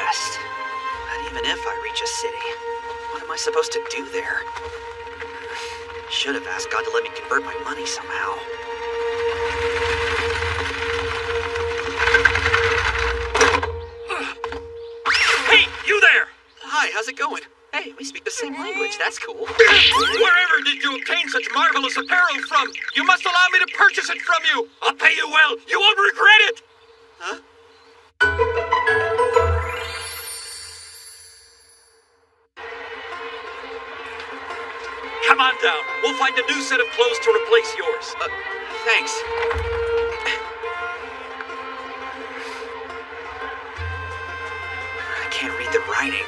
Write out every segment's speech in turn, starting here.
rest. But even if I reach a city, what am I supposed to do there? Should have asked God to let me convert my money somehow. Hey, you there! Hi, how's it going? Hey, we speak the same language. That's cool. Wherever did you obtain such marvelous apparel from? You must allow me to purchase it from you. I'll pay you well. You won't regret it. Huh? Come on down. We'll find a new set of clothes to replace yours. Thanks. I can't read the writing.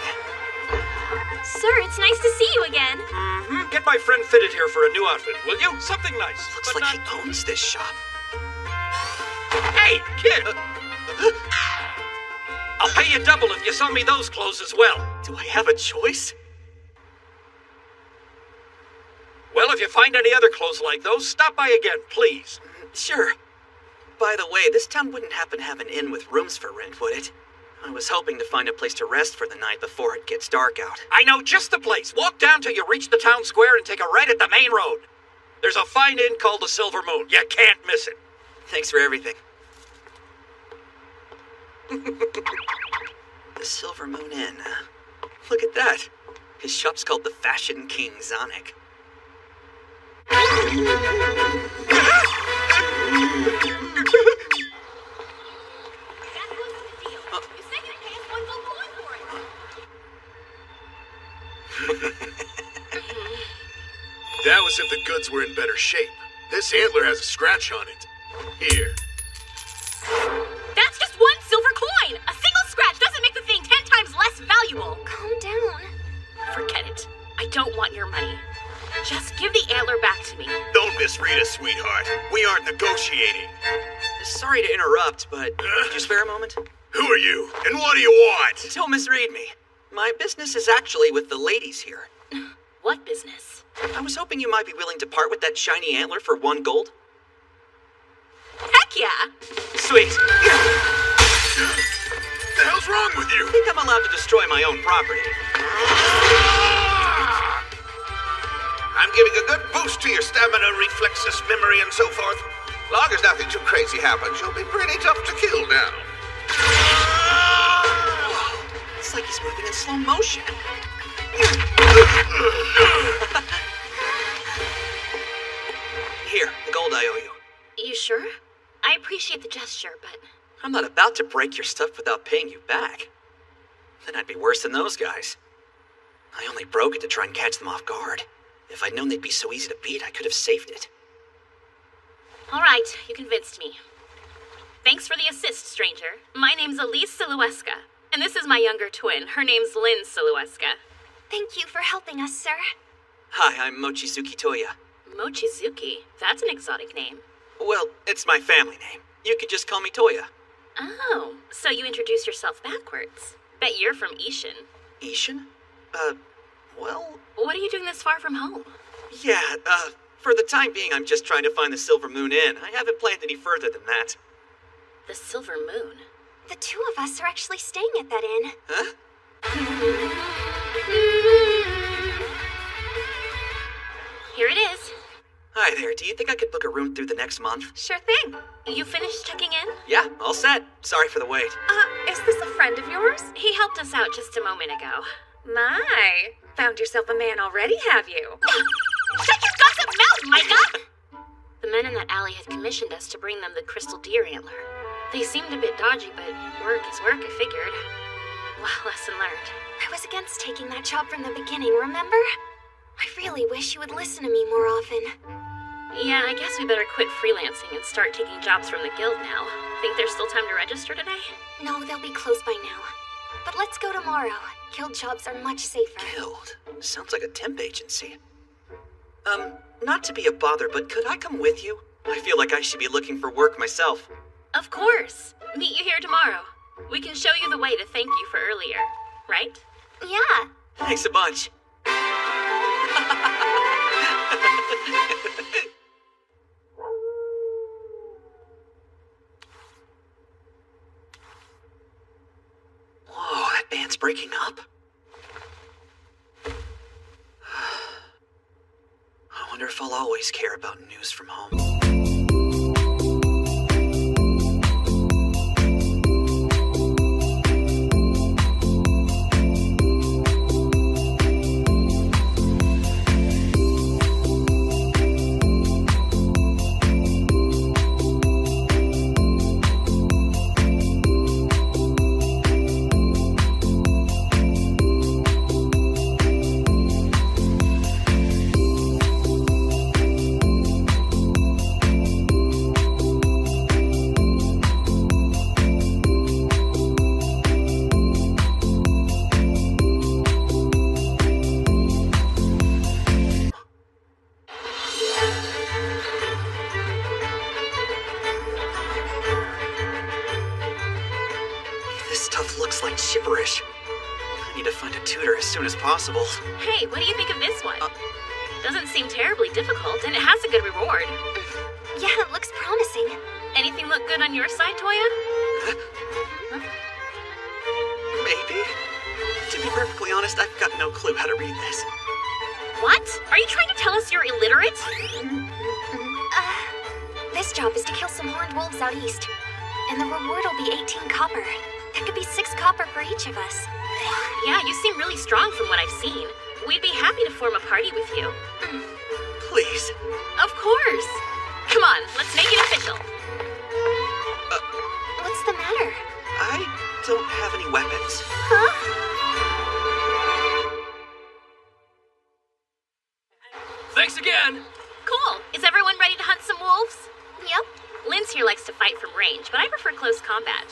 Sir, it's nice to see you again. Mm-hmm. Get my friend fitted here for a new outfit, will you? Something nice. Looks but like not... he owns this shop. Hey, kid! I'll pay you double if you sell me those clothes as well. Do I have a choice? Well, if you find any other clothes like those, stop by again, please. Sure. By the way, this town wouldn't happen to have an inn with rooms for rent, would it? I was hoping to find a place to rest for the night before it gets dark out. I know just the place. Walk down till you reach the town square and take a right at the main road. There's a fine inn called the Silver Moon. You can't miss it. Thanks for everything. The Silver Moon Inn. Look at that. His shop's called the Fashion King Zonic. That was if the goods were in better shape. This antler has a scratch on it. Here. That's just one silver coin! A single scratch doesn't make the thing 10 times less valuable! Calm down. Forget it. I don't want your money. Just give the antler back to me. Don't misread us, sweetheart. We aren't negotiating. Sorry to interrupt, but could you spare a moment? Who are you, and what do you want? Don't misread me. My business is actually with the ladies here. What business? I was hoping you might be willing to part with that shiny antler for 1 gold. Heck yeah! Sweet. The hell's wrong with you? I think I'm allowed to destroy my own property. I'm giving a good boost to your stamina, reflexes, memory, and so forth. Long as nothing too crazy happens, you'll be pretty tough to kill now. It's like he's moving in slow motion. Here, the gold I owe you. You sure? I appreciate the gesture, but... I'm not about to break your stuff without paying you back. Then I'd be worse than those guys. I only broke it to try and catch them off guard. If I'd known they'd be so easy to beat, I could have saved it. All right, you convinced me. Thanks for the assist, stranger. My name's Elise Siluesca, and this is my younger twin. Her name's Lynn Siluesca. Thank you for helping us, sir. Hi, I'm Mochizuki Toya. Mochizuki? That's an exotic name. Well, it's my family name. You could just call me Toya. Oh, so you introduce yourself backwards. Bet you're from Ishin. Ishin? Well... What are you doing this far from home? Yeah, for the time being, I'm just trying to find the Silver Moon Inn. I haven't planned any further than that. The Silver Moon? The two of us are actually staying at that inn. Huh? Here it is. Hi there, do you think I could book a room through the next month? Sure thing. You finished checking in? Yeah, all set. Sorry for the wait. Is this a friend of yours? He helped us out just a moment ago. My, found yourself a man already, have you? Shut your gossip mouth, Micah! The men in that alley had commissioned us to bring them the crystal deer antler. They seemed a bit dodgy, but work is work, I figured. Well, lesson learned. I was against taking that job from the beginning, remember? I really wish you would listen to me more often. Yeah, I guess we better quit freelancing and start taking jobs from the guild now. Think there's still time to register today? No, they'll be closed by now. But let's go tomorrow. Guild jobs are much safer. Guild? Sounds like a temp agency. Not to be a bother, but could I come with you? I feel like I should be looking for work myself. Of course. Meet you here tomorrow. We can show you the way to thank you for earlier, right? Yeah. Thanks a bunch. Whoa, that breaking up? I wonder if I'll always care about news from home. Looks like gibberish. I need to find a tutor as soon as possible. Hey, what do you think of this one? Doesn't seem terribly difficult, and it has a good reward. Yeah, it looks promising. Anything look good on your side, Toya? Maybe. To be perfectly honest, I've got no clue how to read this. What? Are you trying to tell us you're illiterate? This job is to kill some horned wolves out east. And the reward will be 18 copper. That could be 6 copper for each of us. Yeah, you seem really strong from what I've seen. We'd be happy to form a party with you. Please. Of course. Come on, let's make it official. What's the matter? I don't have any weapons. Huh? Thanks again! Cool. Is everyone ready to hunt some wolves? Yep. Lynn's here likes to fight from range, but I prefer close combat.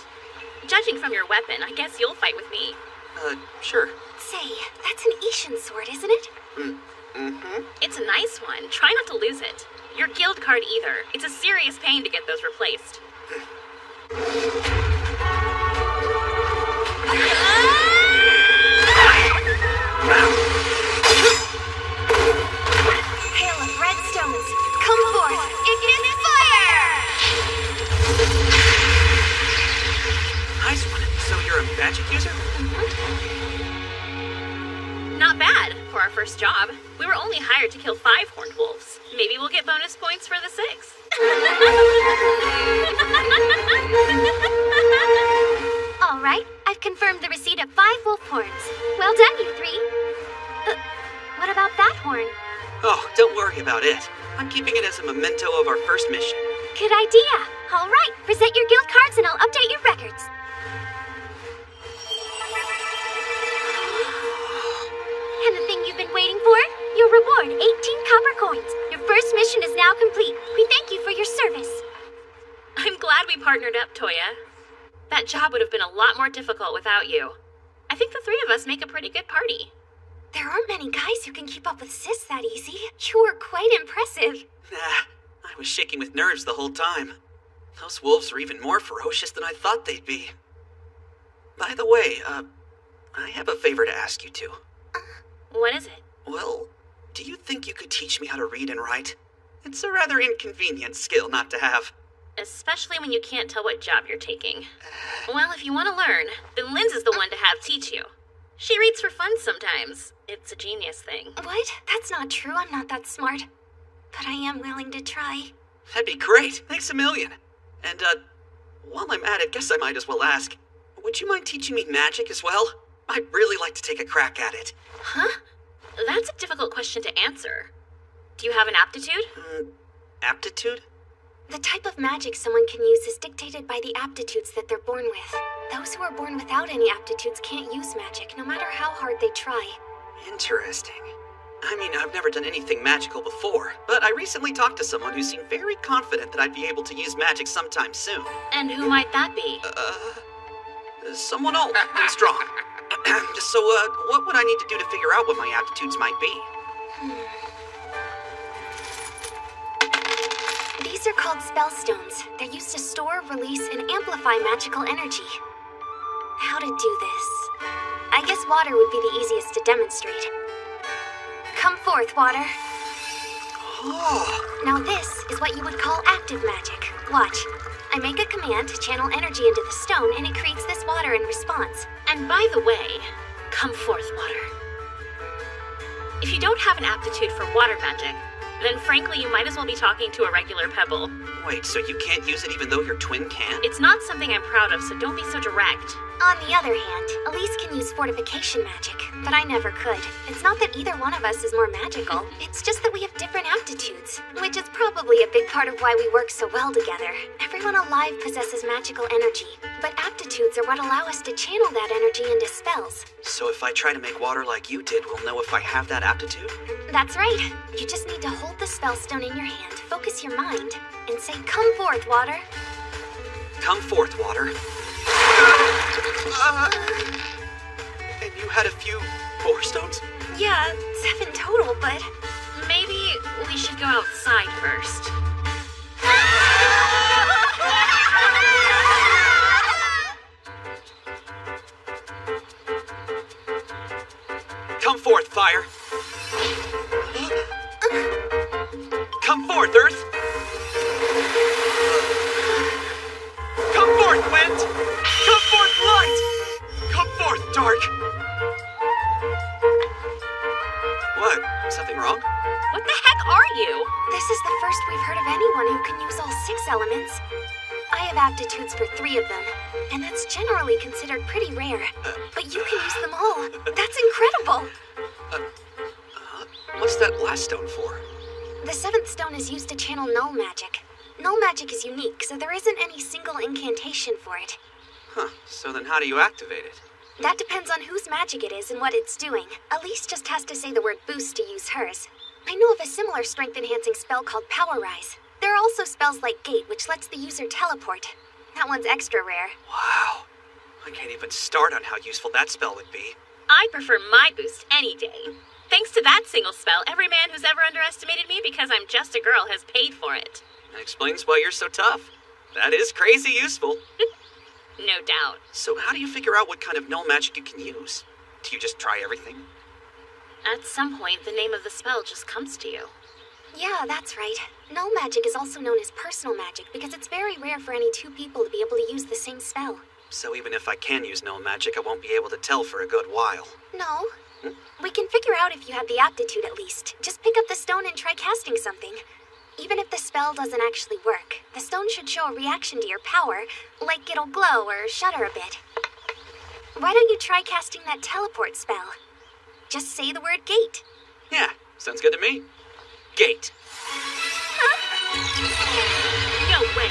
Judging from your weapon, I guess you'll fight with me. Sure. Say, that's an Ishan sword, isn't it? Mm-hmm. It's a nice one. Try not to lose it. Your guild card either. It's a serious pain to get those replaced. Hail of red stones, come forth! Ignis fire! Nice one. So you're a magic user? Not bad for our first job. We were only hired to kill 5 horned wolves. Maybe we'll get bonus points for the 6th. All right, I've confirmed the receipt of 5 wolf horns. Well done, you 3. What about that horn? Oh, don't worry about it. I'm keeping it as a memento of our first mission. Good idea. All right, present your guild cards and I'll update your records. And the thing you've been waiting for? Your reward, 18 copper coins. Your first mission is now complete. We thank you for your service. I'm glad we partnered up, Toya. That job would have been a lot more difficult without you. I think the 3 of us make a pretty good party. There aren't many guys who can keep up with Sis that easy. You were quite impressive. Nah, I was shaking with nerves the whole time. Those wolves are even more ferocious than I thought they'd be. By the way, I have a favor to ask you two. What is it? Well, do you think you could teach me how to read and write? It's a rather inconvenient skill not to have. Especially when you can't tell what job you're taking. Well, if you want to learn, then Lynn's is the one to have teach you. She reads for fun sometimes. It's a genius thing. What? That's not true. I'm not that smart. But I am willing to try. That'd be great. Thanks a million. And, while I'm at it, guess I might as well ask. Would you mind teaching me magic as well? I'd really like to take a crack at it. Huh? That's a difficult question to answer. Do you have an aptitude? Aptitude? The type of magic someone can use is dictated by the aptitudes that they're born with. Those who are born without any aptitudes can't use magic, no matter how hard they try. Interesting. I mean, I've never done anything magical before, but I recently talked to someone who seemed very confident that I'd be able to use magic sometime soon. And who might that be? Someone old and strong. So, what would I need to do to figure out what my aptitudes might be? These are called spellstones. They're used to store, release, and amplify magical energy. How to do this? I guess water would be the easiest to demonstrate. Come forth, water. Oh. Now this is what you would call active magic. Watch. I make a command to channel energy into the stone, and it creates this water in response. And by the way, Come forth, water. If you don't have an aptitude for water magic, then frankly you might as well be talking to a regular pebble. Wait, so you can't use it even though your twin can? It's not something I'm proud of, so don't be so direct. On the other hand, Elise can use fortification magic, but I never could. It's not that either one of us is more magical, it's just that we have different aptitudes, which is probably a big part of why we work so well together. Everyone alive possesses magical energy, but aptitudes are what allow us to channel that energy into spells. So if I try to make water like you did, we'll know if I have that aptitude? That's right. You just need to hold the spellstone in your hand, focus your mind, and say, "Come forth, water." Come forth, water. And you had a few Power Stones? Yeah, 7 total, but... Maybe we should go outside first. Come forth, fire. Come forth, earth. Come forth, wind. Come forth, light. Come forth, dark. What? Something wrong? What the heck are you? This is the first we've heard of anyone who can use all 6 elements. I have aptitudes for 3 of them, and that's generally considered pretty rare. But you can use them all. That's incredible! What's that last stone for? The 7th stone is used to channel null magic. Null magic is unique, so there isn't any single incantation for it. Huh, so then how do you activate it? That depends on whose magic it is and what it's doing. Elise just has to say the word boost to use hers. I know of a similar strength-enhancing spell called Power Rise. There are also spells like Gate, which lets the user teleport. That one's extra rare. Wow. I can't even start on how useful that spell would be. I prefer my boost any day. Thanks to that single spell, every man who's ever underestimated me because I'm just a girl has paid for it. That explains why you're so tough. That is crazy useful. No doubt. So how do you figure out what kind of null magic you can use? Do you just try everything? At some point, the name of the spell just comes to you. Yeah, that's right. Null magic is also known as personal magic because it's very rare for any 2 people to be able to use the same spell. So even if I can use null magic, I won't be able to tell for a good while. No. We can figure out if you have the aptitude at least. Just pick up the stone and try casting something. Even if the spell doesn't actually work, the stone should show a reaction to your power, like it'll glow or shudder a bit. Why don't you try casting that teleport spell? Just say the word gate. Yeah, sounds good to me. Gate. No way.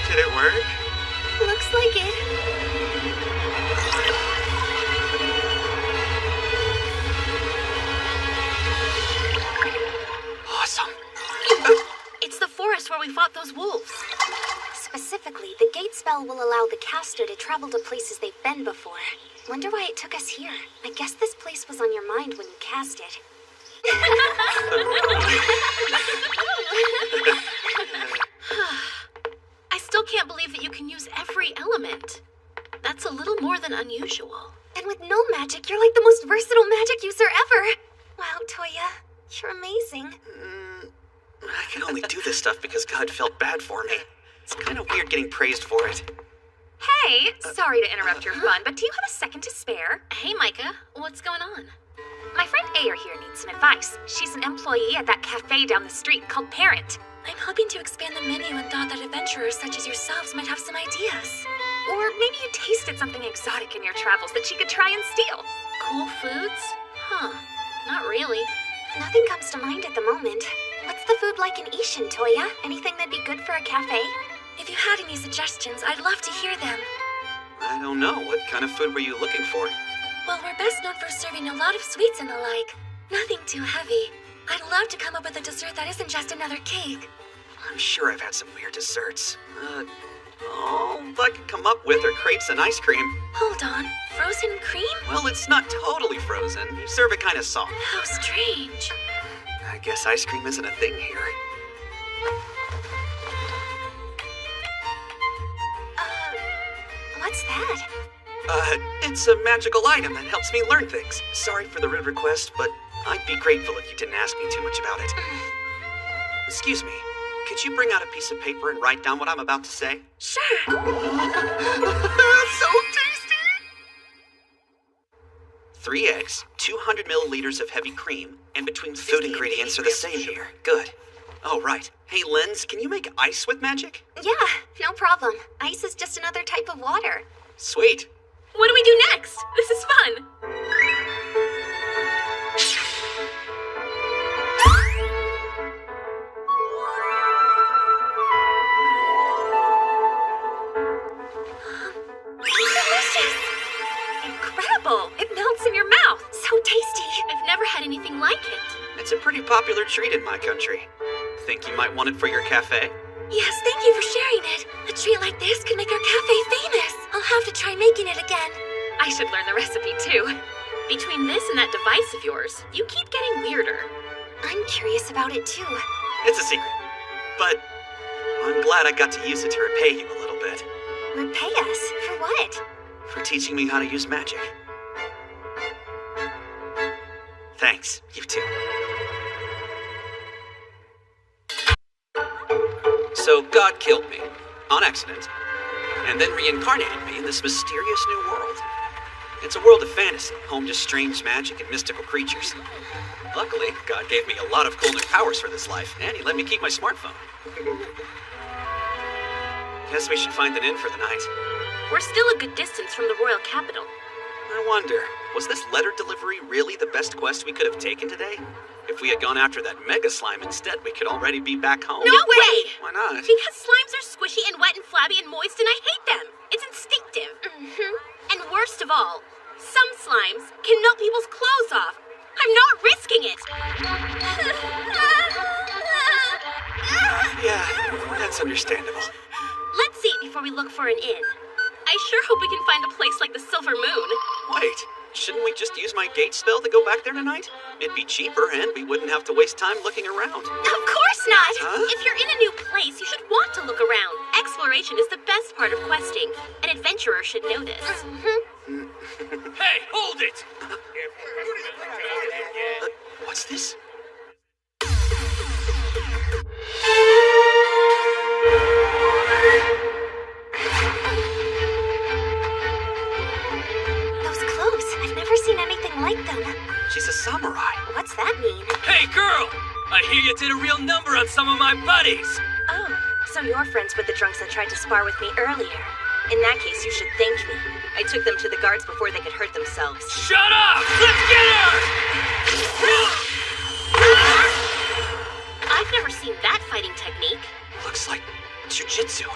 Did it work? Looks like it. Awesome. It's the forest where we fought those wolves. Specifically, the gate spell will allow the caster to travel to places they've been before. Wonder why it took us here. I guess this place was on your mind when you cast it. I still can't believe that you can use every element. That's a little more than unusual. And with null magic, you're like the most versatile magic user ever. Wow, Toya, you're amazing. I can only do this stuff because God felt bad for me. It's kind of weird getting praised for it. Hey, sorry to interrupt your fun, but do you have a second to spare? Hey, Micah, what's going on? My friend Ayer here needs some advice. She's an employee at that cafe down the street called Parent. I'm hoping to expand the menu and thought that adventurers such as yourselves might have some ideas. Or maybe you tasted something exotic in your travels that she could try and steal. Cool foods? Huh, not really. Nothing comes to mind at the moment. What's the food like in Ishin, Toya? Anything that'd be good for a cafe? If you had any suggestions, I'd love to hear them. I don't know. What kind of food were you looking for? Well, we're best known for serving a lot of sweets and the like. Nothing too heavy. I'd love to come up with a dessert that isn't just another cake. I'm sure I've had some weird desserts. All I could come up with are crepes and ice cream. Hold on. Frozen cream? Well, it's not totally frozen. You serve it kind of soft. How strange. I guess ice cream isn't a thing here. What's that? It's a magical item that helps me learn things. Sorry for the rude request, but I'd be grateful if you didn't ask me too much about it. Excuse me, could you bring out a piece of paper and write down what I'm about to say? Sure. So tasty! 3 eggs, 200 milliliters of heavy cream, and between food ingredients are the same here. Good. Oh, right. Hey, Lens, can you make ice with magic? Yeah, no problem. Ice is just another type of water. Sweet. What do we do next? This is fun. Delicious! Incredible! It melts in your mouth. So tasty. I've never had anything like it. It's a pretty popular treat in my country. Think you might want it for your cafe? Yes, thank you for sharing it. A treat like this could make our cafe famous. I'll have to try making it again. I should learn the recipe too. Between this and that device of yours, you keep getting weirder. I'm curious about it too. It's a secret. But I'm glad I got to use it to repay you a little bit. Repay us? For what? For teaching me how to use magic. Thanks, you too. So God killed me, on accident, and then reincarnated me in this mysterious new world. It's a world of fantasy, home to strange magic and mystical creatures. Luckily, God gave me a lot of cool new powers for this life, and he let me keep my smartphone. Guess we should find an inn for the night. We're still a good distance from the royal capital. I wonder, was this letter delivery really the best quest we could have taken today? If we had gone after that mega slime instead, we could already be back home. No way! Why not? Because slimes are squishy and wet and flabby and moist, and I hate them. It's instinctive. And worst of all, some slimes can melt people's clothes off. I'm not risking it. Yeah, that's understandable. Let's eat before we look for an inn. I sure hope we can find a place like the Silver Moon. Wait, shouldn't we just use my gate spell to go back there tonight? It'd be cheaper and we wouldn't have to waste time looking around. Of course not! Huh? If you're in a new place, you should want to look around. Exploration is the best part of questing. An adventurer should know this. Hey, hold it! What's this? Those clothes, I've never seen anything like them. She's a samurai. What's that mean? Hey, girl! I hear you did a real number on some of my buddies! Oh, so you're friends with the drunks that tried to spar with me earlier. In that case, you should thank me. I took them to the guards before they could hurt themselves. Shut up! Let's get her! I've never seen that fighting technique. Looks like jujitsu.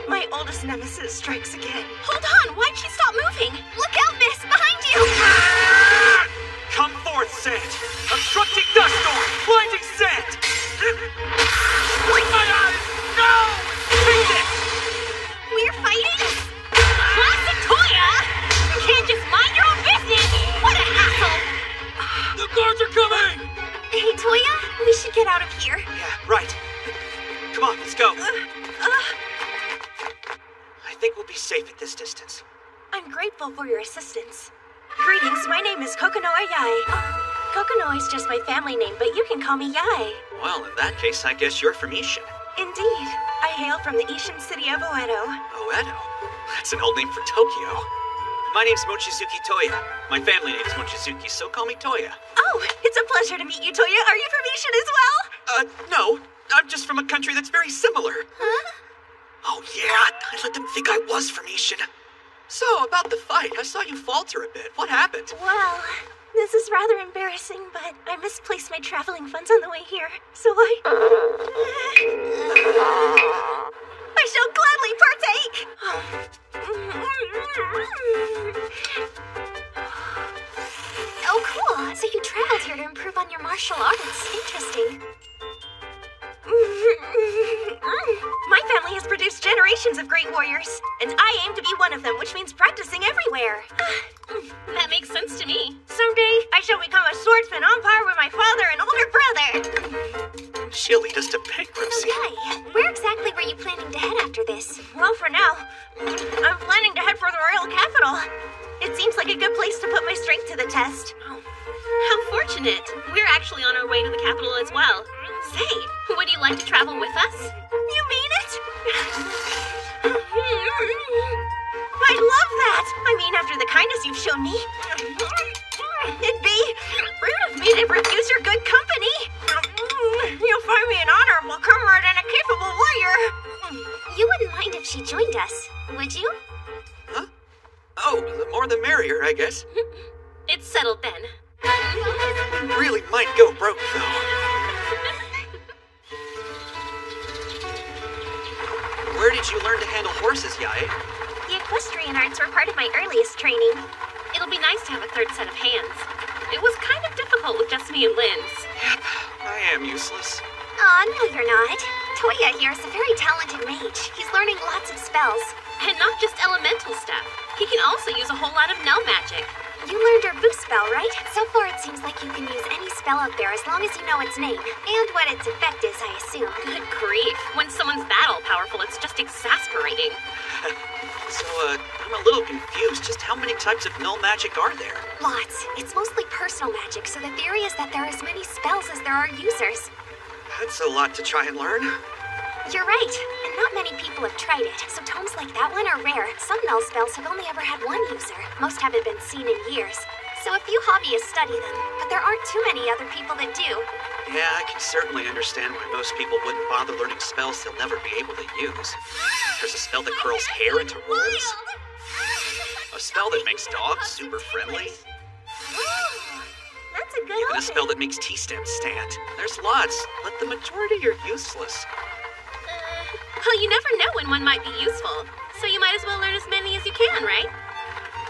My oldest nemesis strikes again. Hold on, why'd she stop moving? Look out, miss! Behind you! Come forth, sand! Obstructing dust storm! Blinding sand! My eyes! No! Take this! We're fighting? Classic Toya! You can't just mind your own business! What a hassle! The guards are coming! Hey, Toya, we should get out of here. Yeah, right. Come on, let's go. I think we'll be safe at this distance. I'm grateful for your assistance. Greetings, my name is Kokonoa Yai. Kokonoa is just my family name, but you can call me Yai. Well, in that case, I guess you're from Ishin. Indeed. I hail from the Ishin city of Oedo. Oedo? That's an old name for Tokyo. My name's Mochizuki Toya. My family name's Mochizuki, so call me Toya. Oh, it's a pleasure to meet you, Toya. Are you from Ishin as well? No. I'm just from a country that's very similar. Huh? Oh, yeah. I let them think I was from Ishin. So, about the fight, I saw you falter a bit. What happened? Well, this is rather embarrassing, but I misplaced my traveling funds on the way here, so I shall gladly partake! Oh, cool. So you traveled here to improve on your martial arts. Interesting. My family has produced generations of great warriors, and I aim to be one of them, which means practicing everywhere. That makes sense to me. Someday, I shall become a swordsman on par with my father and older brother. She'll lead us to bankruptcy. Yai, where exactly were you planning to head after this? Well, for now, I'm planning to head for the royal capital. It seems like a good place to put my strength to the test. How fortunate. We're actually on our way to the capital as well. Say, would you like to travel with us? You mean it? I love that! the kindness you've shown me. It'd be rude of me to refuse your good company. You'll find me an honorable comrade and a capable warrior. You wouldn't mind if she joined us, would you? Huh? Oh, the more the merrier, I guess. It's settled then. You really might go broke, though. Where did you learn to handle horses, Yae? The equestrian arts were part of my earliest training. It'll be nice to have a third set of hands. It was kind of difficult with just me and Linz. Yep, I am useless. Aw, no you're not. Toya here is a very talented mage. He's learning lots of spells. And not just elemental stuff. He can also use a whole lot of Null magic. You learned her boost spell, right? So far it seems like you can use any spell out there as long as you know its name. And what its effect is, I assume. Good grief. When someone's that all-powerful, it's just exasperating. So, I'm a little confused. Just how many types of null magic are there? Lots. It's mostly personal magic, so the theory is that there are as many spells as there are users. That's a lot to try and learn. You're right, and not many people have tried it, so tomes like that one are rare. Some null spells have only ever had one user. Most haven't been seen in years. So a few hobbyists study them, but there aren't too many other people that do. Yeah, I can certainly understand why most people wouldn't bother learning spells they'll never be able to use. There's a spell that curls hair into rolls. A spell that makes dogs super friendly. That's a good Even a spell that makes tea stems stand. There's lots, but the majority are useless. Well, you never know when one might be useful. So you might as well learn as many as you can, right?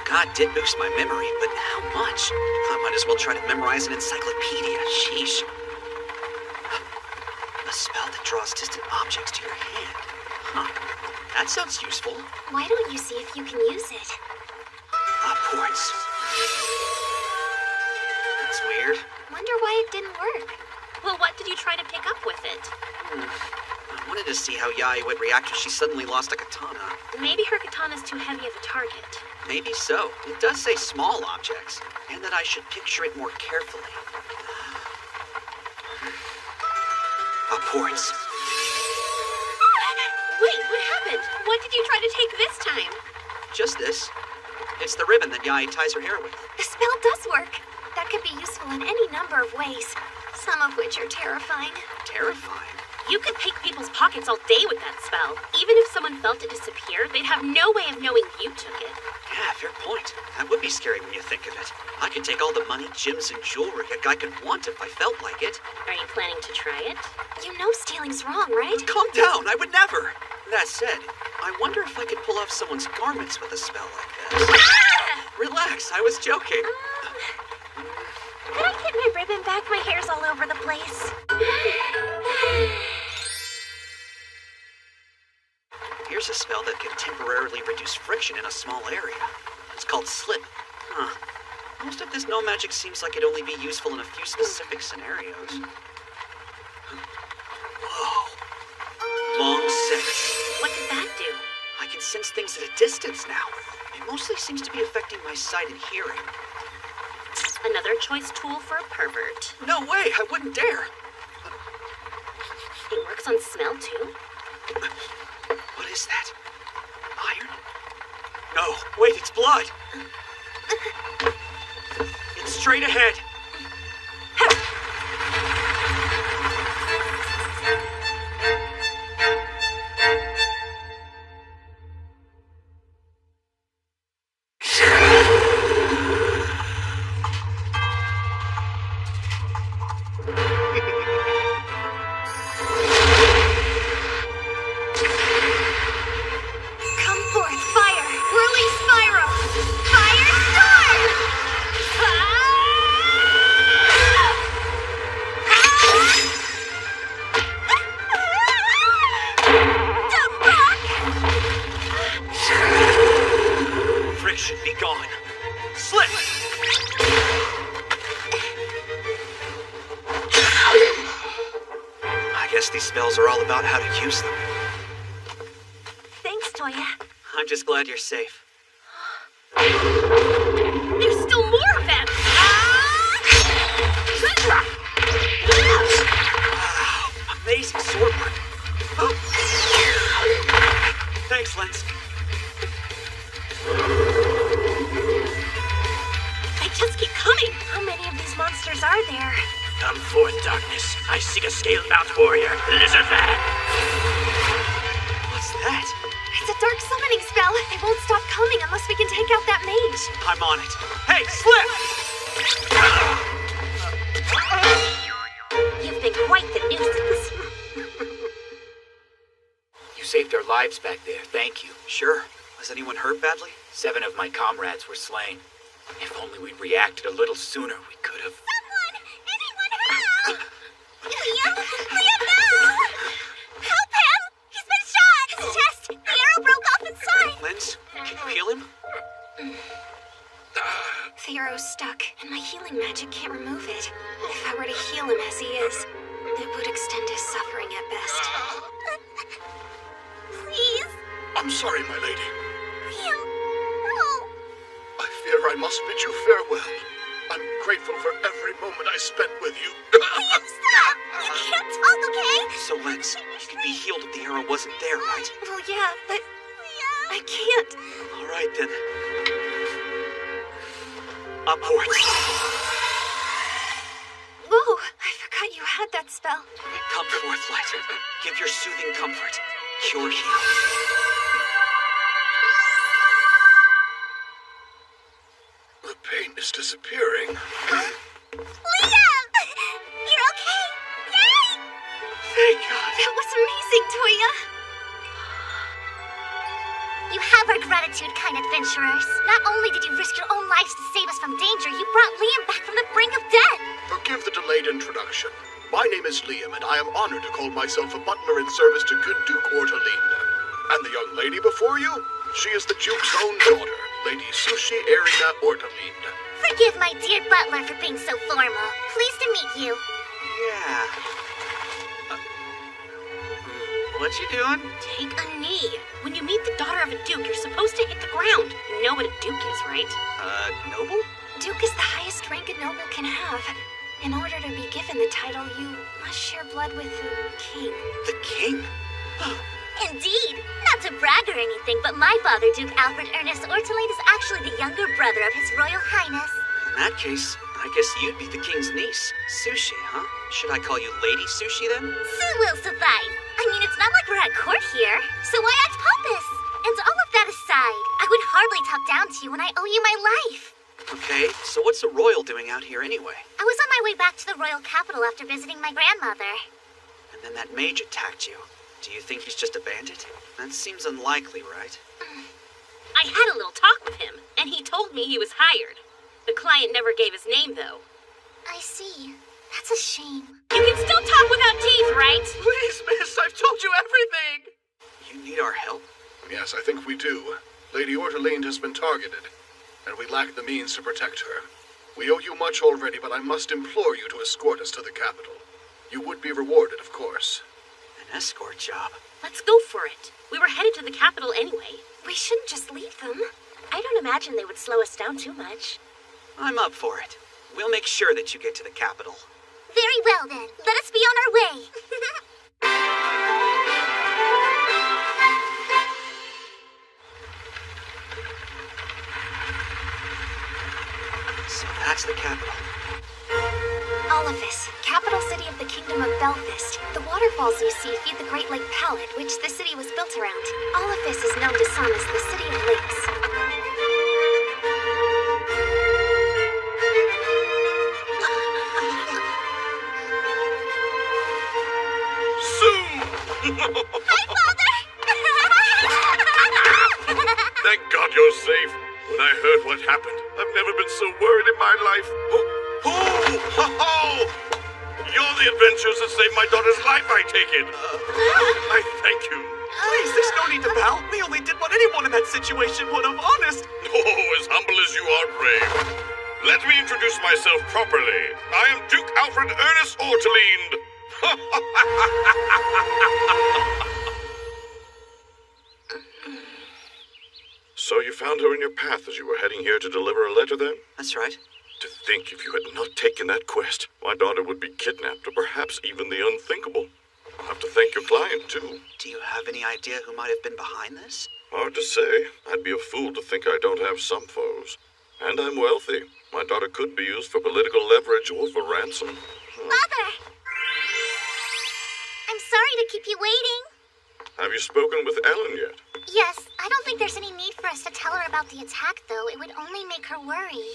God did boost my memory, but how much? I might as well try to memorize an encyclopedia. Sheesh. A spell that draws distant objects to your hand. Huh. That sounds useful. Why don't you see if you can use it? Upwards. That's weird. Wonder why it didn't work. Well, what did you try to pick up with it? I wanted to see how Yae would react if she suddenly lost a katana. Maybe her katana's too heavy of a target. Maybe so. It does say small objects, and that I should picture it more carefully. Upwards. Wait, what happened? What did you try to take this time? Just this. It's the ribbon that Yae ties her hair with. The spell does work. That could be useful in any number of ways, some of which are terrifying. Terrifying. You could pick people's pockets all day with that spell. Even if someone felt it disappear, they'd have no way of knowing you took it. Yeah, fair point. That would be scary when you think of it. I could take all the money, gems, and jewelry a guy could want if I felt like it. Are you planning to try it? You know stealing's wrong, right? Calm down, I would never. That said, I wonder if I could pull off someone's garments with a spell like this. Relax, I was joking. Could I get my ribbon back? My hair's all over the place. Here's a spell that can temporarily reduce friction in a small area. It's called Slip. Huh. Most of this null magic seems like it'd only be useful in a few specific scenarios. Whoa. Long sense. What did that do? I can sense things at a distance now. It mostly seems to be affecting my sight and hearing. Another choice tool for a pervert. No way, I wouldn't dare. It works on smell, too. What is that? Iron? No, wait, it's blood. It's straight ahead. Friction be gone. Slip! I guess these spells are all about how to use them. Thanks, Toya. I'm just glad you're safe. There's still more of them! Wow, amazing swordwork. Oh. Thanks, Lens. darkness, I seek a scaled-bound warrior, Lizardman. What's that? It's a dark summoning spell. They won't stop coming unless we can take out that mage. I'm on it. Hey, Slip! You've been quite the nuisance. You saved our lives back there, thank you. Sure. Was anyone hurt badly? 7 of my comrades were slain. If only we'd reacted a little sooner, we could have... Someone! Anyone help! Liam! Liam, no! Help him! He's been shot! His chest! The arrow broke off inside! Lens, can you heal him? The arrow's stuck, and my healing magic can't remove it. If I were to heal him as he is, it would extend his suffering at best. Please! I'm sorry, my lady. Liam! No! I fear I must bid you farewell. I'm grateful for every moment I spent with you. Liam, stop! You can't talk, okay? So, Lens, you could be healed if the arrow wasn't there, right? Well, yeah, but Liam! I can't. All right, then. Upwards. Whoa, I forgot you had that spell. Come forth, Light. Give your soothing comfort. Cure heal. The pain is disappearing. Liam! You're okay? Yay! Thank God. That was amazing, Toya. You have our gratitude, kind adventurers. Not only did you risk your own lives to save us from danger, you brought Liam back from the brink of death. Forgive the delayed introduction. My name is Liam, and I am honored to call myself a butler in service to good Duke Ortalinde. And the young lady before you? She is the Duke's own daughter, Lady Sushi Erina Ortalinde. Forgive my dear butler for being so formal. Pleased to meet you. Yeah. What you doing? Take a knee. When you meet the daughter of a duke, you're supposed to hit the ground. You know what a duke is, right? Noble? Duke is the highest rank a noble can have. In order to be given the title, you must share blood with the king. The king? Indeed. Not to brag or anything, but my father, Duke Alfred Ernest Ortalinde, is actually the younger brother of His Royal Highness. In that case, I guess you'd be the king's niece. Sushi, huh? Should I call you Lady Sushi then? Sue will suffice. I mean, it's not like we're at court here, so why act pompous? And all of that aside, I would hardly talk down to you when I owe you my life. Okay, so what's a royal doing out here anyway? I was on my way back to the royal capital after visiting my grandmother. And then that mage attacked you. Do you think he's just a bandit? That seems unlikely, right? I had a little talk with him, and he told me he was hired. The client never gave his name, though. I see. That's a shame. You can still talk without teeth, right? Please, miss, I've told you everything! You need our help? Yes, I think we do. Lady Ortalinde has been targeted, and we lack the means to protect her. We owe you much already, but I must implore you to escort us to the capital. You would be rewarded, of course. An escort job? Let's go for it. We were headed to the capital anyway. We shouldn't just leave them. I don't imagine they would slow us down too much. I'm up for it. We'll make sure that you get to the capital. Very well, then. Let us be on our way. So that's the capital. Olivus, capital city of the kingdom of Belfast. The waterfalls you see feed the Great Lake Palette, which the city was built around. Olivus is known to some as the City of Lakes. Hi, Father! Thank God you're safe. When I heard what happened, I've never been so worried in my life. You're the adventurers that saved my daughter's life, I take it. I thank you. Please, there's no need to bow. We only did what anyone in that situation would have, honest. Oh, as humble as you are brave. Let me introduce myself properly. I am Duke Alfred Ernest Ortalinde. So you found her in your path as you were heading here to deliver a letter then? That's right. To think if you had not taken that quest, my daughter would be kidnapped or perhaps even the unthinkable. I'll have to thank your client, too. Do you have any idea who might have been behind this? Hard to say. I'd be a fool to think I don't have some foes. And I'm wealthy. My daughter could be used for political leverage or for ransom. Father! sorry to keep you waiting. Have you spoken with Ellen yet? Yes, I don't think there's any need for us to tell her about the attack, though. It would only make her worry.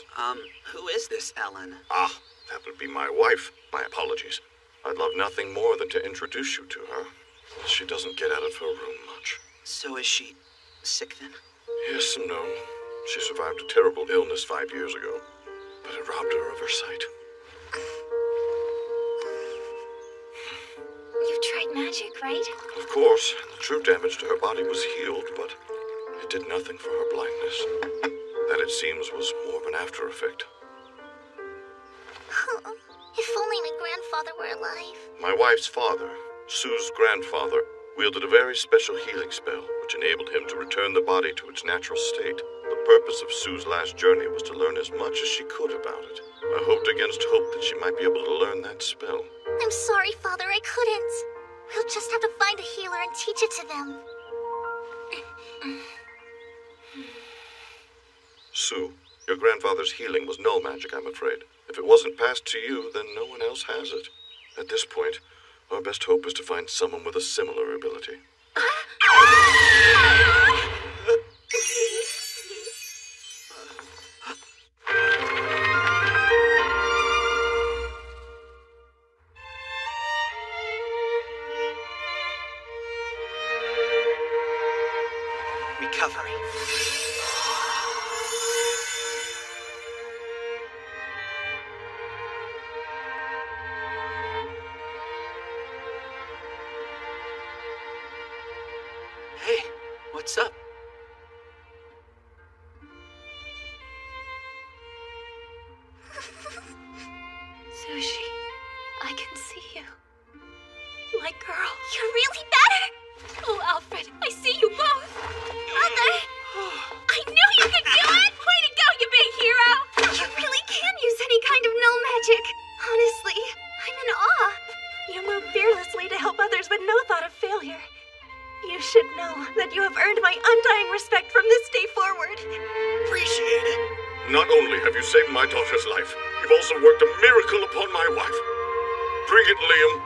Who is this Ellen? Ah, that would be my wife. My apologies. I'd love nothing more than to introduce you to her. She doesn't get out of her room much. So is she sick then? Yes and no. She survived a terrible illness 5 years ago, but it robbed her of her sight. You've tried magic, right? Of course, the true damage to her body was healed, but it did nothing for her blindness. That, it seems, was more of an after effect. If only my grandfather were alive. My wife's father, Sue's grandfather, wielded a very special healing spell, which enabled him to return the body to its natural state. The purpose of Sue's last journey was to learn as much as she could about it. I hoped against hope that she might be able to learn that spell. I'm sorry, Father, I couldn't. We'll just have to find a healer and teach it to them. Sue, your grandfather's healing was no magic, I'm afraid. If it wasn't passed to you, then no one else has it. At this point, our best hope is to find someone with a similar ability. Recovery. Hey, what's up? Sushi, I can see you. My girl. You're really better! Oh, Alfred, I see you both. Mother! I knew you could do it! Way to go, you big hero! You really can use any kind of null magic. Honestly, I'm in awe. You move fearlessly to help others with no thought of failure. You should know that you have earned my undying respect from this day forward. Appreciate it. Not only have you saved my daughter's life, you've also worked a miracle upon my wife. Bring it, Liam.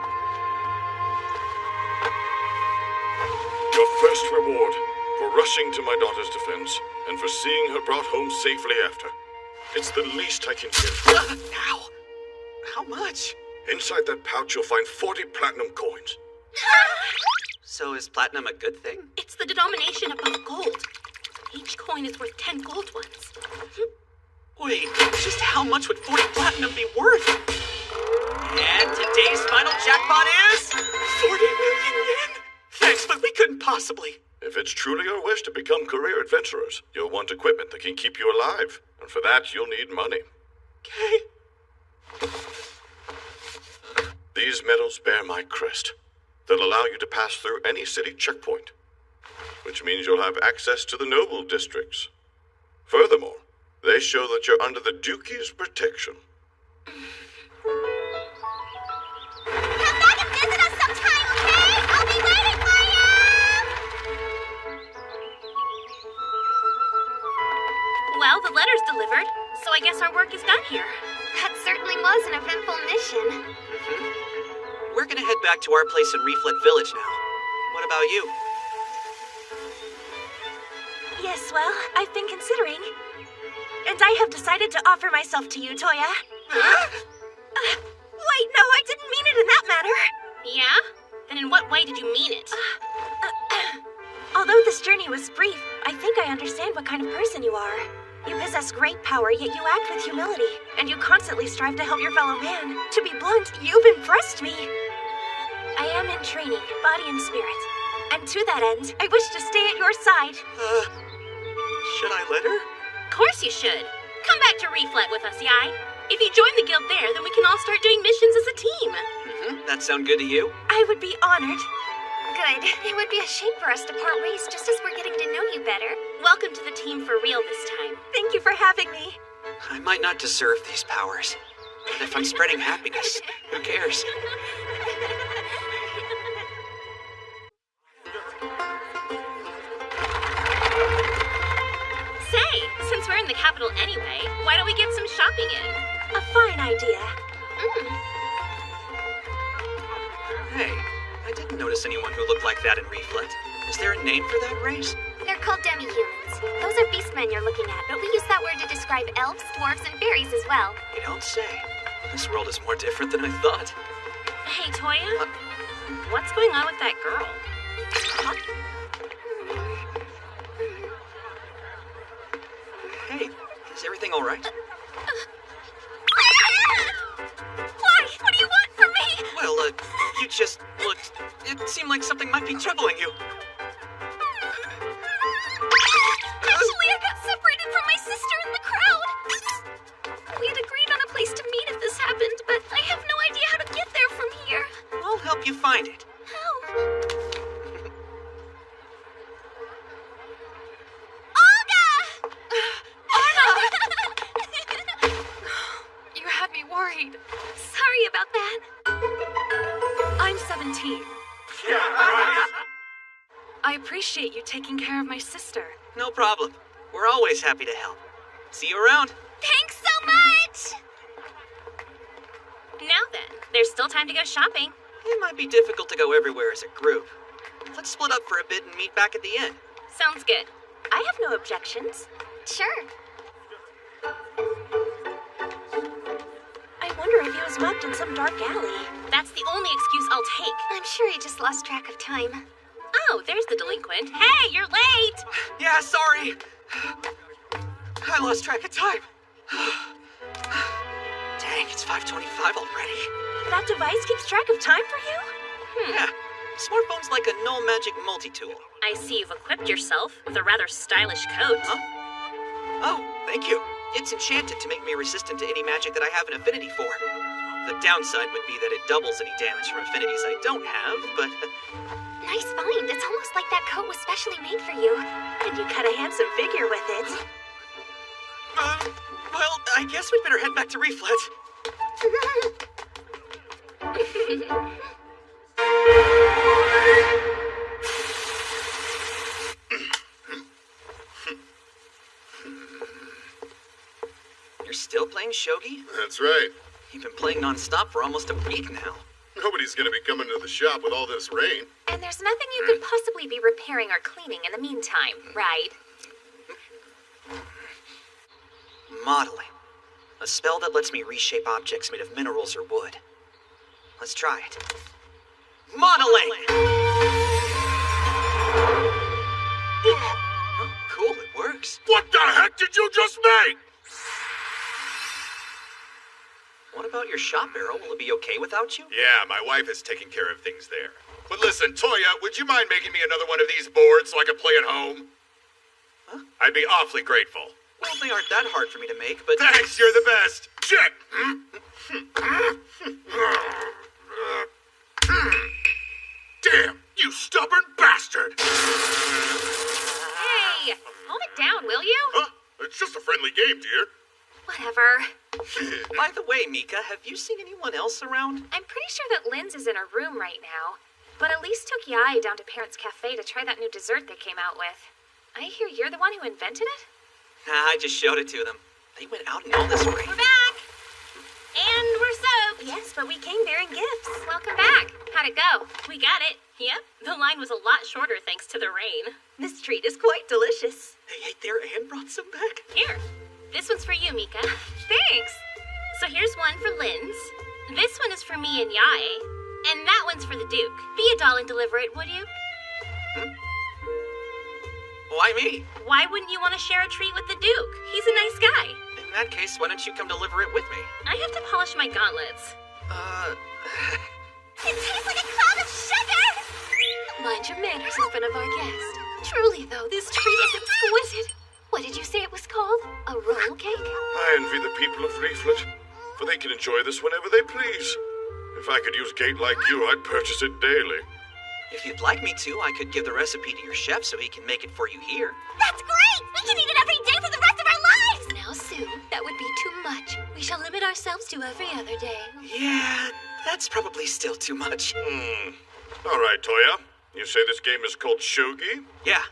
Your first reward for rushing to my daughter's defense and for seeing her brought home safely after. It's the least I can give. Ow. How much? Inside that pouch, you'll find 40 platinum coins. So is platinum a good thing? It's the denomination above gold. Each coin is worth 10 gold ones. Wait, just how much would 40 platinum be worth? And today's final jackpot is 40 million yen! Thanks, but we couldn't possibly. If it's truly your wish to become career adventurers, you'll want equipment that can keep you alive. And for that, you'll need money. Okay. These medals bear my crest. They'll allow you to pass through any city checkpoint, which means you'll have access to the noble districts. Furthermore, they show that you're under the Dukey's protection. Come back and visit us sometime, okay? I'll be waiting for you! Well, the letter's delivered, so I guess our work is done here. That certainly was an eventful mission. We're gonna head back to our place in Reeflet Village now. What about you? Yes, well, I've been considering. And I have decided to offer myself to you, Toya. Wait, no, I didn't mean it in that manner. Yeah? Then in what way did you mean it? Although this journey was brief, I think I understand what kind of person you are. You possess great power, yet you act with humility, and you constantly strive to help your fellow man. To be blunt, you've impressed me. I am in training, body and spirit. And to that end, I wish to stay at your side. Should I let her? Of course you should. Come back to Reflet with us, Yai. If you join the guild there, then we can all start doing missions as a team. That sound good to you? I would be honored. Good. It would be a shame for us to part ways just as we're getting to know you better. Welcome to the team for real this time. Thank you for having me. I might not deserve these powers, but if I'm spreading happiness, who cares? Say, since we're in the capital anyway, why don't we get some shopping in? A fine idea. Hey, I didn't notice anyone who looked like that in Reflet. Is there a name for that race? They're called demi-humans. Those are beastmen you're looking at, but we use that word to describe elves, dwarves, and fairies as well. You don't say. This world is more different than I thought. Hey, Toya. What's going on with that girl? Hey, is everything all right? Why? What do you want from me? Well, you just looked... It seemed like something might be troubling you. Actually, I got separated from my sister in the crowd. We had agreed on a place to meet if this happened, but I have no idea how to get there from here. I'll help you find it. How? Olga! You had me worried. Sorry about that. I'm 17. I appreciate you taking care of my sister. No problem. We're always happy to help. See you around. Thanks so much! Now then, there's still time to go shopping. It might be difficult to go everywhere as a group. Let's split up for a bit and meet back at the end. Sounds good. I have no objections. Sure. I wonder if he was locked in some dark alley. That's the only excuse I'll take. I'm sure he just lost track of time. Oh, there's the delinquent. Hey, you're late! Yeah, sorry. I lost track of time. Dang, it's 5:25 already. That device keeps track of time for you? Yeah, smartphone's like a no magic multi-tool. I see you've equipped yourself with a rather stylish coat. Huh? Oh, thank you. It's enchanted to make me resistant to any magic that I have an affinity for. The downside would be that it doubles any damage from affinities I don't have, but... Nice find. It's almost like that coat was specially made for you. And you cut a handsome figure with it. Well, I guess we'd better head back to Reflet. You're still playing shogi? That's right. You've been playing non-stop for almost a week now. Nobody's gonna be coming to the shop with all this rain. And there's nothing you could possibly be repairing or cleaning in the meantime, right? Modeling. A spell that lets me reshape objects made of minerals or wood. Let's try it. Modeling! Oh, cool, it works. What the heck did you just make? What about your shop, Arrow? Will it be okay without you? Yeah, my wife is taking care of things there. But listen, Toya, would you mind making me another one of these boards so I can play at home? Huh? I'd be awfully grateful. Well, they aren't that hard for me to make, but... Thanks, you're the best. Shit! Damn, you stubborn bastard! Hey, calm it down, will you? Huh? It's just a friendly game, dear. Whatever. By the way, Mika, have you seen anyone else around? I'm pretty sure that Lynn's is in her room right now. But Elise took Yai down to Parents' Cafe to try that new dessert they came out with. I hear you're the one who invented it? Nah, I just showed it to them. They went out in all this rain. We're back! And we're soaked! Yes, but we came bearing gifts. Welcome back. How'd it go? We got it. Yep, the line was a lot shorter thanks to the rain. This treat is quite delicious. They ate there and brought some back. Here, this one's for you, Mika. Thanks! So here's one for Lynn's. This one is for me and Yae. And that one's for the Duke. Be a doll and deliver it, would you? Why me? Why wouldn't you want to share a treat with the Duke? He's a nice guy. In that case, why don't you come deliver it with me? I have to polish my gauntlets. It tastes like a cloud of sugar! Mind your manners in front of our guest. Truly, though, this treat is exquisite. What did you say it was called? A roll cake? I envy the people of Reflet, for they can enjoy this whenever they please. If I could use gate like you, I'd purchase it daily. If you'd like me to, I could give the recipe to your chef so he can make it for you here. That's great! We can eat it every day for the rest of our lives! Now, Sue, that would be too much. We shall limit ourselves to every other day. Yeah, that's probably still too much. All right, Toya. You say this game is called Shogi? Yeah.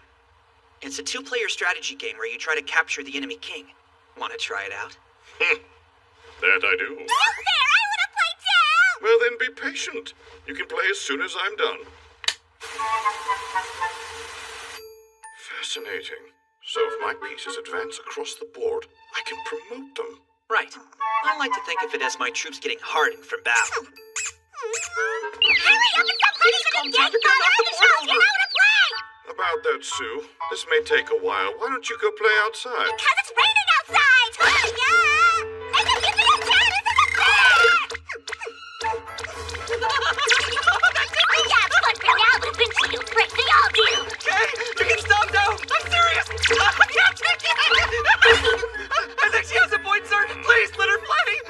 It's a 2-player strategy game where you try to capture the enemy king. Want to try it out? That I do. There! I want to play too! Well, then be patient. You can play as soon as I'm done. Fascinating. So if my pieces advance across the board, I can promote them. Right. I like to think of it as my troops getting hardened from battle. Hurry up and stop hiding in the game, Father! I'm just trying to get out to play! About that, Sue. This may take a while. Why don't you go play outside? Because it's raining outside! Yeah! Make him give me a chance! This is a Yeah, it's fun for now, but eventually you'll break. They all do! Okay, you can stop now! I'm serious! Yeah, take it! I think she has a point, sir! Please, let her play!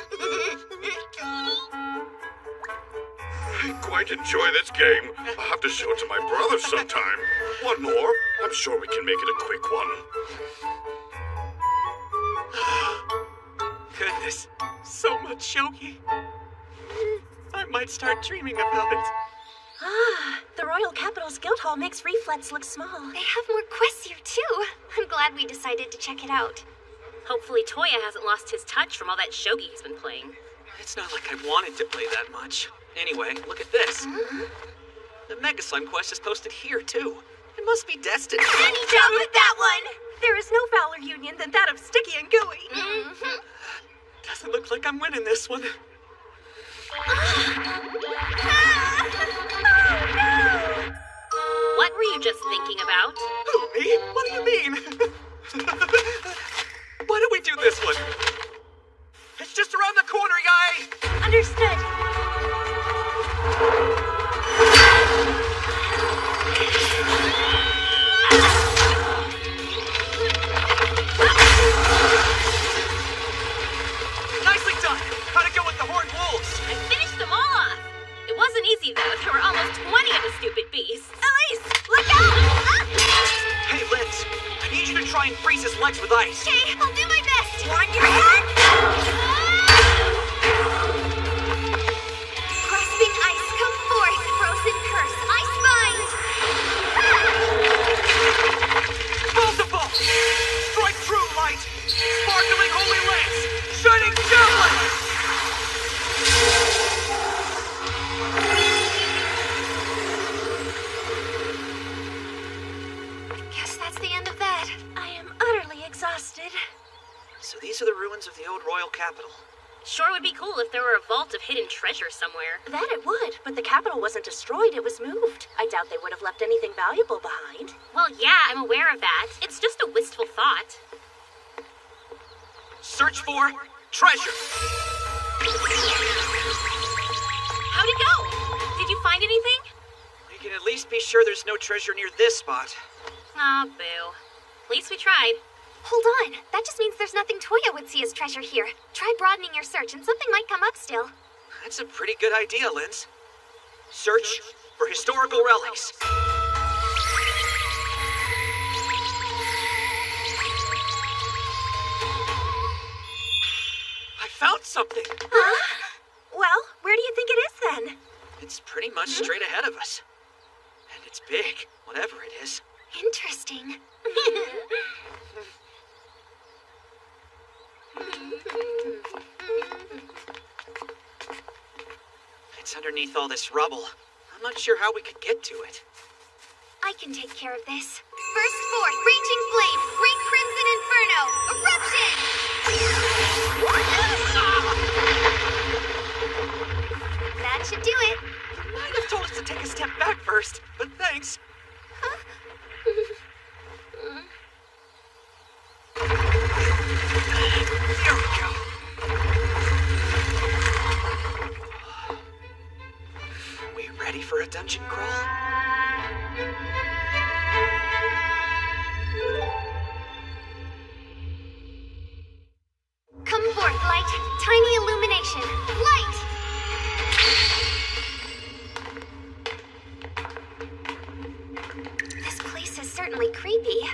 I quite enjoy this game. I'll have to show it to my brother sometime. One more. I'm sure we can make it a quick one. Goodness, so much shogi. I might start dreaming about it. Ah, the Royal Capital's Guild Hall makes Reflex look small. They have more quests here, too. I'm glad we decided to check it out. Hopefully Toya hasn't lost his touch from all that shogi he's been playing. It's not like I wanted to play that much. Anyway, look at this. The Mega Slime quest is posted here, too. It must be destined. Any job with that one! There is no fouler union than that of Sticky and Gooey. Doesn't look like I'm winning this one. What were you just thinking about? Who, me? What do you mean? Why don't we do this one? It's just around the corner, guy! Understood. Nicely done! How'd it go with the horned wolves? I finished them all off. It wasn't easy, though. There were almost 20 of the stupid beasts. Elise, look out! Hey, Liz, I need you to try and freeze his legs with ice. Okay, I'll do my best. On your head! Grasping ice, come forth, frozen curse, ice bind. Multiple! Strike true light! Sparkling holy lance! Shining javelin! Guess that's the end of that. I am utterly exhausted. So these are the ruins of the old royal capital. Sure would be cool if there were a vault of hidden treasure somewhere. That it would, but the capital wasn't destroyed, it was moved. I doubt they would have left anything valuable behind. Well, yeah, I'm aware of that. It's just a wistful thought. Search for treasure! How'd it go? Did you find anything? We can at least be sure there's no treasure near this spot. Aw, boo. At least we tried. Hold on. That just means there's nothing Toya would see as treasure here. Try broadening your search and something might come up still. That's a pretty good idea, Linz. Search for historical relics. I found something. Huh? Well, where do you think it is then? It's pretty much straight ahead of us. And it's big, whatever it is. Interesting. It's underneath all this rubble. I'm not sure how we could get to it. I can take care of this. Burst forth, raging flame, great crimson inferno, eruption! That should do it. You might have told us to take a step back first, but thanks. There we go. We ready for a dungeon crawl? Come forth, light. Tiny illumination. Light! This place is certainly creepy.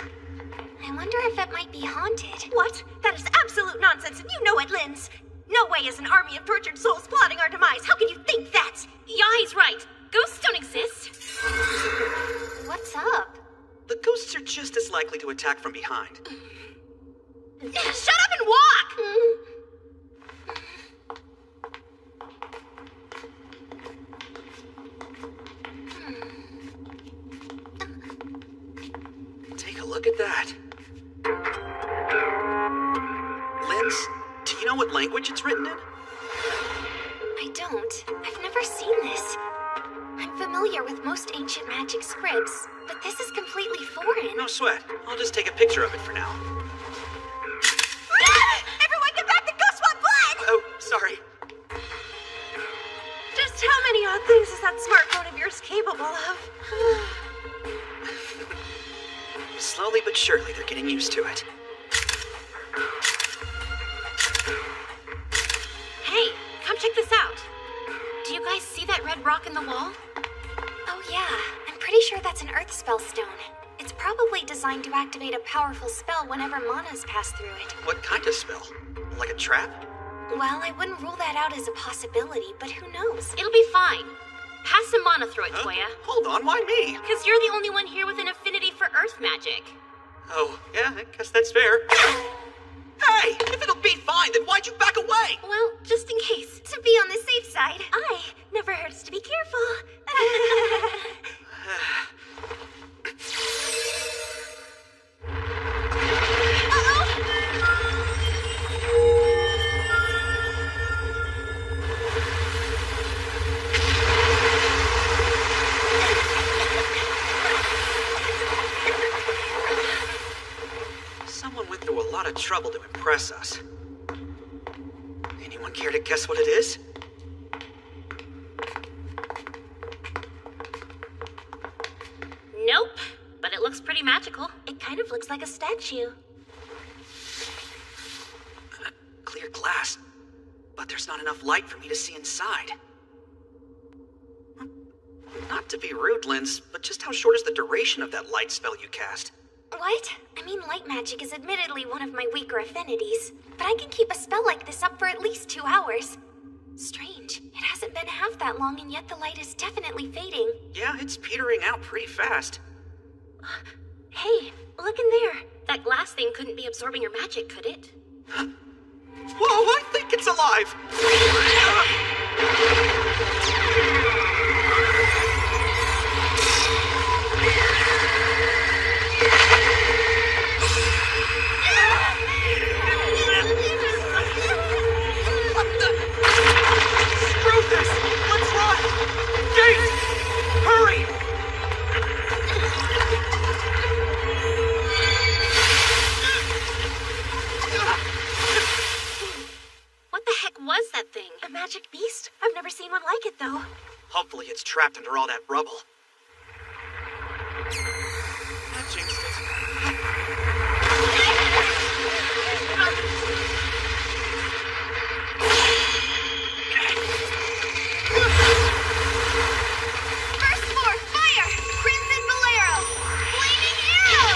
I wonder if it might be haunted. What? That is absolute nonsense, and you know it, Linz. No way is an army of tortured souls plotting our demise. How can you think that? Yeah, he's right. Ghosts don't exist. What's up? The ghosts are just as likely to attack from behind. Shut up and walk! Look at that. Linz, do you know what language it's written in? I don't. I've never seen this. I'm familiar with most ancient magic scripts, but this is completely foreign. No sweat. I'll just take a picture of it for now. Everyone get back the ghost want blood! Oh, sorry. Just how many odd things is that smartphone of yours capable of? Slowly but surely, they're getting used to it. Hey, come check this out. Do you guys see that red rock in the wall? Oh yeah, I'm pretty sure that's an earth spell stone. It's probably designed to activate a powerful spell whenever mana's pass through it. What kind of spell? Like a trap? Well, I wouldn't rule that out as a possibility, but who knows? It'll be fine. Pass some mana through it, Toya. Hold on, why me? Because you're the only one here with an affinity for earth magic. Oh, yeah, I guess that's fair. Hey, if it'll be fine, then why'd you back away? Well, just in case. To be on the safe side. Never hurts to be careful. Someone went through a lot of trouble to impress us. Anyone care to guess what it is? Nope, but it looks pretty magical. It kind of looks like a statue. Clear glass, but there's not enough light for me to see inside. Not to be rude, Linz, but just how short is the duration of that light spell you cast? What? I mean, light magic is admittedly one of my weaker affinities, but I can keep a spell like this up for at least 2 hours. Strange. It hasn't been half that long, and yet the light is definitely fading. Yeah, it's petering out pretty fast. Hey, look in there. That glass thing couldn't be absorbing your magic, could it? Whoa, I think it's alive! What the? Screw this! Let's run! Gate! Hurry! What the heck was that thing? A magic beast? I've never seen one like it, though. Hopefully it's trapped under all that rubble. That jinxed it. First floor, fire! Crimson Bolero! Flaming arrow!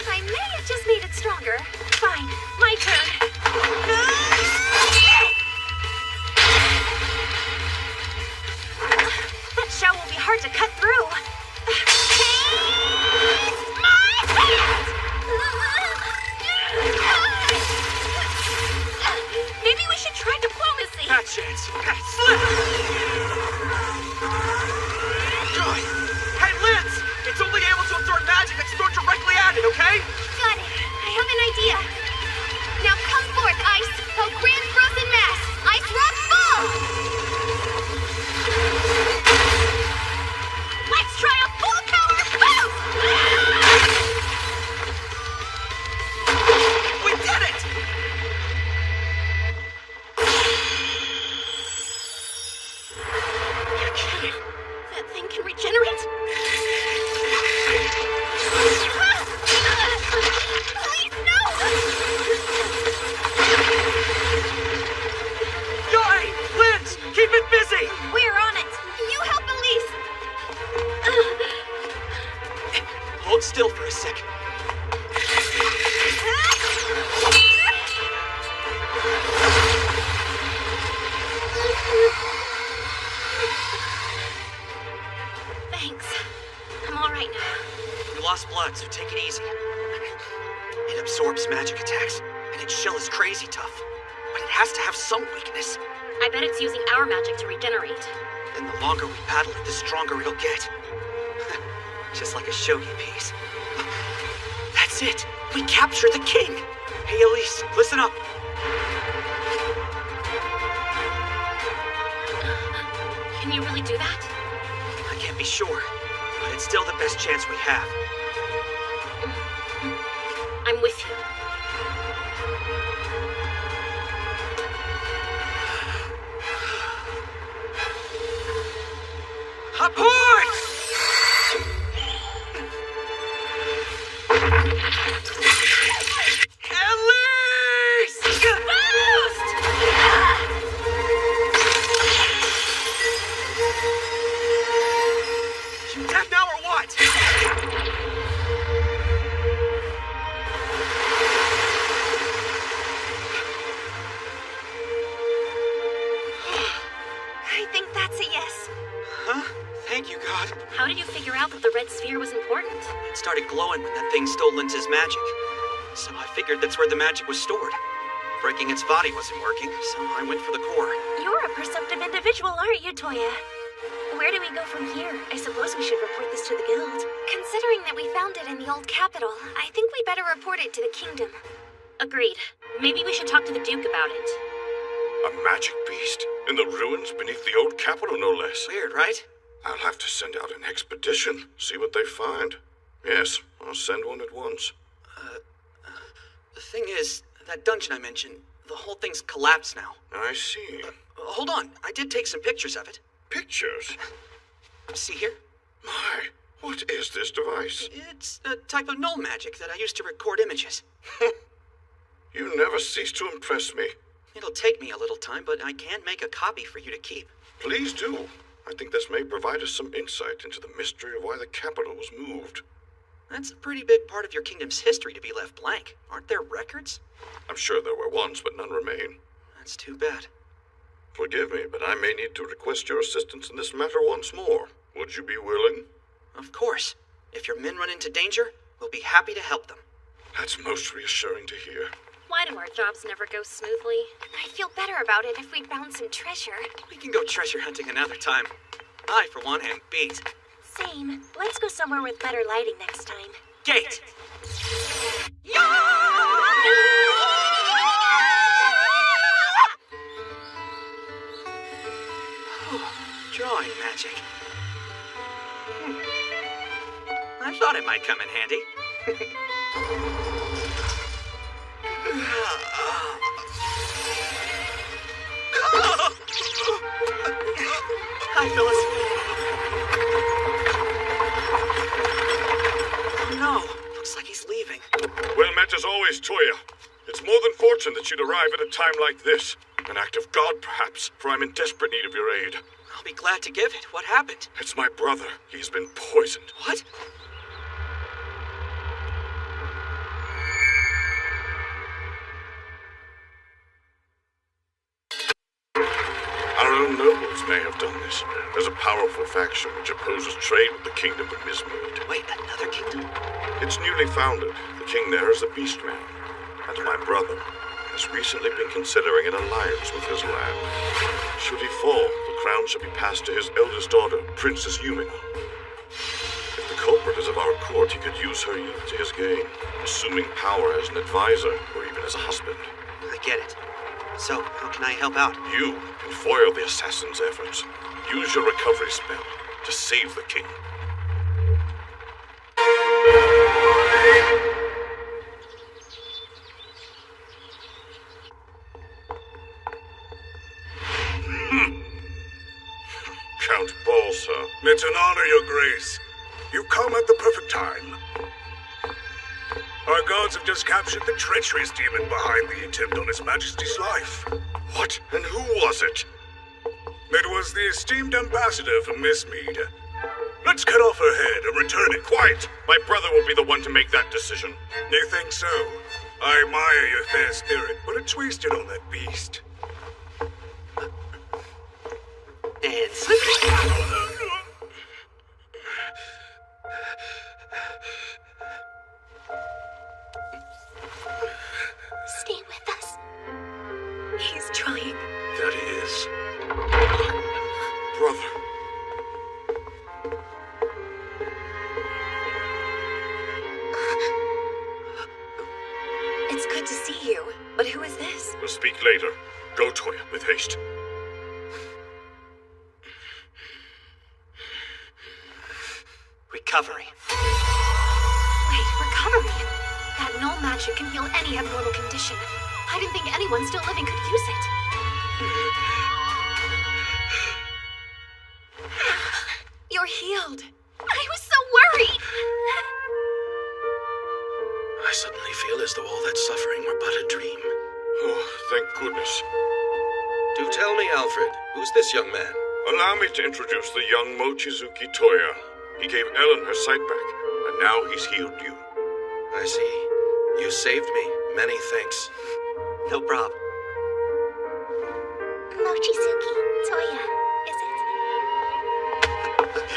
I may have just made it stronger. Fine, my turn. That shell will be hard to cut through. Maybe we should try diplomacy. That chance. Slip! Joy! Hey, Linz! It's only able to absorb magic that's thrown directly at it, okay? Got it. I have an idea. Now come forth, Ice. O grand frozen mass. Ice rock fall! Let's try a full power boom! We did it! You're kidding. That thing can regenerate? Please, no! Joy! Linz! Keep it busy! We're on it. You help Elise. Hold still for a sec. Thanks. I'm all right now. You lost blood, so take it easy. It absorbs magic attacks, and its shell is crazy tough. but it has to have some weakness. I bet it's using our magic to regenerate. And the longer we battle it, the stronger it'll get. Just like a shogi piece. That's it! We captured the king! Hey, Elise, listen up. Can you really do that? I can't be sure, but it's still the best chance we have. I'm with you. Aboard! Elise! Boost! You dead now or what? I think that's a yes. Huh? Thank you, God. How did you figure out that the red sphere was important? It started glowing when that thing stole Linz's magic. So I figured that's where the magic was stored. Breaking its body wasn't working, so I went for the core. You're a perceptive individual, aren't you, Toya? Where do we go from here? I suppose we should report this to the guild. Considering that we found it in the old capital, I think we better report it to the kingdom. Agreed. Maybe we should talk to the Duke about it. A magic beast? In the ruins beneath the old capital, no less. Weird, right? I'll have to send out an expedition, see what they find. Yes, I'll send one at once. The thing is, that dungeon I mentioned, the whole thing's collapsed now. I see. Hold on, I did take some pictures of it. Pictures? See here? My, what is this device? It's a type of null magic that I use to record images. You never cease to impress me. It'll take me a little time, but I can make a copy for you to keep. Please do. I think this may provide us some insight into the mystery of why the capital was moved. That's a pretty big part of your kingdom's history to be left blank. Aren't there records? I'm sure there were once, but none remain. That's too bad. Forgive me, but I may need to request your assistance in this matter once more. Would you be willing? Of course. If your men run into danger, we'll be happy to help them. That's most reassuring to hear. Why do our jobs never go smoothly? I'd feel better about it if we found some treasure. We can go treasure hunting another time. I, for one, am beat. Same. Let's go somewhere with better lighting next time. Gate! Drawing magic. I thought it might come in handy. Hi, Phyllis. Oh no, looks like he's leaving. Well met as always, Toya. It's more than fortunate that you'd arrive at a time like this. An act of God, perhaps, for I'm in desperate need of your aid. I'll be glad to give it. What happened? It's my brother. He's been poisoned. What? Our own nobles may have done this. There's a powerful faction which opposes trade with the kingdom of Mismead. Wait, another kingdom? It's newly founded. The king there is a beast man. And my brother has recently been considering an alliance with his land. Should he fall, the crown shall be passed to his eldest daughter, Princess Yumina. If the culprit is of our court, he could use her youth to his gain, assuming power as an advisor or even as a husband. I get it. So, how can I help out? You can foil the assassin's efforts. Use your recovery spell to save the king. Count Balsa. It's an honor, Your Grace. You come at the perfect time. Our guards have just captured the treacherous demon behind the attempt on His Majesty's life. What? And who was it? It was the esteemed ambassador from Mismead. Let's cut off her head and return it. Quiet! My brother will be the one to make that decision. You think so? I admire your fair spirit, but it's wasted on that beast. And slip. Stay with us. speak later. Go, Toya, with haste. Recovery. Wait, recovery? That null magic can heal any abnormal condition. I didn't think anyone still living could use it. You're healed. I was so worried. I suddenly feel as though all that suffering were but a dream. Oh, thank goodness. Do tell me, Alfred, who's this young man? Allow me to introduce the young Mochizuki Toya. He gave Ellen her sight back, and now he's healed you. I see. You saved me. Many thanks. No problem. Mochizuki Toya, is it?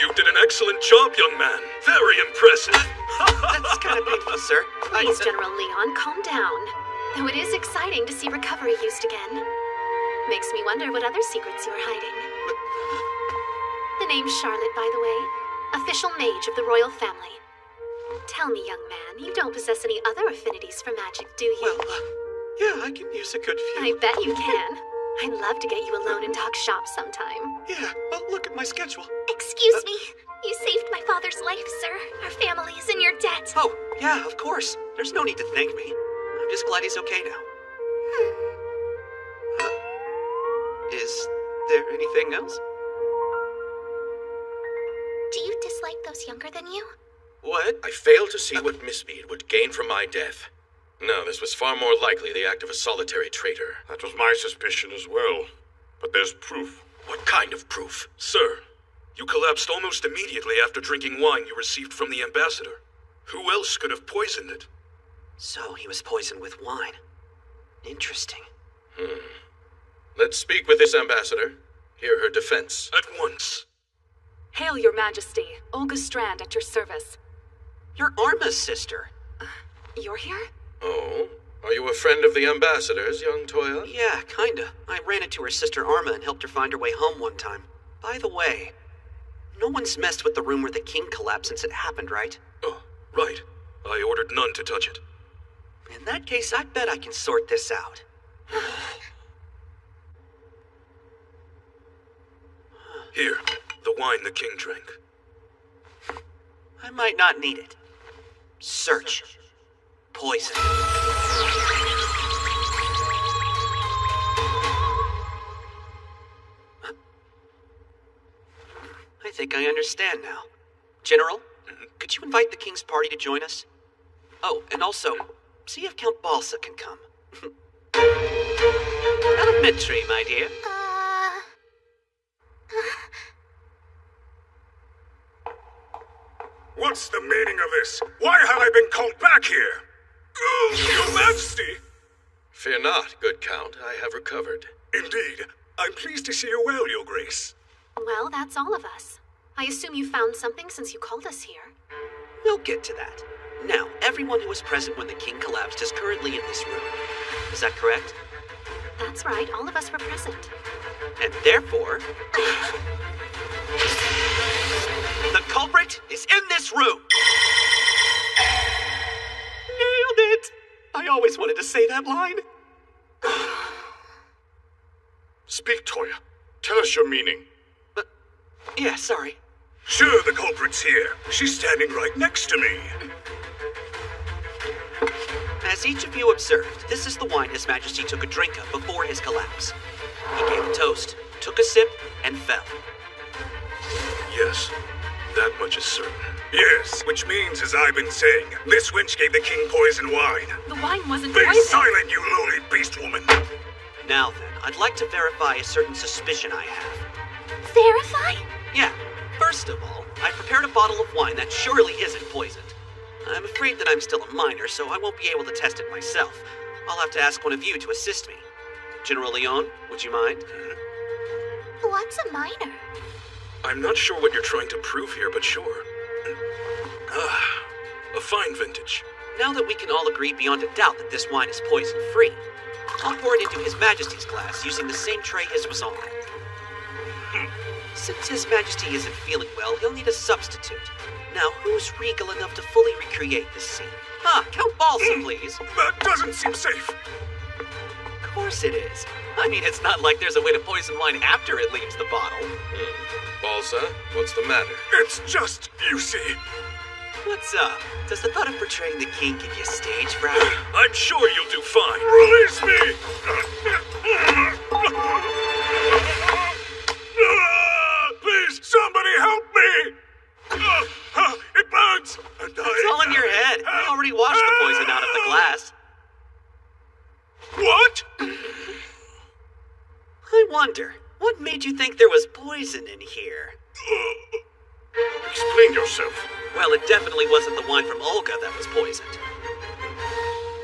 You did an excellent job, young man. Very impressive. That's kind of painful, sir. Please, General Leon, calm down. Though it is exciting to see recovery used again. Makes me wonder what other secrets you are hiding. The name's Charlotte, by the way. Official mage of the royal family. Tell me, young man, you don't possess any other affinities for magic, do you? Well, yeah, I can use a good few. I bet you can. I'd love to get you alone and talk shop sometime. Yeah, well, look at my schedule. Excuse me. You saved my father's life, sir. Our family is in your debt. Oh, yeah, of course. There's no need to thank me. I'm just glad he's okay now. Is there anything else? Do you dislike those younger than you? What? I fail to see what Miss Mead would gain from my death. No, this was far more likely the act of a solitary traitor. That was my suspicion as well. But there's proof. What kind of proof? Sir, you collapsed almost immediately after drinking wine you received from the ambassador. Who else could have poisoned it? So he was poisoned with wine. Interesting. Let's speak with this ambassador. Hear her defense. At once. Hail, Your Majesty. Olga Strand at your service. You're Arma's sister. You're here? Oh? Are you a friend of the ambassador's, young Toya? Yeah, kinda. I ran into her sister Arma and helped her find her way home one time. By the way, no one's messed with the room where the king collapsed since it happened, right? Oh, right. I ordered none to touch it. In that case, I bet I can sort this out. Here, the wine the king drank. I might not need it. Search. Poison. I think I understand now. General, could you invite the king's party to join us? Oh, and also, see if Count Balsa can come. Elementary, my dear. What's the meaning of this? Why have I been called back here? Your Majesty! Fear not, good Count. I have recovered. Indeed. I'm pleased to see you well, Your Grace. Well, that's all of us. I assume you found something since you called us here. We'll get to that. Now, everyone who was present when the king collapsed is currently in this room. Is that correct? That's right, all of us were present. And therefore, the culprit is in this room! Nailed it! I always wanted to say that line. Speak, Toya. Tell us your meaning. Yeah, sorry. Sure, the culprit's here. She's standing right next to me. As each of you observed, this is the wine His Majesty took a drink of before his collapse. He gave a toast, took a sip, and fell. Yes, that much is certain. Yes, which means, as I've been saying, this wench gave the king poison wine. The wine wasn't Be poison. silent, you lowly beast woman! Now then, I'd like to verify a certain suspicion I have. Verify? Yeah, first of all, I prepared a bottle of wine that surely isn't poisoned. I'm afraid that I'm still a minor, so I won't be able to test it myself. I'll have to ask one of you to assist me. General Leon, would you mind? What's a minor? I'm not sure what you're trying to prove here, but sure. A fine vintage. Now that we can all agree beyond a doubt that this wine is poison-free, I'll pour it into His Majesty's glass using the same tray his was on. Since His Majesty isn't feeling well, he'll need a substitute. Now, who's regal enough to fully recreate this scene? Count Balsa, please. That doesn't seem safe. course it is. I mean, it's not like there's a way to poison wine after it leaves the bottle. Balsa, what's the matter? It's just, you see. What's up? Does the thought of portraying the king give you stage fright? I'm sure you'll do fine. Release me! Please, somebody help me! It burns! It's all in your head. You already washed the poison out of the glass. What? I wonder, what made you think there was poison in here? Explain yourself. Well, it definitely wasn't the wine from Olga that was poisoned.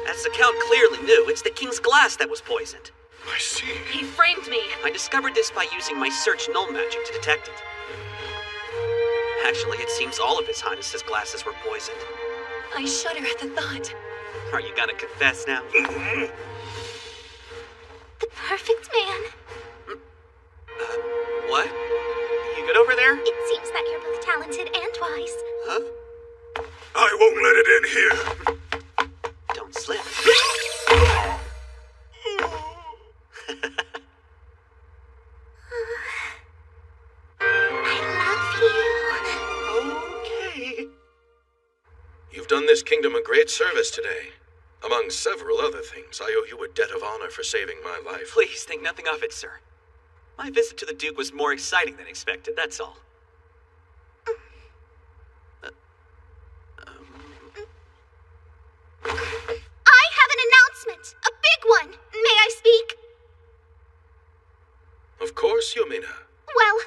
As the Count clearly knew, it's the king's glass that was poisoned. I see. He framed me. I discovered this by using my search null magic to detect it. Actually, it seems all of His Highness's glasses were poisoned. I shudder at the thought. Are you gonna confess now? The perfect man. What? You good over there? It seems that you're both talented and wise. Huh? I won't let it in here. Don't slip. I love you. Okay. You've done this kingdom a great service today. Among several other things, I owe you a debt of honor for saving my life. Please think nothing of it, sir. My visit to the Duke was more exciting than expected, that's all. I have an announcement. A big one. May I speak? Of course, Yumina. Well,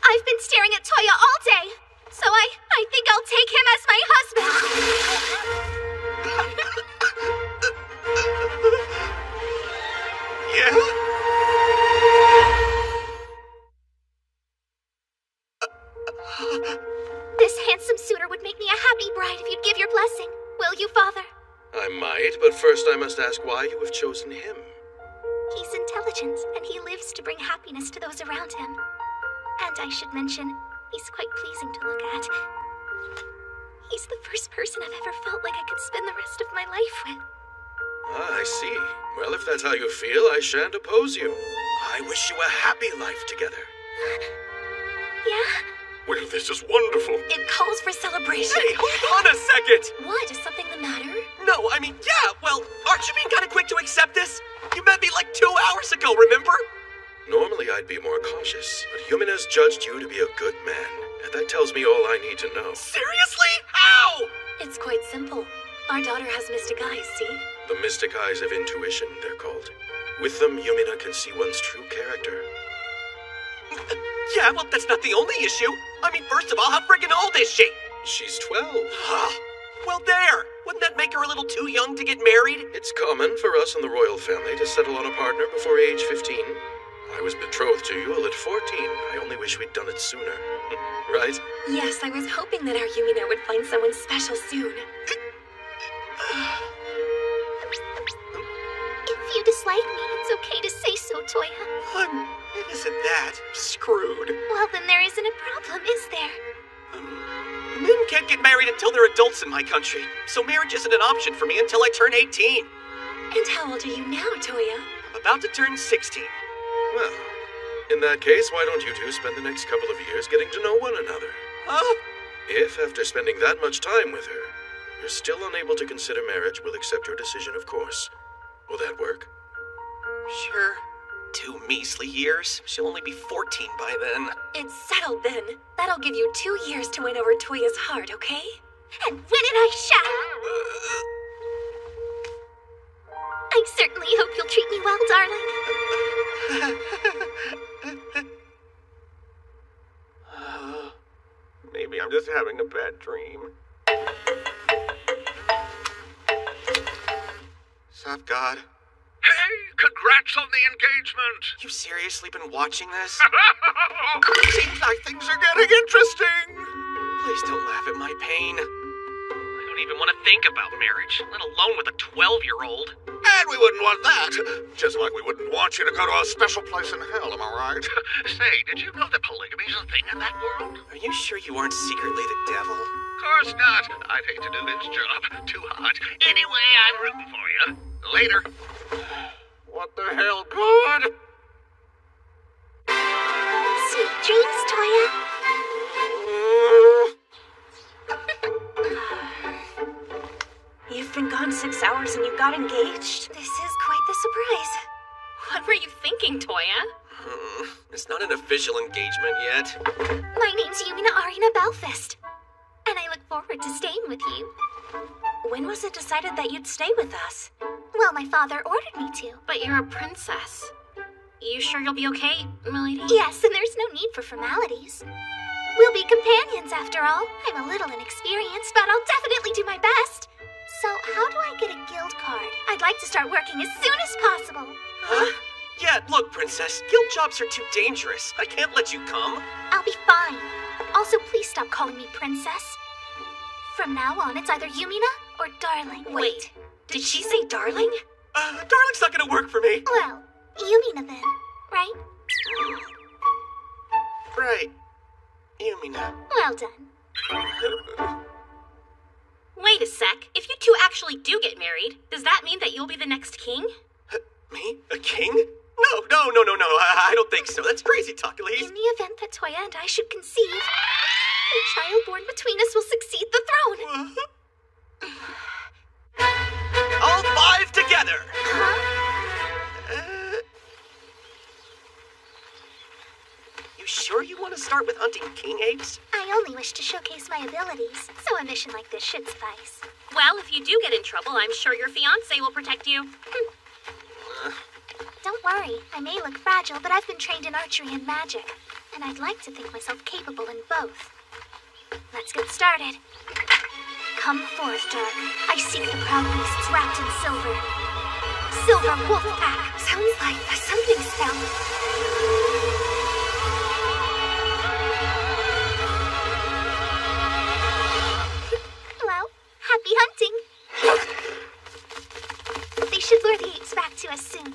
I've been staring at Toya all day, so I think I'll take him as my husband. This handsome suitor would make me a happy bride if you'd give your blessing. Will you, Father? I might, but first I must ask why you have chosen him. He's intelligent, and he lives to bring happiness to those around him. And I should mention, he's quite pleasing to look at. He's the first person I've ever felt like I could spend the rest of my life with. Ah, I see. Well, if that's how you feel, I shan't oppose you. I wish you a happy life together. Yeah? Well, this is wonderful. It calls for celebration. Hey, hold on a second! What? Is something the matter? No, I mean, yeah, well, aren't you being kind of quick to accept this? You met me like 2 hours ago, remember? Normally I'd be more cautious, but Yumina's judged you to be a good man, and that tells me all I need to know. Seriously? How? It's quite simple. Our daughter has mystic eyes, see? The mystic eyes of intuition, they're called. With them, Yumina can see one's true character. Yeah, well, that's not the only issue. I mean, first of all, how friggin' old is she? She's 12. Well, there. Wouldn't that make her a little too young to get married? It's common for us in the royal family to settle on a partner before age 15. I was betrothed to Yule at 14. I only wish we'd done it sooner. Right? Yes, I was hoping that our Yumina would find someone special soon. If you dislike me, it's okay to say so, Toya. It isn't that. Screwed. Well, then there isn't a problem, is there? Men can't get married until they're adults in my country, so marriage isn't an option for me until I turn 18. And how old are you now, Toya? I'm about to turn 16. Well, in that case, why don't you two spend the next couple of years getting to know one another? If, after spending that much time with her, you're still unable to consider marriage, we'll accept your decision, of course. Will that work? Sure. 2 measly years. She'll only be 14 by then. It's settled then. That'll give you 2 years to win over Toya's heart, okay? And win it I shall! I certainly hope you'll treat me well, darling. Maybe I'm just having a bad dream. Sup, God? Hey, congrats on the engagement! You seriously been watching this? Seems like things are getting interesting! Please don't laugh at my pain. I don't even want to think about marriage, let alone with a 12-year-old. And we wouldn't want that. Just like we wouldn't want you to go to a special place in hell, am I right? Say, did you know that polygamy's a thing in that world? Are you sure you aren't secretly the devil? Of course not. I'd hate to do this job. Too hot. Anyway, I'm rooting for you. Later. What the hell, good? Sweet dreams, Toya. You've been gone 6 hours and you got engaged? This is quite the surprise. What were you thinking, Toya? It's not an official engagement yet. My name's Yumina Arina Belfast, and I look forward to staying with you. When was it decided that you'd stay with us? Well, my father ordered me to. But you're a princess. You sure you'll be okay, milady? Yes, and there's no need for formalities. We'll be companions after all. I'm a little inexperienced, but I'll definitely do my best. So, how do I get a guild card? I'd like to start working as soon as possible. Huh? Yeah, look, Princess, guild jobs are too dangerous. I can't let you come. I'll be fine. Also, please stop calling me princess. From now on, it's either Yumina or Darling. Wait, did she say darling? Darling's not gonna work for me. Well, Yumina then, right? Right. Yumina. Well done. Wait a sec. If you two actually do get married, does that mean that you'll be the next king? Me? A king? No. I don't think so. That's crazy talk, Elise. In the event that Toya and I should conceive, the child born between us will succeed the throne. All 5 together! You sure you want to start with hunting king apes? I only wish to showcase my abilities, so a mission like this should suffice. Well, if you do get in trouble, I'm sure your fiancé will protect you. Don't worry, I may look fragile, but I've been trained in archery and magic, and I'd like to think myself capable in both. Let's get started. Come forth, Dark. I seek the proud beasts wrapped in silver. Silver wolf pack. Sounds like a something spell. Well, happy hunting. They should lure the apes back to us soon.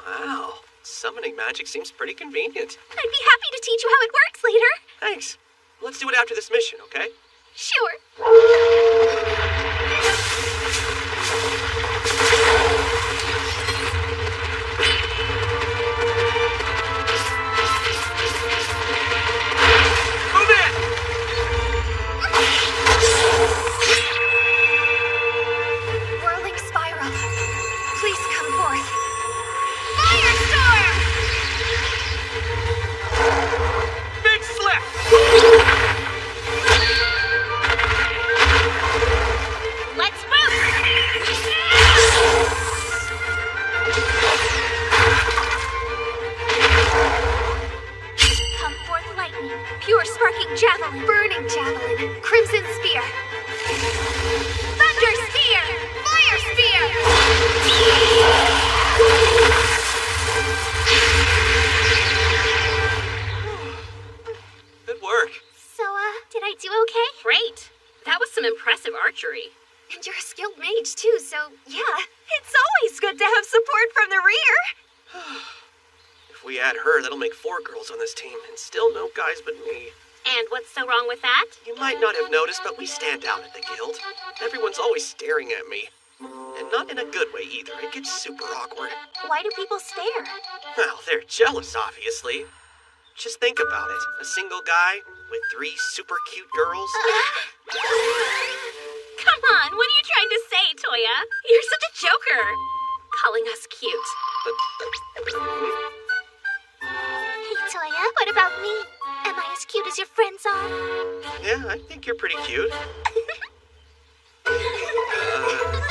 Wow. Summoning magic seems pretty convenient. I'd be happy to teach you how it works later. Thanks. Let's do it after this mission, okay? Sure. Move in! Whirling spiral. Please come forth. Firestorm! Big slip! Let's move! Come forth lightning. Pure sparking javelin. Burning javelin. Crimson spear. Thunder spear! Fire spear! Good work. So, did I do okay? Great. That was some impressive archery. And you're a skilled mage, too, so Yeah, it's always good to have support from the rear. If we add her, that'll make 4 girls on this team, and still no guys but me. And what's so wrong with that? You might not have noticed, but we stand out at the guild. Everyone's always staring at me. And not in a good way either. It gets super awkward. why do people stare? Well, they're jealous, obviously. Just think about it. A single guy with 3 super cute girls. Come on, what are you trying to say, Toya? You're such a joker. Calling us cute. Hey, Toya, what about me? Am I as cute as your friends are? Yeah, I think you're pretty cute.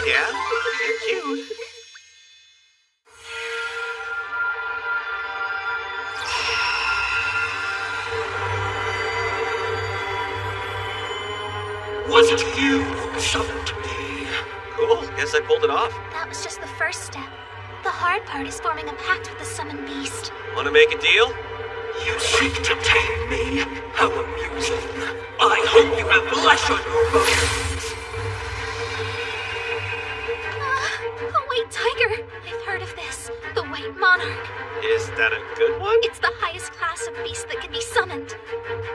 Yeah, you're cute. Was it you who summoned me? Cool, guess I pulled it off. That was just the first step. The hard part is forming a pact with the summoned beast. Want to make a deal? You seek to tame me? How amusing. I hope you have flesh on your bones. Oh, wait, Tiger! I've heard of this. The White White Monarch. Is that a good one? It's the highest class of beast that can be summoned.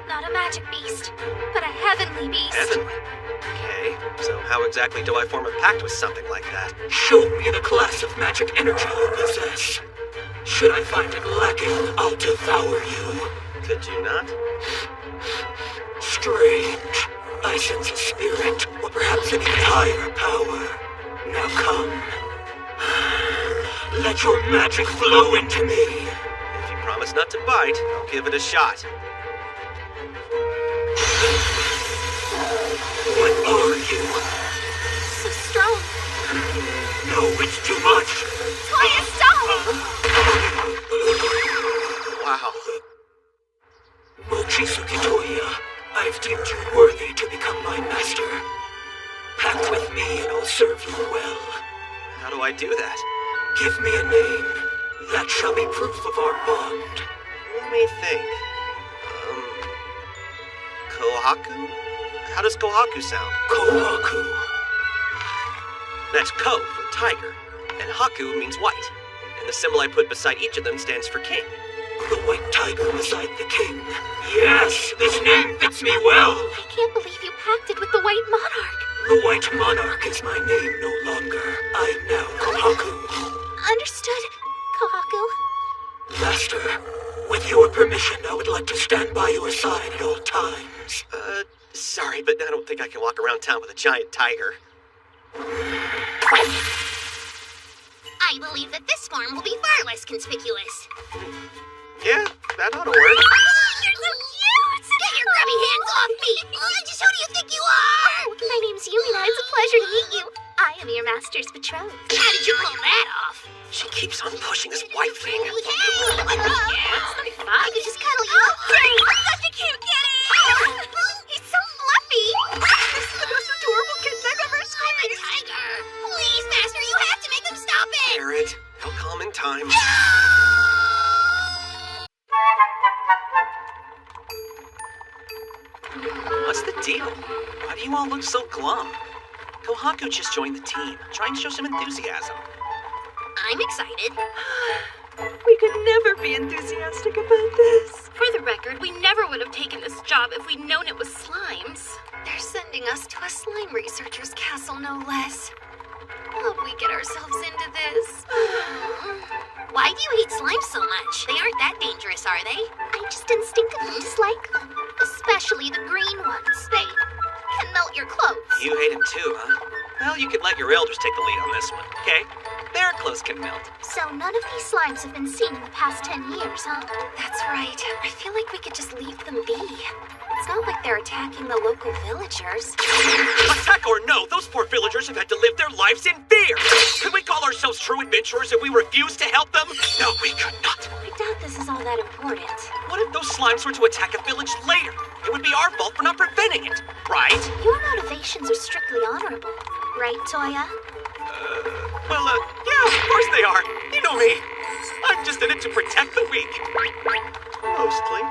Not a magic beast, but a heavenly beast. Heavenly. Okay, so how exactly do I form a pact with something like that? Show me the class of magic energy you possess. Should I find it lacking, I'll devour you. Could you not? Strange. I sense a spirit, or perhaps an even higher power. Now come. Let your magic flow into me. If you promise not to bite, I'll give it a shot. What are you? So strong. No, it's too much. Toya, stop! Wow. Mochizuki Toya, I've deemed you worthy to become my master. Pact with me and I'll serve you well. How do I do that? Give me a name. That shall be proof of our bond. Let me think. Kohaku? How does Kohaku sound? Kohaku. That's Ko for tiger, and Haku means white. And the symbol I put beside each of them stands for king. The white tiger beside the king. Yes, this name fits me well. I can't believe you pacted with the White Monarch. The White Monarch is my name no longer. I am now Kohaku. Understood, Kohaku. Master, with your permission, I would like to stand by your side at all times. Sorry, but I don't think I can walk around town with a giant tiger. I believe that this form will be far less conspicuous. Yeah, that ought to work. You're so cute! Get your grubby hands off me! Just who do you think you are? Oh, my name's Yumina. It's a pleasure to meet you. I am your master's betrothed. How did you pull that off? She keeps on pushing this white thing. Hey! I could just cuddle you. Such a cute kitty! He's so fluffy. This is the most adorable kitten I've ever I'm a seen. tiger! Please, Master, you have to make him stop it! Barrett, I'll calm in time. What's the deal? Why do you all look so glum? Kohaku just joined the team, trying to show some enthusiasm. I'm excited. We could never be enthusiastic about this. For the record, we never would have taken this job if we'd known it was slimes. They're sending us to a slime researcher's castle, no less. How'd we get ourselves into this? Why do you hate slimes so much? They aren't that dangerous, are they? I just instinctively dislike them. Especially the green ones. They can melt your clothes. You hate him too, huh? Well, you could let your elders take the lead on this one, okay? Their clothes can melt. So none of these slimes have been seen in the past 10 years, huh? That's right. I feel like we could just leave them be. It's not like they're attacking the local villagers. Attack or no, those poor villagers have had to live their lives in fear. Could we call ourselves true adventurers if we refuse to help them? No, we could not. I doubt this is all that important. What if those slimes were to attack a village later? It would be our fault for not preventing it, right? Your motivations are strictly honorable, right, Toya? Well, yeah, of course they are. You know me. I'm just in it to protect the weak. Mostly.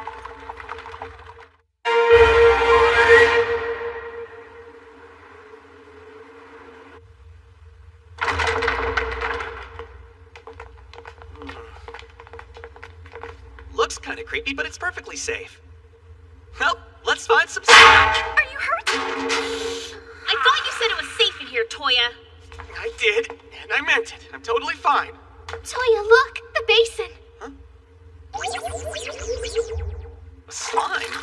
Looks kind of creepy, but it's perfectly safe. Well, let's find some stuff. Are you hurt? I thought you said it was safe in here, Toya. I did, and I meant it. I'm totally fine. Toya, look! The basin! A slime?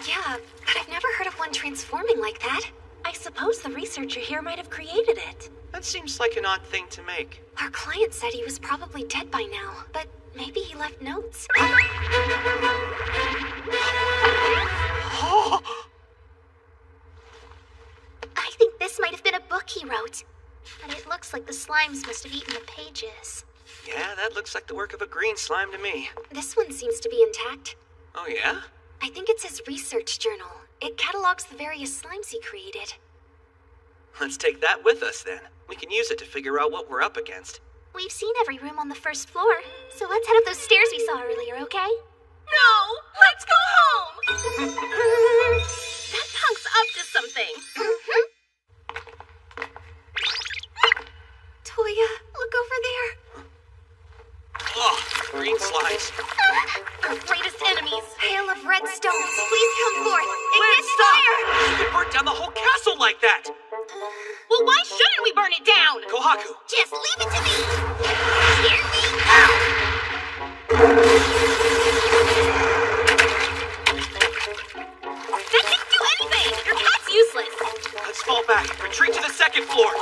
Yeah, but I've never heard of one transforming like that. I suppose the researcher here might have created it. That seems like an odd thing to make. Our client said he was probably dead by now, but maybe he left notes. Oh! I think this might have been a book he wrote. But it looks like the slimes must have eaten the pages. Yeah, that looks like the work of a green slime to me. This one seems to be intact. Oh, yeah? I think it's his research journal. It catalogs the various slimes he created. Let's take that with us, then. We can use it to figure out what we're up against. We've seen every room on the first floor, so let's head up those stairs we saw earlier, okay? No! Let's go home! That punk's up to something. Toya, look over there. green slimes. Our greatest enemies. Hail of red stones, please come forth. Lynn, Ignition stop! fire! You can burn down the whole castle like that! Well, why shouldn't we burn it down? Kohaku, Just leave it to me. Hear me out. That didn't do anything! Your cat's useless! let's fall back. Retreat to the second floor.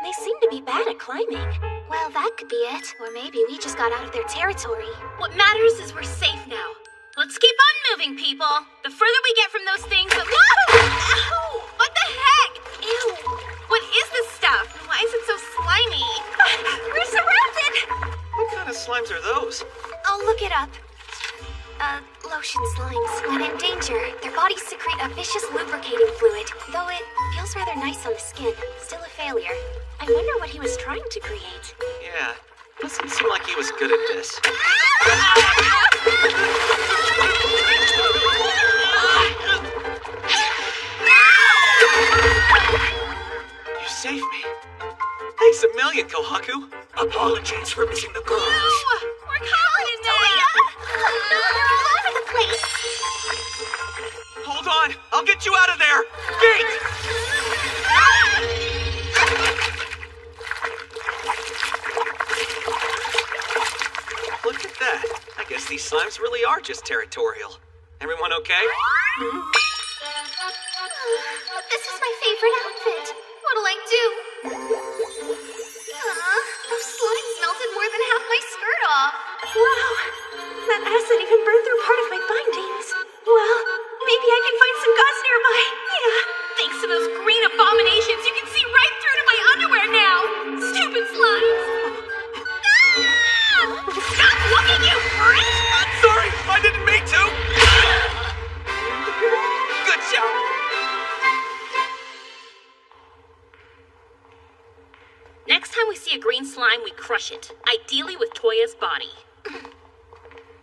They seem to be bad at climbing. Well, that could be it. Or maybe we just got out of their territory. What matters is we're safe now. Let's keep on moving, people. The further we get from those things, the... Whoa! Ow! What the heck? Ew! What is this stuff? Why is it so slimy? We're surrounded! What kind of slimes are those? I'll look it up. Lotion slimes. When in danger, their bodies secrete a vicious lubricating fluid, though it feels rather nice on the skin. Still a failure. I wonder what he was trying to create. Yeah, doesn't seem like he was good at this. You saved me. Thanks a million, Kohaku. Apologies for missing the girls. We're calling it now! Oh no, they're all over the place! Hold on, I'll get you out of there. Gate! Look at that. I guess these slimes really are just territorial. Everyone okay? This is my favorite outfit. What'll I do? Those slimes melted more than half my skirt off. Wow! That acid even burned through part of my bindings. Well, maybe I can find some gauze nearby. Yeah. Thanks to those green abominations, you can see right through to my underwear now! Stupid slimes! Stop looking, you freak! I'm sorry, I didn't mean to. Good job. Next time we see a green slime, we crush it. Ideally with Toya's body.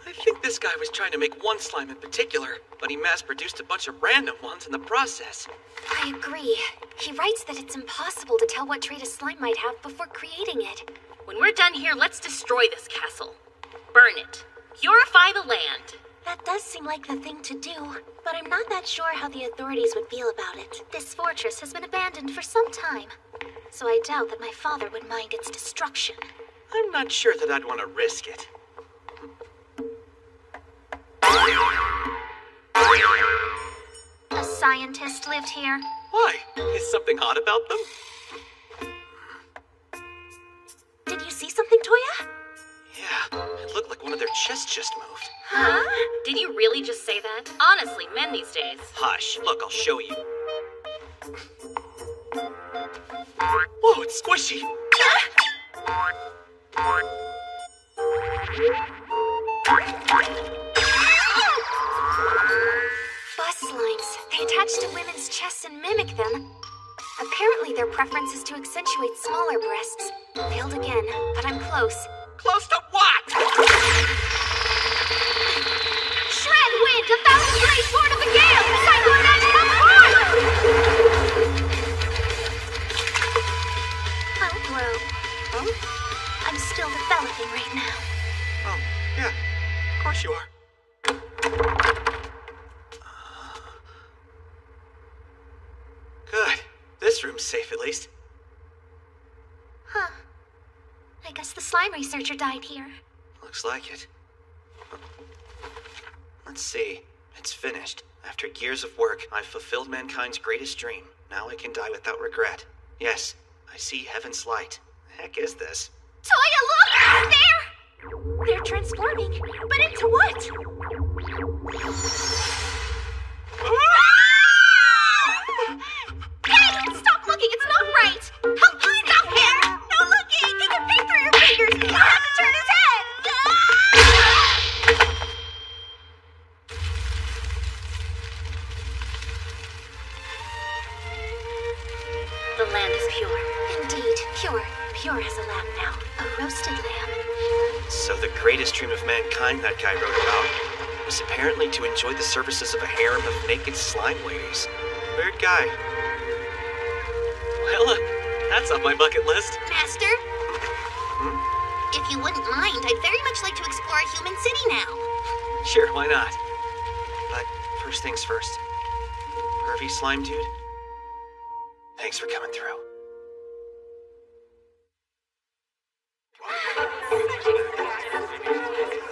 I think this guy was trying to make one slime in particular, but he mass-produced a bunch of random ones in the process. I agree. He writes that it's impossible to tell what trait a slime might have before creating it. When we're done here, let's destroy this castle. Burn it. Purify the land. That does seem like the thing to do, but I'm not that sure how the authorities would feel about it. This fortress has been abandoned for some time, so I doubt that my father would mind its destruction. I'm not sure that I'd want to risk it. A scientist lived here. Why? Is something odd about them? Did you see something, Toya? Yeah, it looked like one of their chests just moved. Huh? Did you really just say that? Honestly, men these days. Hush, look, I'll show you. Whoa, it's squishy. Bus slimes. They attach to women's chests and mimic them. Apparently their preference is to accentuate smaller breasts. Failed again, but I'm close. Close to what? Shred wind! 1,000 blades sword of the gale! Cyclone edge, come forth! I'll grow. Huh? I'm still developing right now. Oh, yeah. Of course you are. Good. This room's safe, at least. Huh. I guess the slime researcher died here. Looks like it. Let's see. It's finished. After years of work, I've fulfilled mankind's greatest dream. Now I can die without regret. Yes, I see heaven's light. The heck is this? Toya, look! Out there! They're transforming. But into what? Hey! Stop looking! It's not right! Help me! Stop him! No looking! He can peek through your fingers! You have to turn his head! The land is pure. Indeed, pure. Pure as a lamb now. A roasted lamb. So the greatest dream of mankind that guy wrote about was apparently to enjoy the services of a harem of naked slime ladies. Weird guy. Well, that's off my bucket list. Master? If you wouldn't mind, I'd very much like to explore a human city now. Sure, why not? But first things first. Pervy slime dude, thanks for coming through.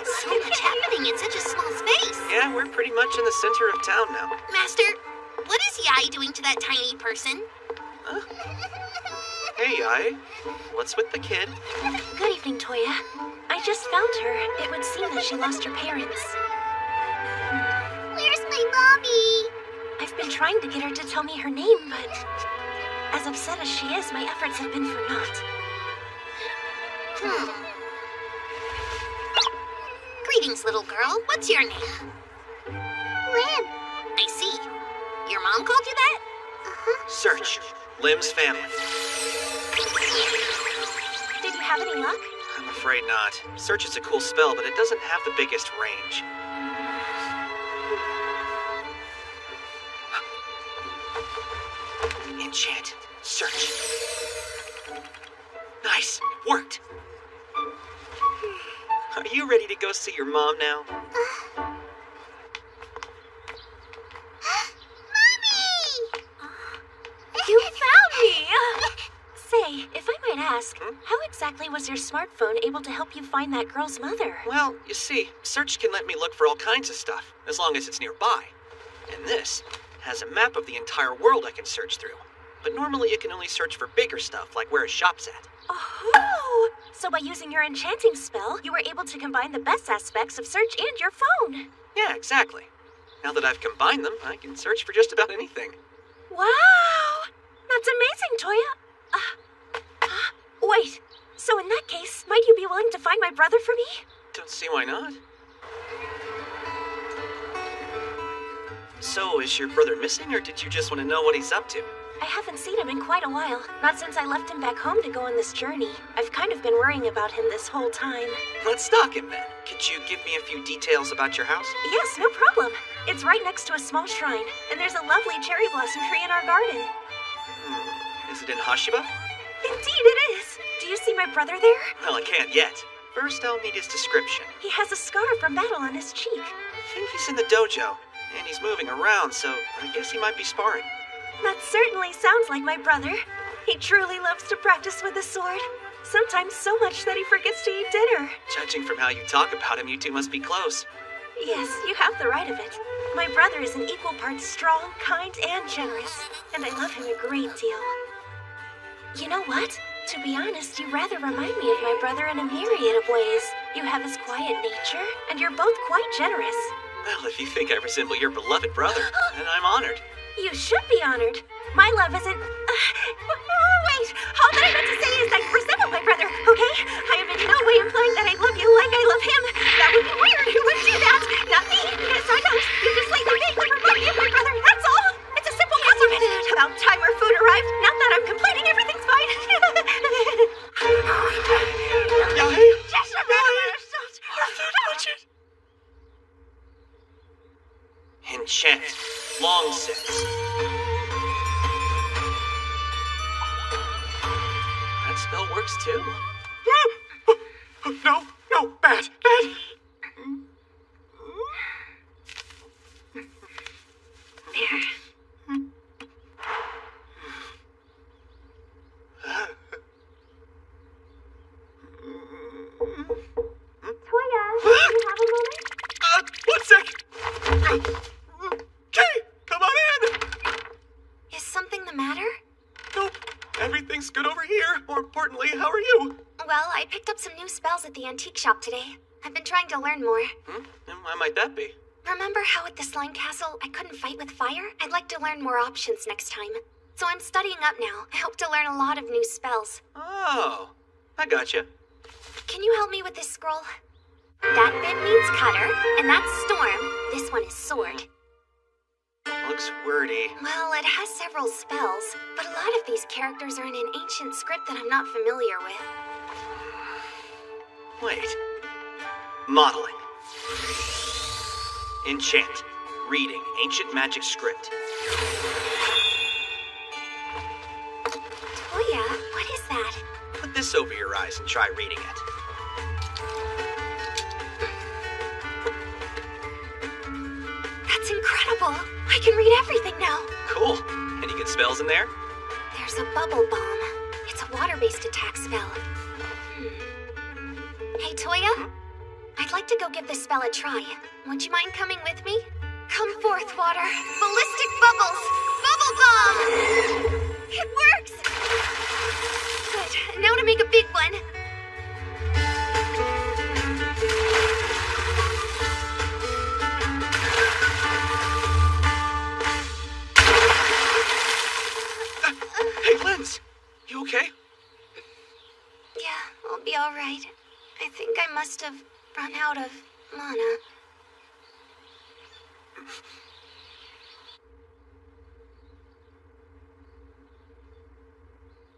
So much happening in such a small space. Yeah, we're pretty much in the center of town now. Master, what is Yai doing to that tiny person? Huh? Hey, Yai. What's with the kid? Good evening, Toya. I just found her. It would seem that she lost her parents. Where's my mommy? I've been trying to get her to tell me her name, but as upset as she is, my efforts have been for naught. Greetings, little girl. What's your name? Lim. I see. Your mom called you that? Search. Lim's family. Did you have any luck? I'm afraid not. Search is a cool spell, but it doesn't have the biggest range. Enchant. Search. Nice. It worked. Are you ready to go see your mom now? You found me! Say, if I might ask, how exactly was your smartphone able to help you find that girl's mother? Well, you see, Search can let me look for all kinds of stuff, as long as it's nearby. And this has a map of the entire world I can search through. But normally you can only search for bigger stuff, like where a shop's at. Oh! So by using your enchanting spell, you were able to combine the best aspects of Search and your phone. Yeah, exactly. Now that I've combined them, I can search for just about anything. Wow! That's amazing, Toya. Wait, so in that case, might you be willing to find my brother for me? Don't see why not. So, is your brother missing, or did you just want to know what he's up to? I haven't seen him in quite a while. Not since I left him back home to go on this journey. I've kind of been worrying about him this whole time. Let's stalk him then. Could you give me a few details about your house? Yes, no problem. It's right next to a small shrine, and there's a lovely cherry blossom tree in our garden. Is it in Hashiba? Indeed it is. Do you see my brother there? Well, I can't yet. First, I'll need his description. He has a scar from battle on his cheek. I think he's in the dojo, and he's moving around, so I guess he might be sparring. That certainly sounds like my brother. He truly loves to practice with the sword. Sometimes so much that he forgets to eat dinner. Judging from how you talk about him, you two must be close. Yes, you have the right of it. My brother is an equal parts strong, kind, and generous, and I love him a great deal. You know what? To be honest, you rather remind me of my brother in a myriad of ways. You have his quiet nature, and you're both quite generous. Well, if you think I resemble your beloved brother, then I'm honored. You should be honored. My love isn't... wait, all that I meant to say is that you resemble my brother, okay? I am in no way implying that I love you like I love him. That would be weird. Who would do that? Not me. Yes, I don't. You just slightly vaguely remind me of my brother. That's all. It's a simple compliment. About time our food arrived. Now that I'm complaining, everything's fine. Just a minute. Enchant. Long six. That spell works too. No, bad. There. Toya, do you have a moment? 1 sec. Okay, come on in. Is something the matter? Nope, everything's good over here. More importantly, how are you? Well, I picked up some new spells at the antique shop today. I've been trying to learn more. And why might that be? Remember how at the slime castle I couldn't fight with fire? I'd like to learn more options next time. So I'm studying up now. I hope to learn a lot of new spells. Oh, I gotcha. Can you help me with this scroll? That bit means cutter, and that's storm. This one is sword. Looks wordy. Well, it has several spells, but a lot of these characters are in an ancient script that I'm not familiar with. Wait. Modeling. Enchant. Reading. Ancient magic script. Toya, what this over your eyes and try reading it. That's incredible. I can read everything now. Cool. Any good spells in there? There's a bubble bomb. It's a water-based attack spell. Hey, Toya? I'd like to go give this spell a try. Would you mind coming with me? Come forth, water. Ballistic bubbles! Bubble bomb! It works! Good. Now to make a big one. Hey, Linz! You okay? Yeah, I'll be all right. I think I must have run out of mana.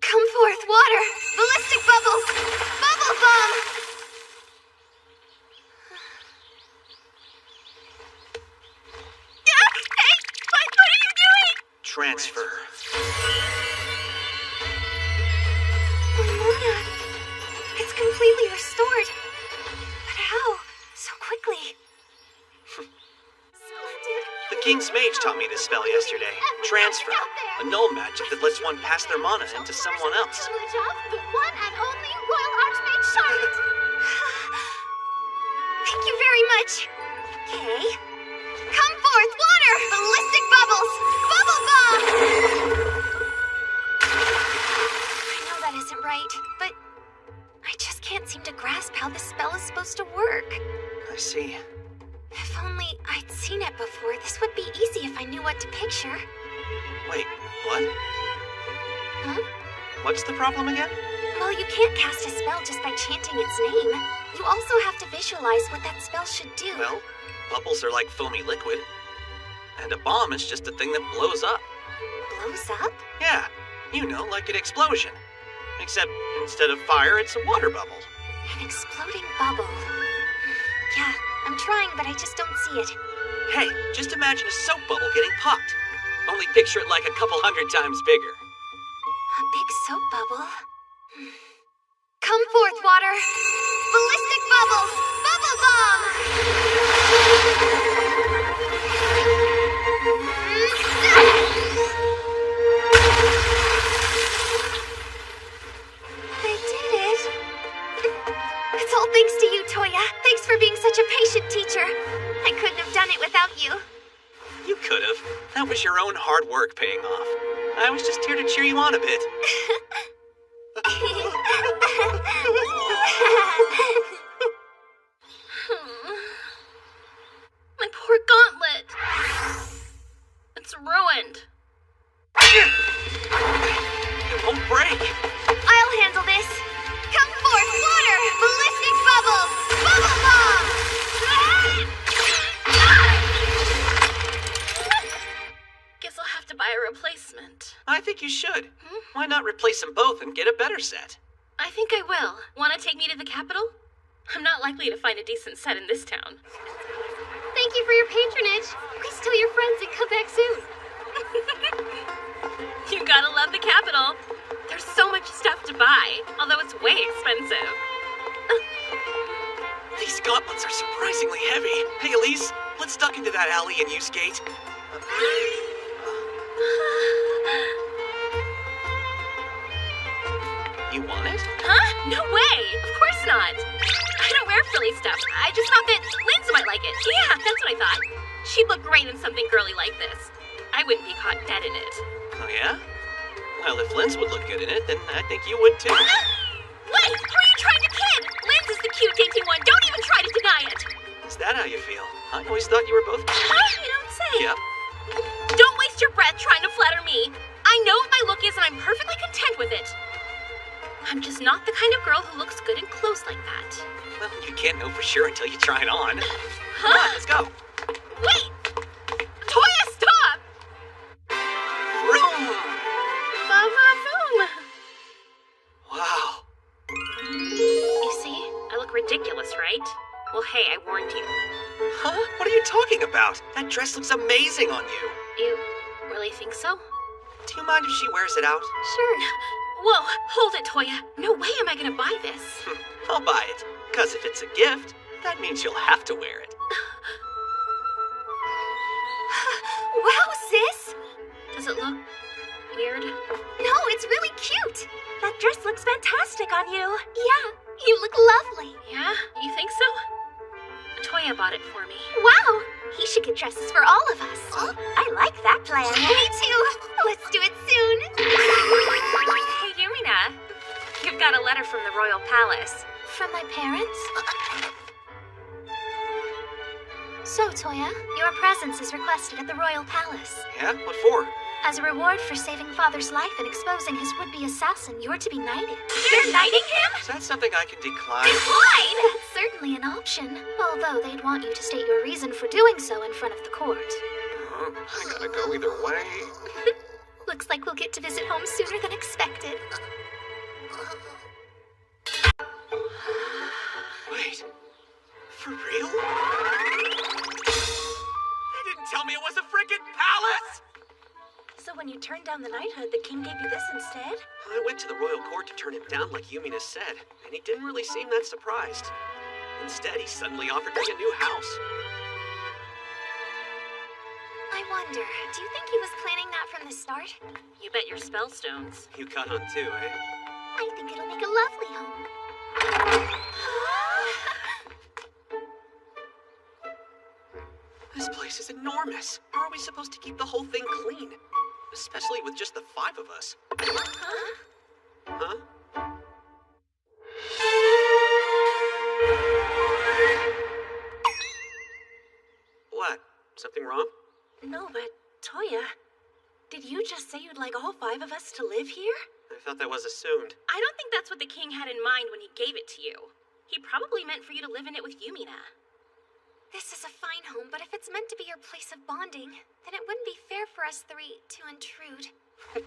Come forth, water! Ballistic bubbles! Bubble bomb! Hey! What are you doing? Transfer. My mana. It's completely restored. But how? So quickly. Splendid. The King's Mage taught me this spell yesterday. Transfer. A null magic that lets one pass their mana into someone else. The one and only Royal Archmage Charlotte. Thank you very much. Okay. Come forth, water! Ballistic bubbles! Bubble bomb! I know that isn't right, but I just can't seem to grasp how this spell is supposed to work. I see. If only I'd seen it before, this would be easy if I knew what to picture. Wait, what? Huh? What's the problem again? Well, you can't cast a spell just by chanting its name. You also have to visualize what that spell should do. Well, bubbles are like foamy liquid. And a bomb is just a thing that blows up. Blows up? Yeah, you know, like an explosion. Except instead of fire, it's a water bubble. An exploding bubble. Yeah, I'm trying, but I just don't see it. Hey, just imagine a soap bubble getting popped. Only picture it like a couple 100 times bigger. A big soap bubble. Come forth, water! Ballistic bubbles! Bubble bomb! I did it! It's all thanks to you, Toya. Thanks for being such a patient teacher. I couldn't have done it without you. You could have. That was your own hard work paying off. I was just here to cheer you on a bit. My poor gauntlet. It's ruined. It won't break. I'll handle this. Come forth, water! Ballistic bubbles! Bubble bomb! Guess I'll have to buy a replacement. I think you should. Why not replace them both and get a better set? I think I will. Want to take me to the capital? I'm not likely to find a decent set in this town. Thank you for your patronage. Please tell your friends and come back soon. You gotta love the capital. There's so much stuff to buy, although it's way expensive. These gauntlets are surprisingly heavy. Hey, Elise, let's duck into that alley and use gate. You want it? Huh? No way! Of course not! I don't wear frilly stuff. I just thought that Linz might like it. Yeah, that's what I thought. She'd look great in something girly like this. I wouldn't be caught dead in it. Oh, yeah? Well, if Linz would look good in it, then I think you would too. Wait! Who are you trying to kid? Linz is the cute, dainty one. Don't even try to deny it! Is that how you feel? I always thought you were both... Huh? You don't say. Yep. Don't waste your breath trying to flatter me. I know what my look is and I'm perfectly content with it. I'm just not the kind of girl who looks good in clothes like that. Well, you can't know for sure until you try it on. Huh? Come on, let's go. Wait! Toya, stop! Vroom! Ba-ba-boom! Wow. You see? I look ridiculous, right? Well, hey, I warned you. Huh? What are you talking about? That dress looks amazing on you. You really think so? Do you mind if she wears it out? Sure. Whoa, hold it, Toya. No way am I gonna buy this. I'll buy it. Because if it's a gift, that means you'll have to wear it. Wow, sis! Does it look weird? No, it's really cute. That dress looks fantastic on you. Yeah, you look lovely. Yeah? You think so? Toya bought it for me. Wow, he should get dresses for all of us. I like that plan. Me too. Let's do it soon. Hey, Yumina. You've got a letter from the Royal Palace. From my parents? So, Toya, your presence is requested at the Royal Palace. Yeah? What for? As a reward for saving Father's life and exposing his would-be assassin, you're to be knighted. You're knighting him? Is that something I can decline? Decline? That's certainly an option. Although they'd want you to state your reason for doing so in front of the court. I gotta go either way. Looks like we'll get to visit home sooner than expected. Wait. For real? They didn't tell me it was a frickin' palace! So when you turned down the knighthood, the king gave you this instead? I went to the royal court to turn him down like Yumina said, and he didn't really seem that surprised. Instead, he suddenly offered me a new house. I wonder, do you think he was planning that from the start? You bet your spell stones. You caught on too, eh? I think it'll make a lovely home. This place is enormous. How are we supposed to keep the whole thing clean? Especially with just the 5 of us. Huh? What? Something wrong? No, but Toya, did you just say you'd like all 5 of us to live here? I thought that was assumed. I don't think that's what the king had in mind when he gave it to you. He probably meant for you to live in it with Yumina. This is a fine home, but if it's meant to be your place of bonding, then it wouldn't be fair for us 3 to intrude.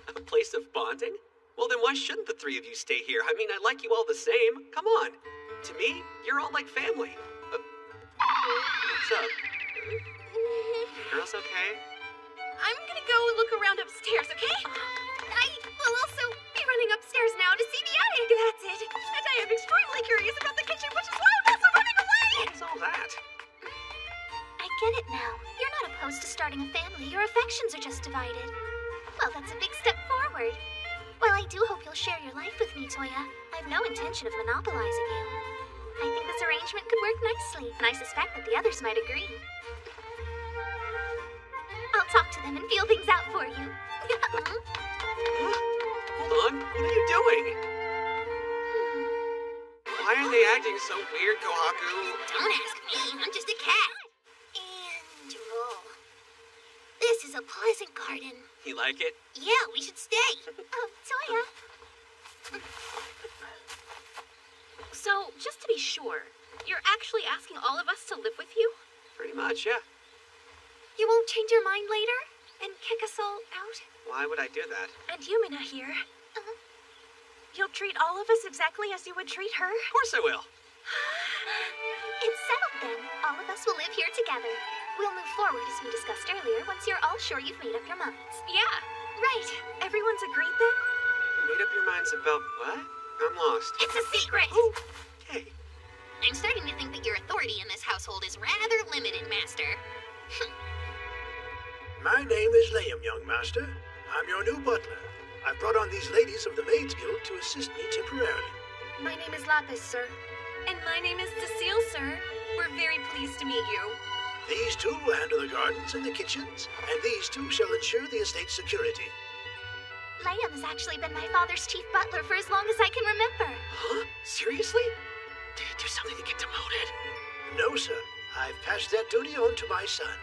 A place of bonding? Well, then why shouldn't the 3 of you stay here? I mean, I like you all the same. Come on. To me, you're all like family. What's up? Girls okay? I'm gonna go look around upstairs, okay? I will also be running upstairs now to see the attic. That's it. And I am extremely curious about the kitchen, which is why I'm also running away! What is all that? I get it now. You're not opposed to starting a family. Your affections are just divided. Well, that's a big step forward. Well, I do hope you'll share your life with me, Toya. I have no intention of monopolizing you. I think this arrangement could work nicely, and I suspect that the others might agree. I'll talk to them and feel things out for you. Hold on. What are you doing? Why are they acting so weird, Kohaku? Don't ask me. I'm just a cat. And roll. This is a pleasant garden. You like it? Yeah, we should stay. Oh, Toya. So, just to be sure, you're actually asking all of us to live with you? Pretty much, yeah. You won't change your mind later and kick us all out? Why would I do that? And Yumina here. You'll treat all of us exactly as you would treat her? Of course I will. It's settled then. All of us will live here together. We'll move forward as we discussed earlier once you're all sure you've made up your minds. Yeah. Right. Everyone's agreed then? Made up your minds about what? I'm lost. It's a secret! Okay. I'm starting to think that your authority in this household is rather limited, Master. My name is Liam, young master. I'm your new butler. I've brought on these ladies of the Maids Guild to assist me temporarily. My name is Lapis, sir. And my name is Cecile, sir. We're very pleased to meet you. These 2 will handle the gardens and the kitchens, and these 2 shall ensure the estate's security. Liam has actually been my father's chief butler for as long as I can remember. Huh? Seriously? Did he do something to get demoted? No, sir. I've passed that duty on to my son.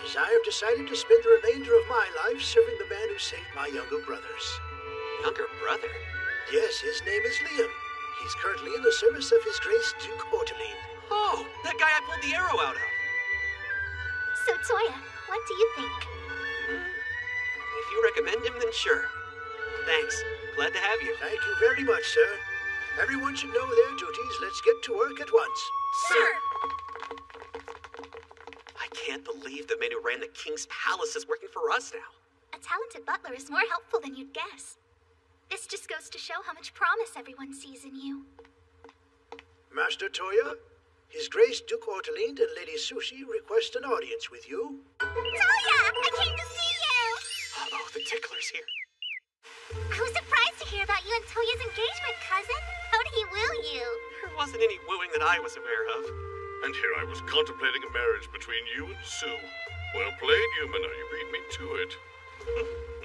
As I have decided to spend the remainder of my life serving the man who saved my younger brothers. Younger brother? Yes, his name is Liam. He's currently in the service of His Grace Duke Ortoline. Oh, that guy I pulled the arrow out of. So, Toya, what do you think? If you recommend him, then sure. Thanks. Glad to have you. Thank you very much, sir. Everyone should know their duties. Let's get to work at once. Sir! I can't believe the man who ran the king's palace is working for us now. A talented butler is more helpful than you'd guess. This goes to show how much promise everyone sees in you. Master Toya, His Grace Duke Ortolinde and Lady Sushi request an audience with you. Toya! I came to see you! Uh-oh, the tickler's here. I was surprised to hear about you and Toya's engagement, cousin. How did he woo you? There wasn't any wooing that I was aware of. And here I was contemplating a marriage between you and Sue. Well played, Yumina. You beat me to it.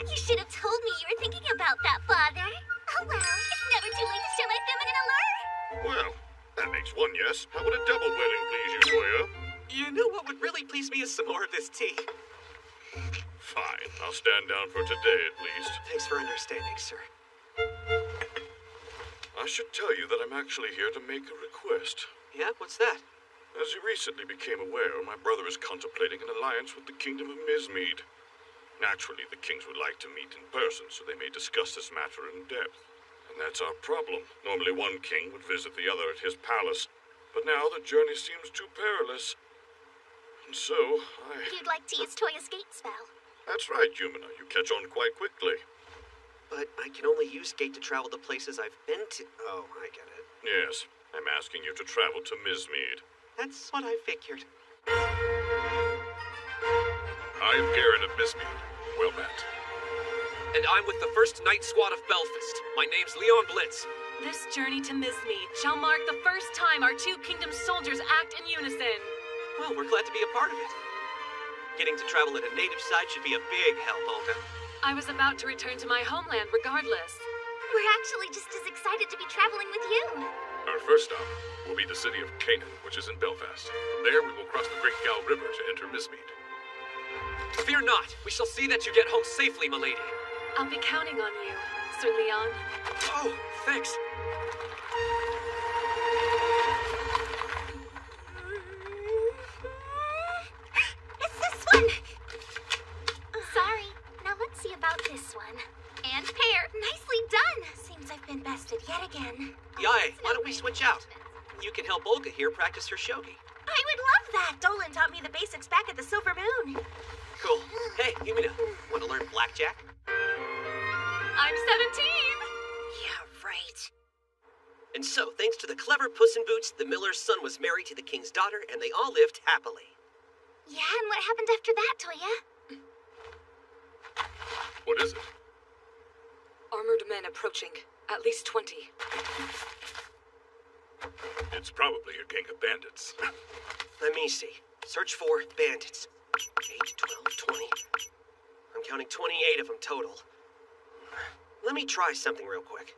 You should have told me you were thinking about that, Father. Oh well, it's never too late to show my feminine allure. Well, that makes one yes. How would a double wedding please you, Toya? You know what would really please me is some more of this tea. Fine. I'll stand down for today at least. Thanks for understanding, sir. I should tell you that I'm actually here to make a request. Yeah, what's that? As you recently became aware, my brother is contemplating an alliance with the Kingdom of Mizmead. Naturally, the kings would like to meet in person so they may discuss this matter in depth. And that's our problem. Normally one king would visit the other at his palace, but now the journey seems too perilous. And so, You'd like to use Toya's gate spell. That's right, Yumina. You catch on quite quickly. But I can only use gate to travel to places I've been to. Oh, I get it. Yes, I'm asking you to travel to Mizmead. That's what I figured. I am Garen of Mizmead. Well met. And I'm with the 1st Night Squad of Belfast. My name's Leon Blitz. This journey to Mizmead shall mark the first time our two kingdom soldiers act in unison. Well, we're glad to be a part of it. Getting to travel at a native site should be a big help, Olga. I was about to return to my homeland regardless. We're actually just as excited to be traveling with you. Our first stop will be the city of Canaan, which is in Belfast. From there, we will cross the Great Gal River to enter Mizmead. Fear not. We shall see that you get home safely, milady. I'll be counting on you, Sir Leon. Oh, thanks. It's this one! Sorry. Now let's see about this one. And pair. Nicely done! Seems I've been bested yet again. Yai, why don't we switch out? You can help Olga here practice her shogi. I would love that! Dolan taught me the basics back at the Silver Moon. Cool. Hey, Yumina, want to learn blackjack? I'm 17! Yeah, right. And so, thanks to the clever Puss in Boots, the miller's son was married to the king's daughter, and they all lived happily. Yeah, and what happened after that, Toya? What is it? Armored men approaching. At least 20. It's probably a gang of bandits. Let me see. Search for bandits. 8, 12, 20. I'm counting 28 of them total. Let me try something real quick.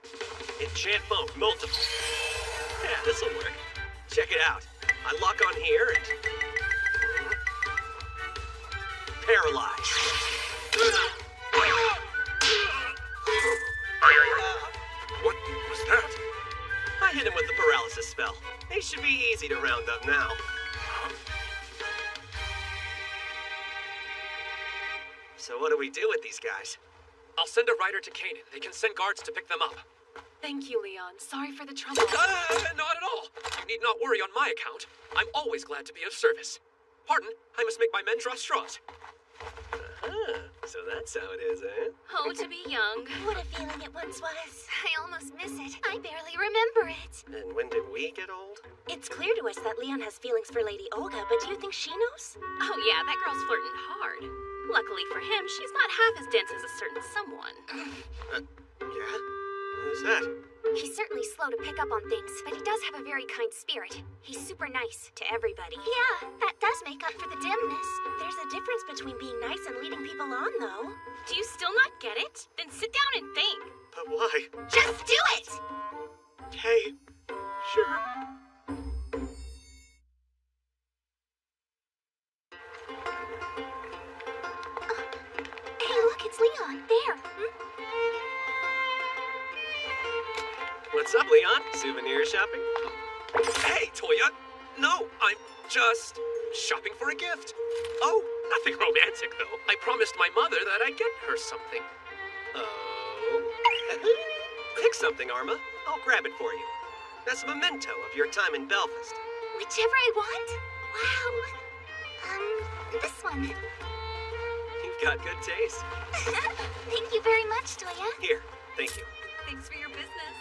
Enchant bump, multiple. Yeah, this'll work. Check it out. I lock on here and... paralyze. What was that? I hit him with the paralysis spell. They should be easy to round up now. So what do we do with these guys? I'll send a rider to Canaan. They can send guards to pick them up. Thank you, Leon. Sorry for the trouble. Not at all. You need not worry on my account. I'm always glad to be of service. Pardon, I must make my men draw straws. So that's how it is, eh? Oh, to be young. What a feeling it once was. I almost miss it. I barely remember it. And when did we get old? It's clear to us that Leon has feelings for Lady Olga, but do you think she knows? Oh yeah, that girl's flirting hard. Luckily for him, she's not half as dense as a certain someone. Yeah? Who's that? He's certainly slow to pick up on things, but he does have a very kind spirit. He's super nice to everybody. Yeah, that does make up for the dimness. There's a difference between being nice and leading people on, though. Do you still not get it? Then sit down and think. But why? Just do it! Hey, sure. Hey, look, it's Leon. There. What's up, Leon? Souvenir shopping? Hey, Toya! No, I'm just shopping for a gift. Oh, nothing romantic, though. I promised my mother that I'd get her something. Oh? Pick something, Arma. I'll grab it for you. That's a memento of your time in Belfast. Whichever I want? Wow. This one. You've got good taste. Thank you very much, Toya. Here, thank you. Thanks for your business.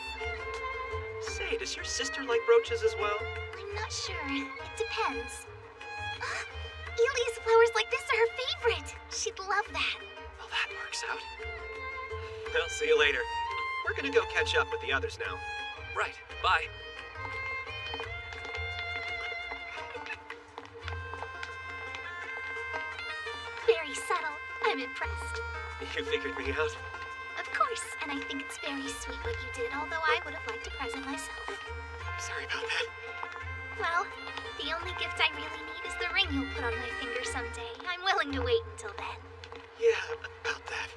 Say, does your sister like brooches as well? I'm not sure. It depends. Elia's flowers like this are her favorite. She'd love that. Well, that works out. I'll see you later. We're gonna go catch up with the others now. Right, bye. Very subtle. I'm impressed. You figured me out. Of course, and I think it's very sweet what you did, although I would have liked a present myself. Sorry about that. Well, the only gift I really need is the ring you'll put on my finger someday. I'm willing to wait until then. Yeah, about that.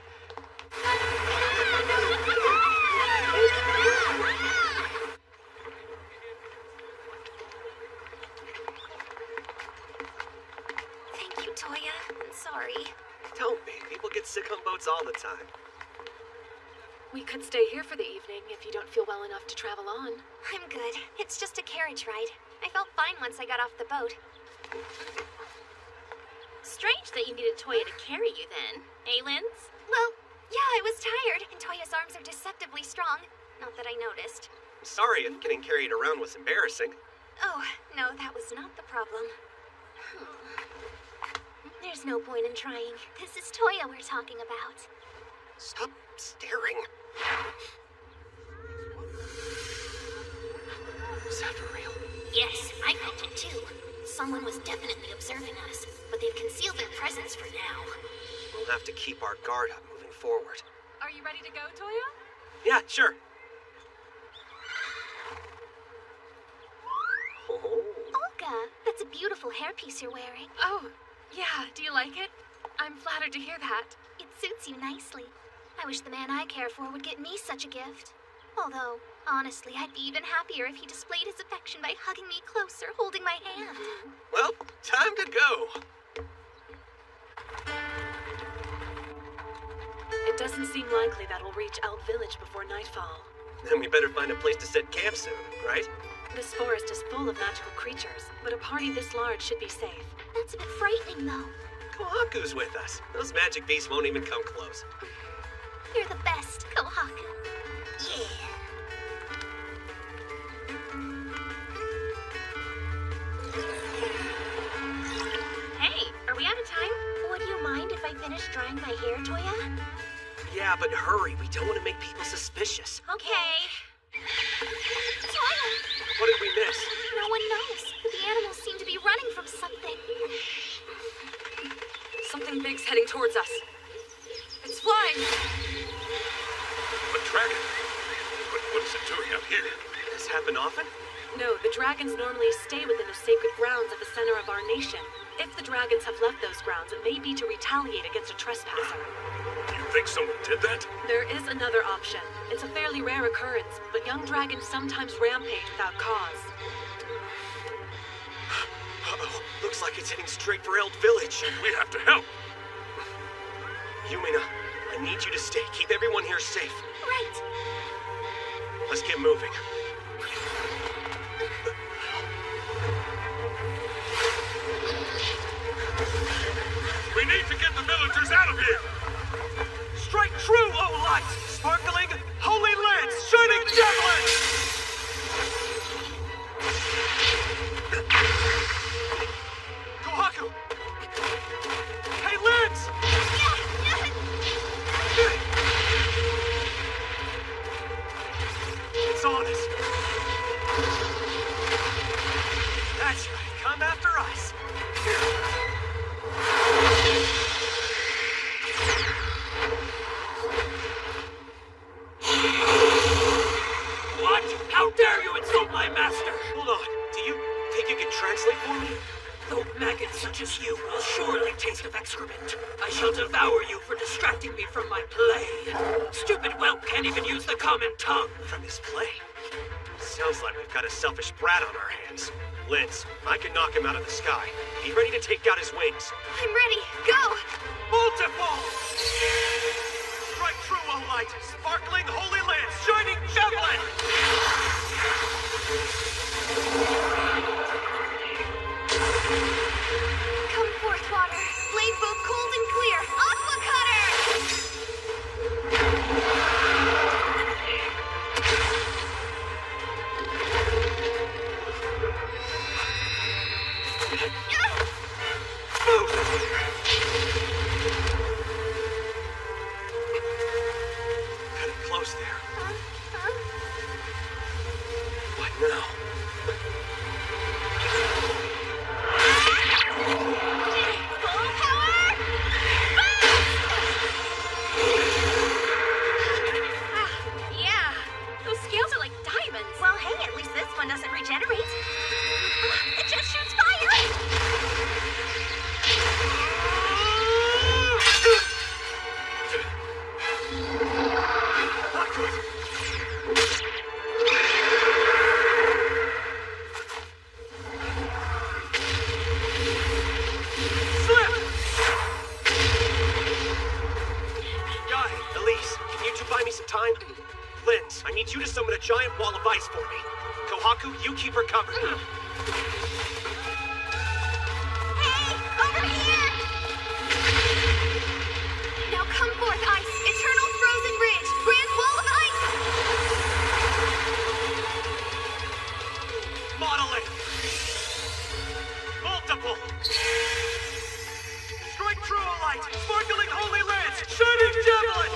Thank you, Toya. I'm sorry. Don't be. People get sick on boats all the time. We could stay here for the evening if you don't feel well enough to travel on. I'm good. It's just a carriage ride. I felt fine once I got off the boat. Strange that you needed Toya to carry you then. Eh, Linz? Well, yeah, I was tired, and Toya's arms are deceptively strong. Not that I noticed. I'm sorry if getting carried around was embarrassing. Oh, no, that was not the problem. There's no point in trying. This is Toya we're talking about. Stop staring. Is that for real? Yes, I felt it too. Someone was definitely observing us, but they've concealed their presence for now. We'll have to keep our guard up moving forward. Are you ready to go, Toya? Yeah, sure. Oh. Olga, that's a beautiful hairpiece you're wearing. Oh, yeah. Do you like it? I'm flattered to hear that. It suits you nicely. I wish the man I care for would get me such a gift. Although, honestly, I'd be even happier if he displayed his affection by hugging me closer, holding my hand. Well, time to go. It doesn't seem likely that we'll reach Elk Village before nightfall. Then we better find a place to set camp soon, right? This forest is full of magical creatures, but a party this large should be safe. That's a bit frightening, though. Kohaku's with us. Those magic beasts won't even come close. You're the best, Kohaku. Yeah. Hey, are we out of time? Would you mind if I finish drying my hair, Toya? Yeah, but hurry. We don't want to make people suspicious. Okay. Toya! What did we miss? No one knows, but the animals seem to be running from something. Something big's heading towards us. It's flying! A dragon? What is it doing out here? Does this happen often? No, the dragons normally stay within the sacred grounds at the center of our nation. If the dragons have left those grounds, it may be to retaliate against a trespasser. You think someone did that? There is another option. It's a fairly rare occurrence, but young dragons sometimes rampage without cause. Uh-oh. Looks like it's heading straight for Elk Village. We have to help. Yumina, I need you to stay. Keep everyone here safe. Right. Let's get moving. We need to get the villagers out of here! Strike true, O light! Sparkling, holy lance, shining javelin! Kohaku! Hey, Lance! It's on us. That's right, come after us. What? How dare you insult my master? Hold on, do you think you can translate for me? Though maggots such as you will surely taste of excrement, I shall devour you for distracting me from my play. Stupid whelp can't even use the common tongue. From his play? Sounds like we've got a selfish brat on our hands. Linz, I can knock him out of the sky. Be ready to take out his wings. I'm ready. Go! Multiple! Strike true, O light! Sparkling holy lance, shining javelin! Come forth, water. Blade both cold and clear. Aqua Cutter! now. Full power! Yeah, those scales are like diamonds. Well, hey, at least this one doesn't regenerate. It just shoots fire! Guy, Elise, can you two buy me some time? Linz, I need you to summon a giant wall of ice for me. Kohaku, you keep her covered. Hey, over here! Now come forth, ice! Eternal frozen bridge! Grand wall of ice! Modeling! Multiple! Strike true light! Sparkling holy lance! Shining javelin!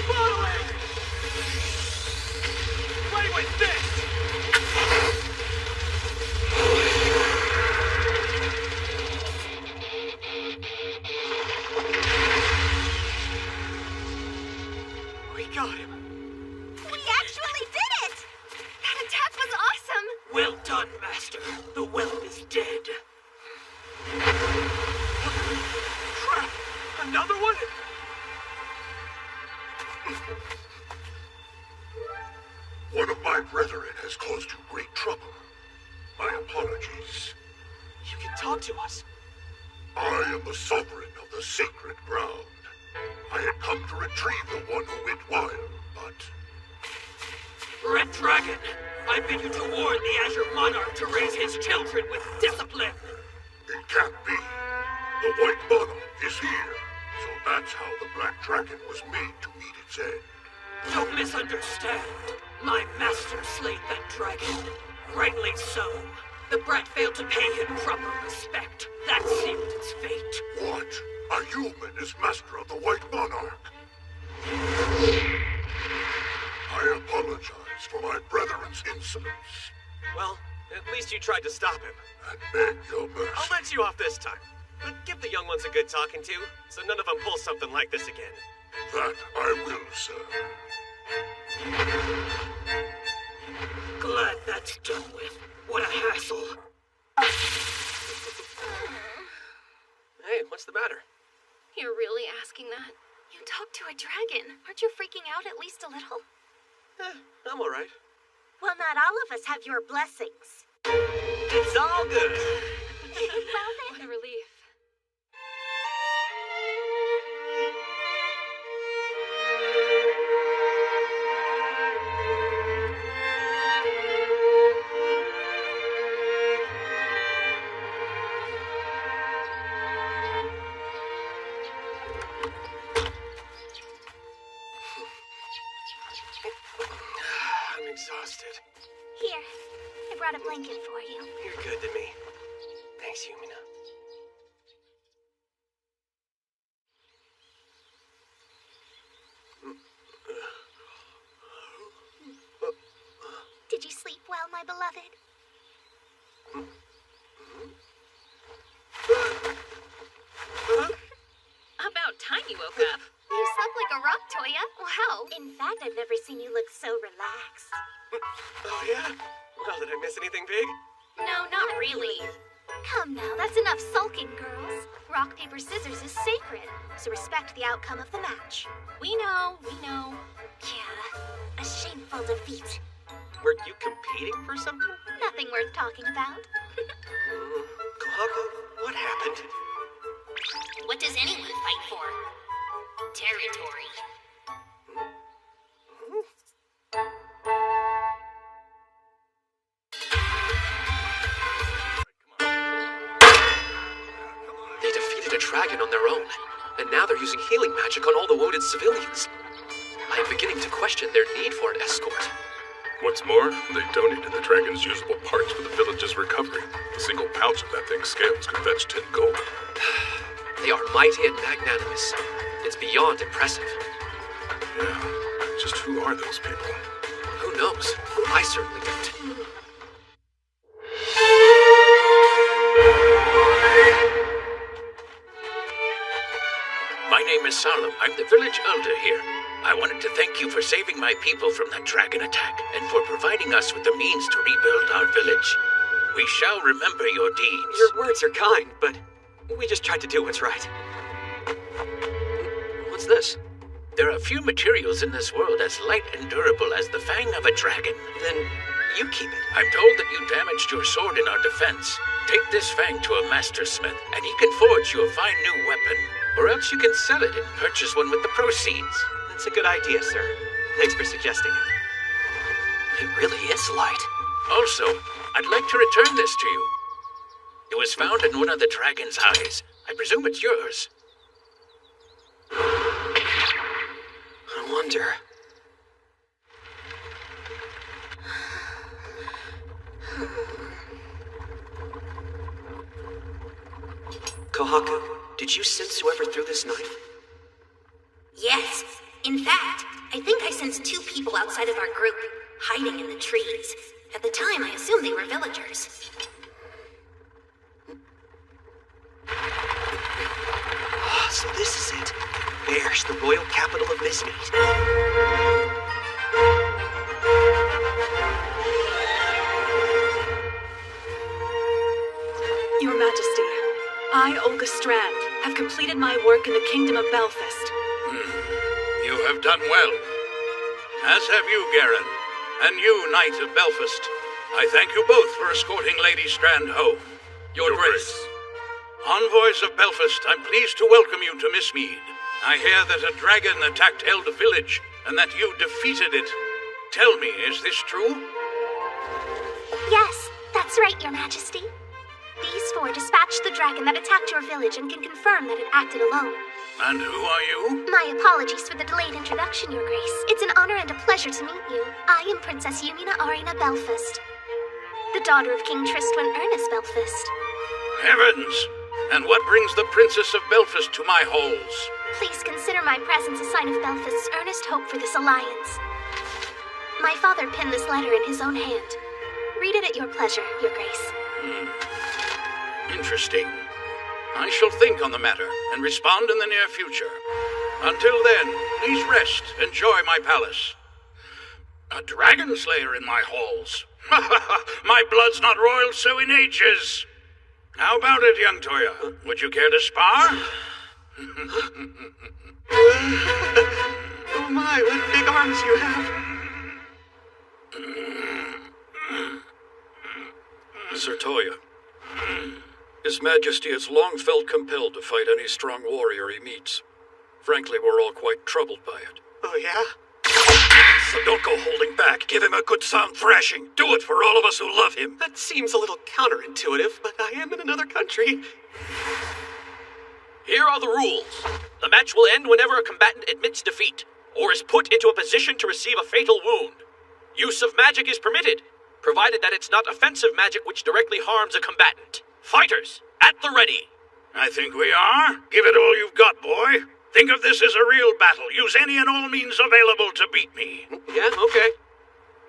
Modeling! Play with this! We got him! We actually did it! That attack was awesome! Well done, Master. The whelp is dead. Crap! Another one? One of my brethren has caused you great trouble. My apologies. You can talk to us. I am the sovereign of the sacred ground. I had come to retrieve the one who went wild, but Red Dragon, I bid you to warn the Azure Monarch to raise his children with discipline. it can't be. The White Monarch is here, so that's how the Black Dragon was made to meet its end. Don't misunderstand. My master slayed that dragon. Rightly so. The brat failed to pay him proper respect. That sealed its fate. What? A human is master of the White Monarch? I apologize for my brethren's insolence, Well, at least you tried to stop him. and beg your mercy. I'll let you off this time. But give the young ones a good talking to, so none of them pull something like this again. That I will, sir. Glad that's done with. What a hassle. Hey, what's the matter? You're really asking that? You talked to a dragon. Aren't you freaking out at least a little? I'm alright. Well, not all of us have your blessings. It's all good. Well What a relief. I'm exhausted. Here, I brought a blanket for you. You're good to me. Thanks, Yumina. Did you sleep well, my beloved? About time you woke up. You slept like a rock, Toya. Wow. In fact, I've never seen you look so relaxed. Oh, yeah? Well, did I miss anything big? No, not really. Come now, that's enough sulking, girls. Rock, paper, scissors is sacred, so respect the outcome of the match. We know, we know. Yeah, a shameful defeat. Were you competing for something? Nothing worth talking about. Kohaku, what happened? What does anyone fight for? Territory. They defeated a dragon on their own, and now they're using healing magic on all the wounded civilians. I am beginning to question their need for an escort. What's more, they donated the dragon's usable parts for the village's recovery. A single pouch of that thing's scales could fetch 10 gold. They are mighty and magnanimous. It's beyond impressive. Yeah, Just who are those people? Who knows? I certainly don't. My name is Solemn. I'm the village elder here. I wanted to thank you for saving my people from that dragon attack and for providing us with the means to rebuild our village. We shall remember your deeds. Your words are kind, but we just tried to do what's right. What's this? There are few materials in this world as light and durable as the fang of a dragon. Then you keep it. I'm told that you damaged your sword in our defense. Take this fang to a mastersmith, and he can forge you a fine new weapon. Or else you can sell it and purchase one with the proceeds. That's a good idea, sir. Thanks for suggesting it. It really is light. Also, I'd like to return this to you. It was found in one of the dragon's eyes. I presume it's yours. I wonder. Kohaku, did you sense whoever threw this knife? Yes. In fact, I think I sensed two people outside of our group, hiding in the trees. At the time, I assumed they were villagers. So this is it. There's the royal capital of Mismead. Your Majesty, I, Olga Strand, have completed my work in the Kingdom of Belfast. You have done well. As have you, Garen. And you, Knight of Belfast. I thank you both for escorting Lady Strand home. Your Grace. Envoys of Belfast, I'm pleased to welcome you to Mismead. I hear that a dragon attacked Elder Village, and that you defeated it. Tell me, is this true? Yes, that's right, Your Majesty. These four dispatched the dragon that attacked your village and can confirm that it acted alone. And who are you? My apologies for the delayed introduction, Your Grace. It's an honor and a pleasure to meet you. I am Princess Yumina Arena Belfast, the daughter of King Tristwin Ernest Belfast. Heavens! And what brings the Princess of Belfast to my halls? Please consider my presence a sign of Belfast's earnest hope for this alliance. My father penned this letter in his own hand. Read it at your pleasure, Your Grace. Interesting. I shall think on the matter and respond in the near future. Until then, please rest. Enjoy my palace. A dragon slayer in my halls. My blood's not royal so in ages. How about it, young Toya? Would you care to spar? Oh my, what big arms you have. Sir Toya, His Majesty has long felt compelled to fight any strong warrior he meets. Frankly, we're all quite troubled by it. Oh, yeah? So don't go holding back. Give him a good sound thrashing. Do it for all of us who love him. That seems a little counterintuitive, but I am in another country. Here are the rules. The match will end whenever a combatant admits defeat, or is put into a position to receive a fatal wound. Use of magic is permitted, provided that it's not offensive magic which directly harms a combatant. Fighters, at the ready. I think we are. Give it all you've got, boy. Think of this as a real battle. Use any and all means available to beat me. Yeah, okay.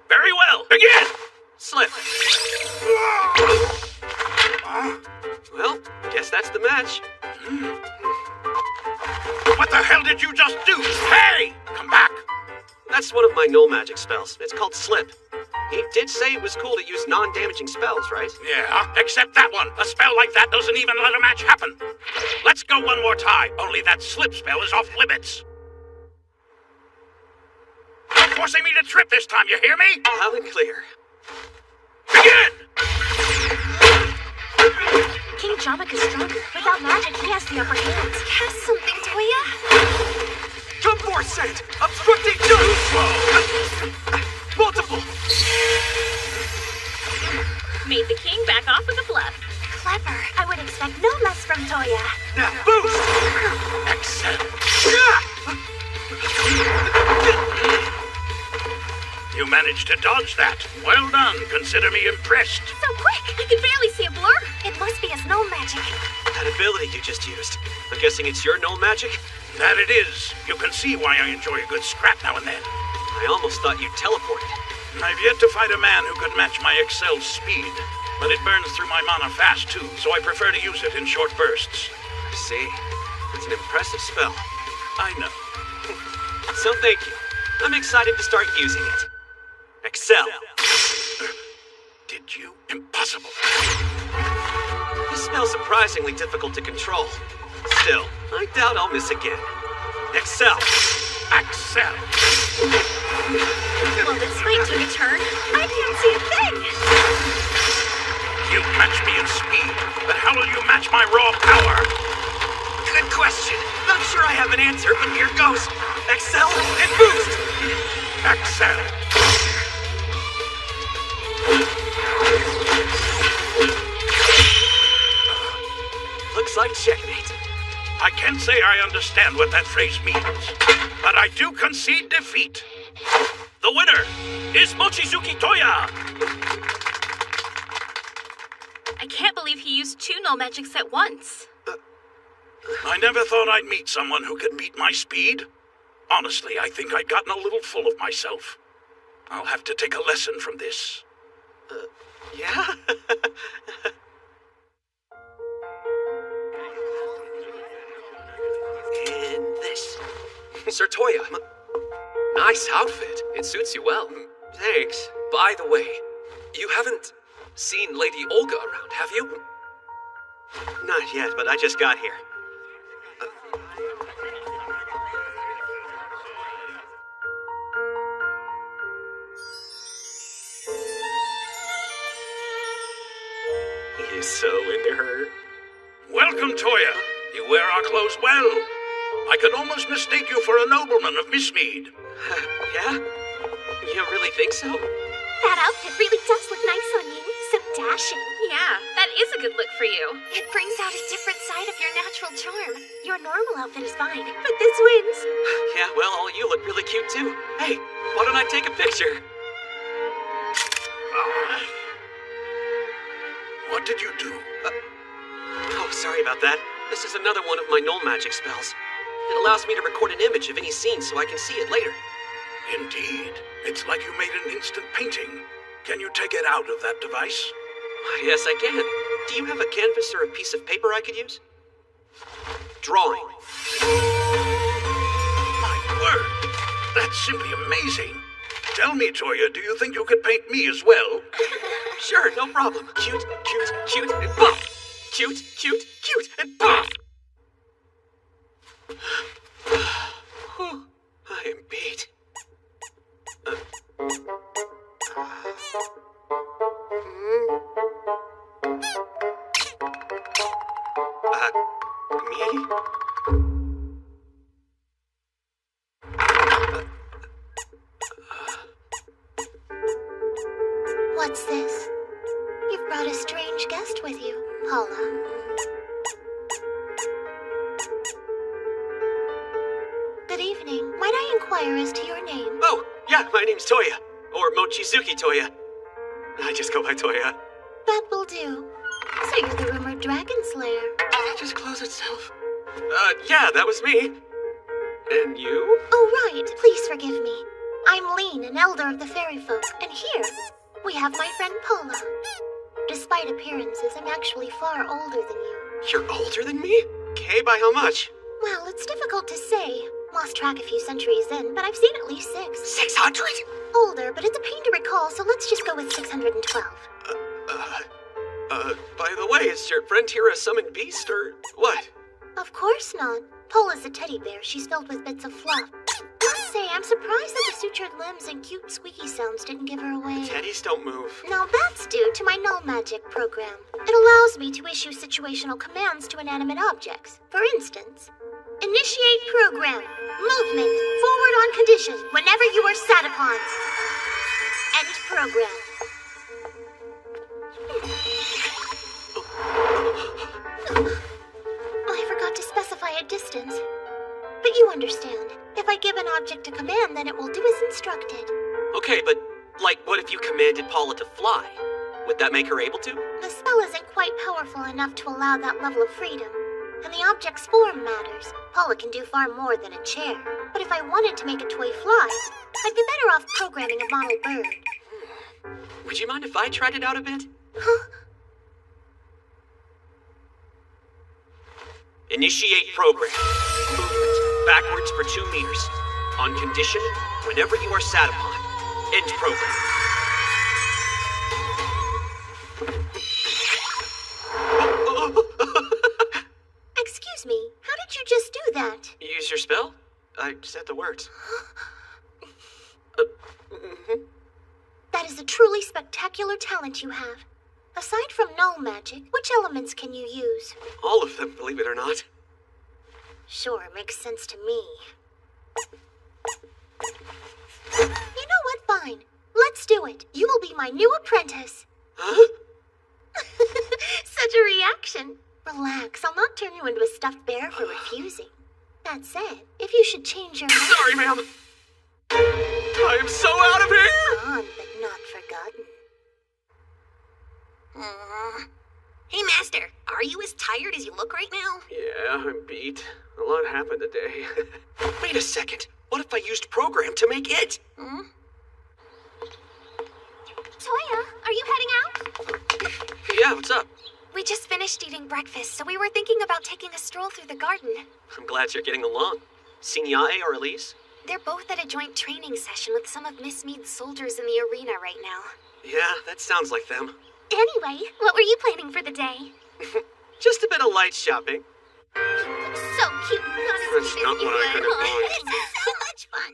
Very well. Begin! Slip. Well, guess that's the match. What the hell did you just do? Hey! Come back! That's one of my null magic spells. It's called Slip. He did say it was cool to use non-damaging spells, right? Yeah, except that one. A spell like that doesn't even let a match happen. Let's go one more time, only that slip spell is off limits. You're forcing me to trip this time, you hear me? Loud and clear. Begin! King Jabak is stronger. Without magic, he has the upper hand. Cast something, Toya? Jump force sent! Obstructing jump! Multiple! Made the king back off with a bluff. Clever. I would expect no less from Toya. Now boost! Excellent. You managed to dodge that. Well done. Consider me impressed. So quick! I can barely see a blur. It must be his null magic. That ability you just used. I'm guessing it's your null magic? That it is. You can see why I enjoy a good scrap now and then. I almost thought you teleported. I've yet to find a man who could match my Excel's speed, but it burns through my mana fast too, so I prefer to use it in short bursts. I see. It's an impressive spell. I know. So thank you. I'm excited to start using it. Excel. Did you? Impossible. This spell's surprisingly difficult to control. Still, I doubt I'll miss again. Excel. Excel. Well, this fight took a turn. I can't see a thing. You match me in speed, but how will you match my raw power? Good question. Not sure I have an answer, but here goes. Excel and boost. Excel. Looks like checkmate. I can't say I understand what that phrase means, but I do concede defeat. The winner is Mochizuki Toya! I can't believe he used 2 null magics at once. I never thought I'd meet someone who could beat my speed. Honestly, I think I'd gotten a little full of myself. I'll have to take a lesson from this. Yeah? And this. Sir Toya, nice outfit. It suits you well. Thanks. By the way, you haven't seen Lady Olga around, have you? Not yet, but I just got here. He's so into her. Welcome, Toya. You wear our clothes well. I can almost mistake you for a nobleman of Mistmead. Yeah? You really think so? That outfit really does look nice on you. So dashing. Yeah, that is a good look for you. It brings out a different side of your natural charm. Your normal outfit is fine, but this wins. Yeah, well, all you look really cute too. Hey, why don't I take a picture? What did you do? Oh, sorry about that. This is another one of my null magic spells. It allows me to record an image of any scene so I can see it later. Indeed. It's like you made an instant painting. Can you take it out of that device? Yes, I can. Do you have a canvas or a piece of paper I could use? Drawing. My word! That's simply amazing. Tell me, Toya, do you think you could paint me as well? Sure, no problem. Cute, cute, cute, and buff! Cute, cute, cute, and buff! I am beat. Me? What's this? You've brought a strange guest with you, Paula. Good evening. Might I inquire as to your name? Oh, yeah, my name's Toya. Or Mochizuki Toya. I just go by Toya. That will do. So you're the rumored dragon slayer. Did it just close itself? Yeah, that was me. And you? Oh, right. Please forgive me. I'm Lean, an elder of the fairy folk, and here we have my friend Paula. Despite appearances, I'm actually far older than you. You're older than me? Okay, by how much? Well, it's difficult to say. Lost track a few centuries in, but I've seen at least 6. 600? Older, but it's a pain to recall, so let's just go with 612. By the way, is your friend here a summoned beast, or what? Of course not. Paula's a teddy bear. She's filled with bits of fluff. Must say, I'm surprised that the sutured limbs and cute squeaky sounds didn't give her away. Teddies don't move. No, that's due to my null magic program. It allows me to issue situational commands to inanimate objects. For instance, initiate program. Movement. Forward on condition. Whenever you are sat upon. End program. I forgot to specify a distance. But you understand. If I give an object a command, then it will do as instructed. Okay, but, like, what if you commanded Paula to fly? Would that make her able to? The spell isn't quite powerful enough to allow that level of freedom. And the object's form matters. Paula can do far more than a chair. But if I wanted to make a toy fly, I'd be better off programming a model bird. Would you mind if I tried it out a bit? Huh? Initiate program. Movement backwards for 2 meters. On condition, whenever you are sat upon. End program. Excuse me, how did you just do that? Use your spell? I said the words. That is a truly spectacular talent you have. Aside from null magic, which elements can you use? All of them, believe it or not. Sure, makes sense to me. You know what? Fine. Let's do it. You will be my new apprentice. Huh? Such a reaction. Relax, I'll not turn you into a stuffed bear for refusing. That said, if you should change your mind... Sorry, ma'am. I am so out of here! Gone, but not forgotten. Hey, Master, are you as tired as you look right now? Yeah, I'm beat. A lot happened today. Wait a second. What if I used program to make it? Toya, are you heading out? Yeah, what's up? We just finished eating breakfast, so we were thinking about taking a stroll through the garden. I'm glad you're getting along. Seen Yae or Elise? They're both at a joint training session with some of Miss Mead's soldiers in the arena right now. Yeah, that sounds like them. Anyway, what were you planning for the day? Just a bit of light shopping. You look so cute, not as That's cute not as you what I would, could have huh? wanted. It's so much fun.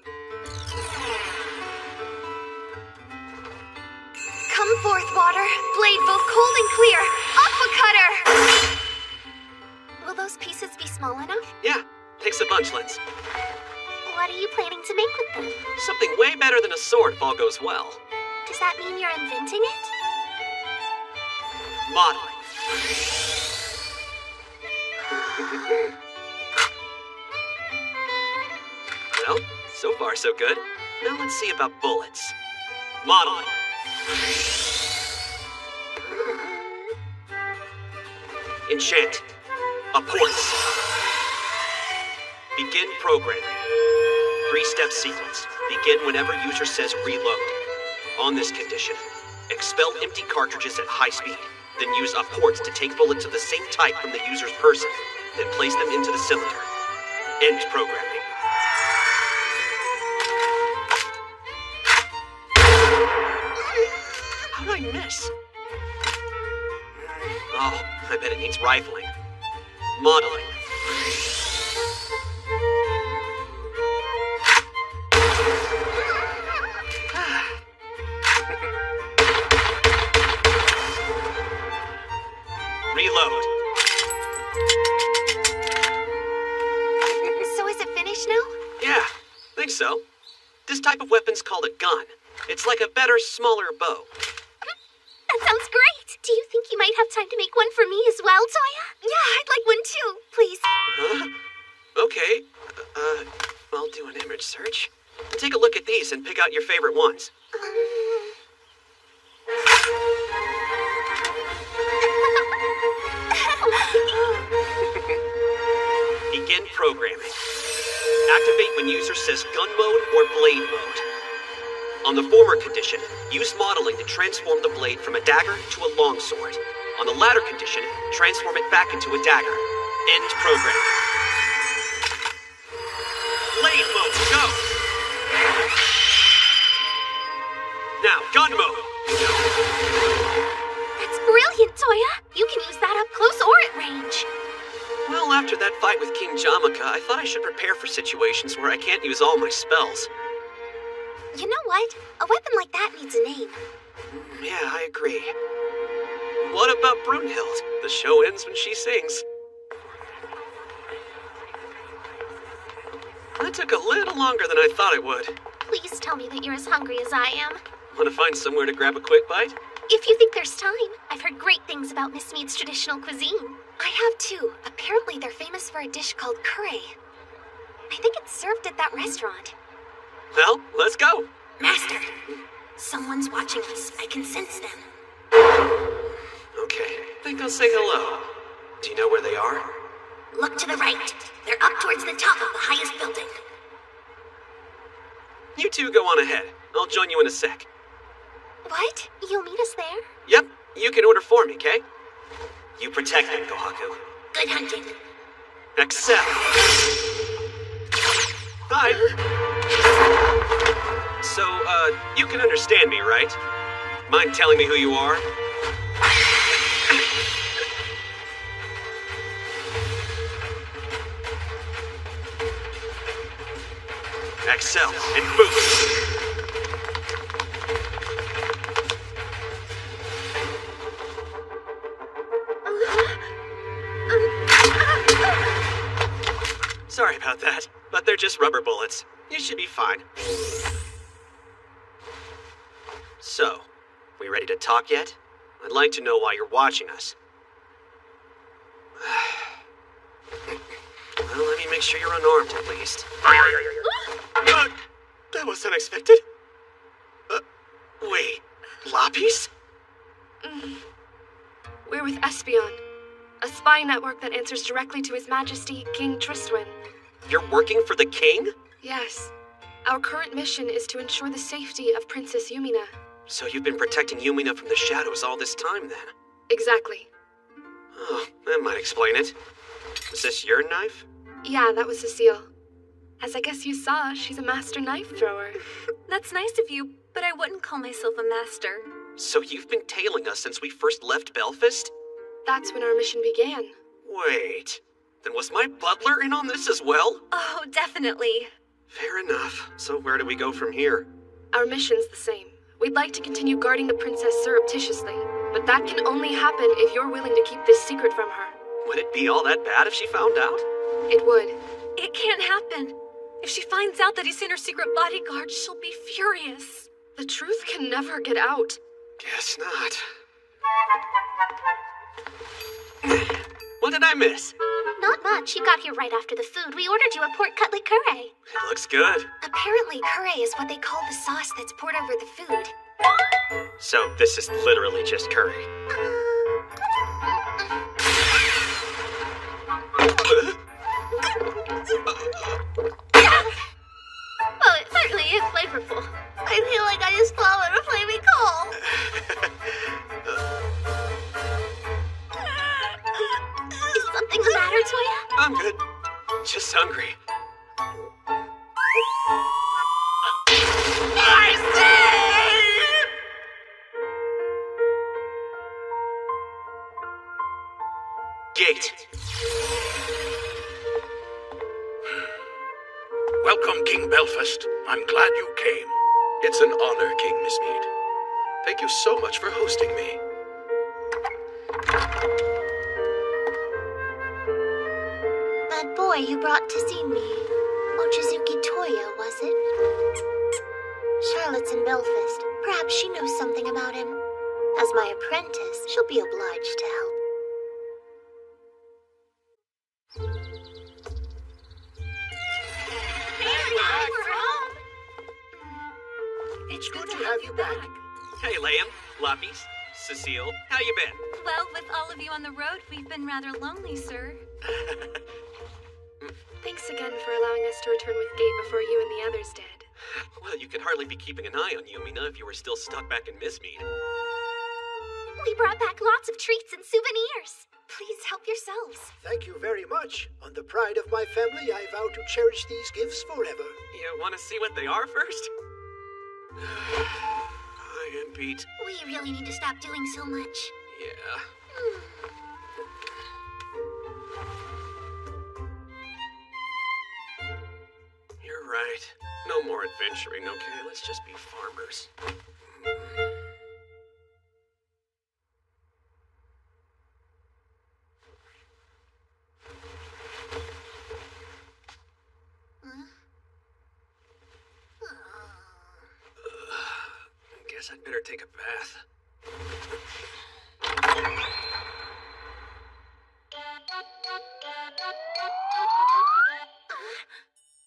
Come forth, water. Blade both cold and clear. Aqua cutter! Will those pieces be small enough? Yeah, takes a bunch, Lens. What are you planning to make with them? Something way better than a sword if all goes well. Does that mean you're inventing it? Modeling. Well, so far so good. Now let's see about bullets. Modeling. Enchant. Apports. Begin programming. 3-step sequence. Begin whenever user says reload. On this condition, expel empty cartridges at high speed. Then use apports to take bullets of the same type from the user's person. Then place them into the cylinder. End programming. How did I miss? Oh, I bet it needs rifling. Modeling. Reload. So is it finished now? Yeah, think so. This type of weapon's called a gun. It's like a better, smaller bow. That sounds great! Do you think you might have time to make one for me as well, Toya? Yeah, I'd like one too, please. Huh? Okay. I'll do an image search. Take a look at these and pick out your favorite ones. Begin programming. Activate when user says gun mode or blade mode. On the former condition, use modeling to transform the blade from a dagger to a longsword. On the latter condition, transform it back into a dagger. End programming. Blade mode, go! Now, gun mode! That's brilliant, Toya! You can use that up close or at range. Well, after that fight with King Jamaka, I thought I should prepare for situations where I can't use all my spells. You know what? A weapon like that needs a name. Yeah, I agree. What about Brunhild? The show ends when she sings. That took a little longer than I thought it would. Please tell me that you're as hungry as I am. Want to find somewhere to grab a quick bite? If you think there's time. I've heard great things about Miss Mead's traditional cuisine. I have too. Apparently they're famous for a dish called curry. I think it's served at that restaurant. Well, let's go. Master, someone's watching us. I can sense them. Okay, think I'll say hello. Do you know where they are? Look to the right. They're up towards the top of the highest building. You two go on ahead. I'll join you in a sec. What? You'll meet us there? Yep, you can order for me, okay? You protect them, Kohaku. Good hunting. Excel. Hi. So, you can understand me, right? Mind telling me who you are? Excel and boost. Sorry about that, but they're just rubber bullets. You should be fine. So, we ready to talk yet? I'd like to know why you're watching us. Well, let me make sure you're unarmed, at least. That was unexpected. Wait, Lapis? We're with Espion, a spy network that answers directly to His Majesty, King Tristwin. You're working for the king? Yes. Our current mission is to ensure the safety of Princess Yumina. So you've been protecting Yumina from the shadows all this time, then? Exactly. Oh, that might explain it. Was this your knife? Yeah, that was Cecile. As I guess you saw, she's a master knife thrower. That's nice of you, but I wouldn't call myself a master. So you've been tailing us since we first left Belfast? That's when our mission began. Wait, then was my butler in on this as well? Oh, definitely. Fair enough. So where do we go from here? Our mission's the same. We'd like to continue guarding the princess surreptitiously, but that can only happen if you're willing to keep this secret from her. Would it be all that bad if she found out? It would. It can't happen. If she finds out that he's in her secret bodyguard, she'll be furious. The truth can never get out. Guess not. What did I miss? Not much. You got here right after the food. We ordered you a pork cutlet curry. It looks good. Apparently, curry is what they call the sauce that's poured over the food. So this is literally just curry. Well, it certainly is flavorful. I feel like I just swallowed a flaming coal. Is something the matter, Toya? I'm good. Just hungry. Gate. Welcome, King Belfast. I'm glad you came. It's an honor, King Mismead. Thank you so much for hosting me. That boy you brought to see me. Mochizuki Toya, was it? Charlotte's in Belfast. Perhaps she knows something about him. As my apprentice, she'll be obliged to help. It's good to have you back. Hey, Liam, Lapis, Cecile, how you been? Well, with all of you on the road, we've been rather lonely, sir. Thanks again for allowing us to return with Gate before you and the others did. Well, you could hardly be keeping an eye on Yumina if you were still stuck back in Mismead. We brought back lots of treats and souvenirs. Please help yourselves. Thank you very much. On the pride of my family, I vow to cherish these gifts forever. You want to see what they are first? I am beat. We really need to stop doing so much. Yeah. You're right. No more adventuring, okay? Let's just be farmers. Guess I'd better take a bath.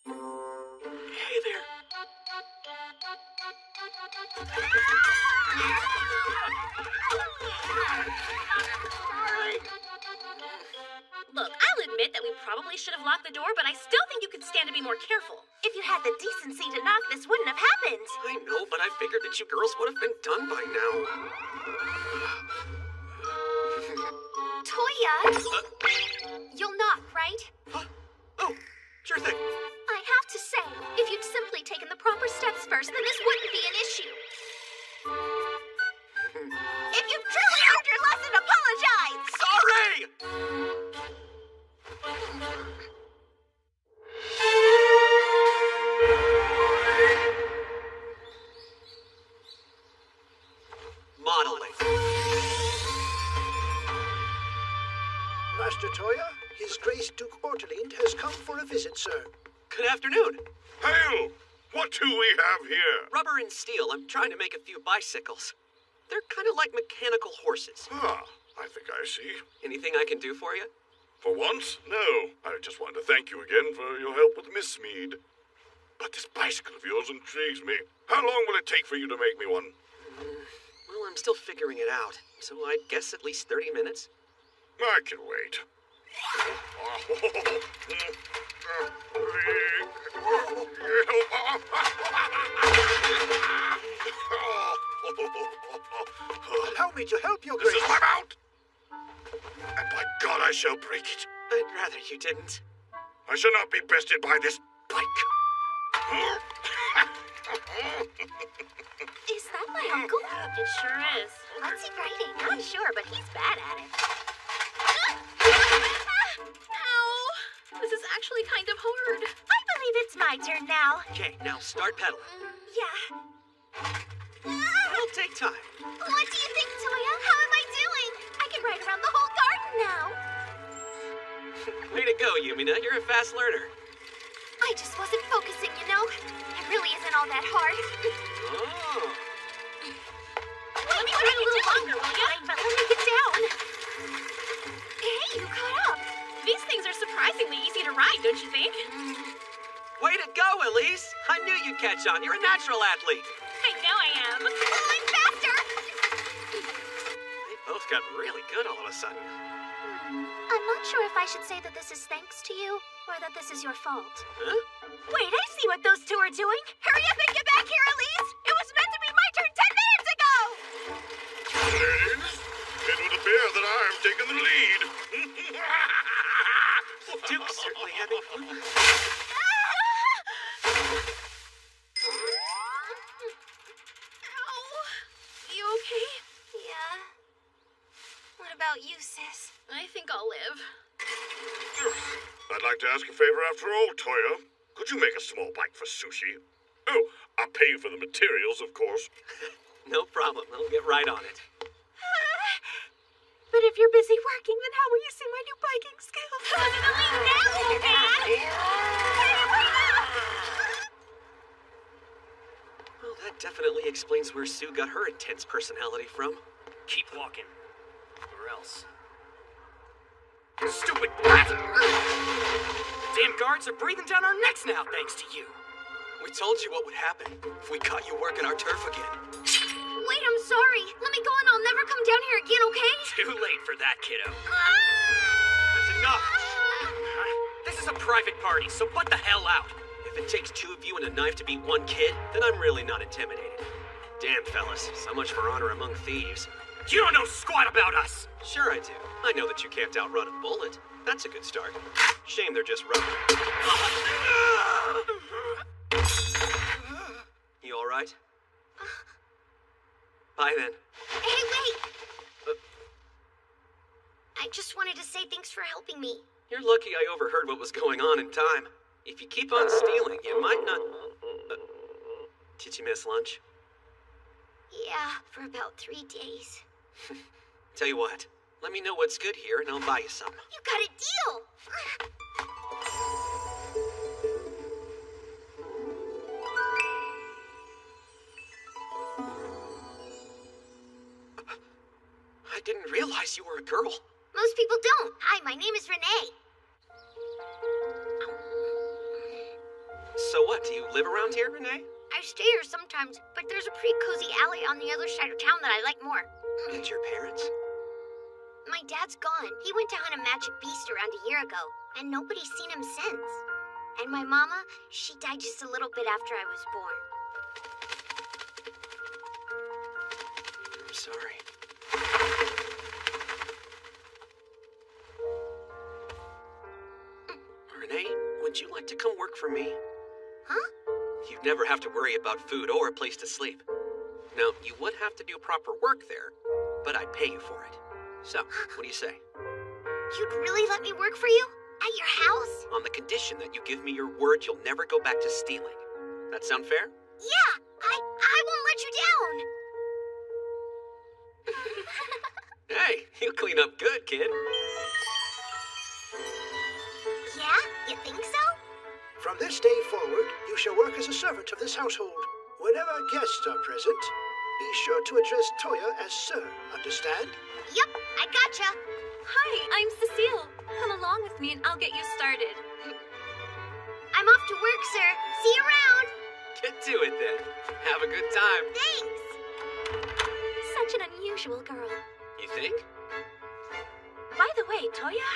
Hey there. Look, I'll admit that we probably should have locked the door, but I still think you could stand to be more careful. If If you had the decency to knock, this wouldn't have happened. I know, but I figured that you girls would have been done by now. Toya! You'll knock, right? Oh, sure thing. I have to say, if you'd simply taken the proper steps first, then this wouldn't be an issue. If you've truly learned your lesson, apologize! Sorry! Modeling. Master Toya, His Grace Duke Ortolind has come for a visit, sir. Good afternoon. Hail! What do we have here? Rubber and steel. I'm trying to make a few bicycles. They're kind of like mechanical horses. Ah, I think I see. Anything I can do for you? For once, no. I just wanted to thank you again for your help with Miss Mead. But this bicycle of yours intrigues me. How long will it take for you to make me one? Well, I'm still figuring it out, so I'd guess at least 30 minutes. I can wait. Allow me to help you, This Grace. is my mount! And by God, I shall break it. I'd rather you didn't. I shall not be bested by this bike. Is that my uncle? It sure is. What's he writing? Not sure, but he's bad at it. Ow! This is actually kind of hard. I believe it's my turn now. Okay, now start pedaling. Yeah. It'll take time. What do you think, Toya? How am I doing? I can ride around the whole garden now. Way to go, Yumina. You're a fast learner. I just wasn't focusing, you know? It really isn't all that hard. Oh. Let me try a little longer, will you? But let me get down. Hey, you caught up. These things are surprisingly easy to ride, don't you think? Way to go, Elise. I knew you'd catch on. You're a natural athlete. I know I am. Oh, I'm faster. They both got really good all of a sudden. I'm not sure if I should say that this is thanks to you, or that this is your fault. Huh? Wait, I see what those two are doing. Hurry up and get back here, Elise. It was meant to be my turn 10 minutes ago. Ladies, it would appear that I am taking the lead. Duke's certainly having fun. Ow. You okay? Yeah. What about you, sis? I think I'll live. I'd like to ask a favor after all, Toya. Could you make a small bike for sushi? Oh, I'll pay you for the materials, of course. No problem. I'll get right on it. But if you're busy working, then how will you see my new biking skills? Well, that definitely explains where Sue got her intense personality from. Keep walking. Or else. Stupid brat! Damn guards are breathing down our necks now, thanks to you. We told you what would happen if we caught you working our turf again. Wait, I'm sorry. Let me go and I'll never come down here again, okay? Too late for that, kiddo. That's enough. This is a private party, so butt the hell out. If it takes two of you and a knife to beat one kid, then I'm really not intimidated. Damn, fellas. So much for honor among thieves. You don't know squat about us! Sure I do. I know that you can't outrun a bullet. That's a good start. Shame they're just rubber. You alright? Bye then. Hey, wait! I just wanted to say thanks for helping me. You're lucky I overheard what was going on in time. If you keep on stealing, you might not... did you miss lunch? Yeah, for about 3 days. Tell you what, let me know what's good here and I'll buy you some. You got a deal! I didn't realize you were a girl. Most people don't. Hi, my name is Renee. So what, do you live around here, Renee? I stay here sometimes, but there's a pretty cozy alley on the other side of town that I like more. And your parents? My dad's gone. He went to hunt a magic beast around a year ago, and nobody's seen him since. And my mama, she died just a little bit after I was born. I'm sorry. Renee, would you like to come work for me? Huh? You'd never have to worry about food or a place to sleep. Now, you would have to do proper work there, but I'd pay you for it. So, what do you say? You'd really let me work for you? At your house? On the condition that you give me your word you'll never go back to stealing. That sound fair? Yeah, I won't let you down. Hey, you clean up good, kid. Yeah? You think so? From this day forward, you shall work as a servant of this household. Whenever guests are present, be sure to address Toya as Sir, understand? Yep, I gotcha. Hi, I'm Cecile. Come along with me and I'll get you started. I'm off to work, sir. See you around. Get to it then. Have a good time. Thanks. Such an unusual girl. You think? By the way, Toya,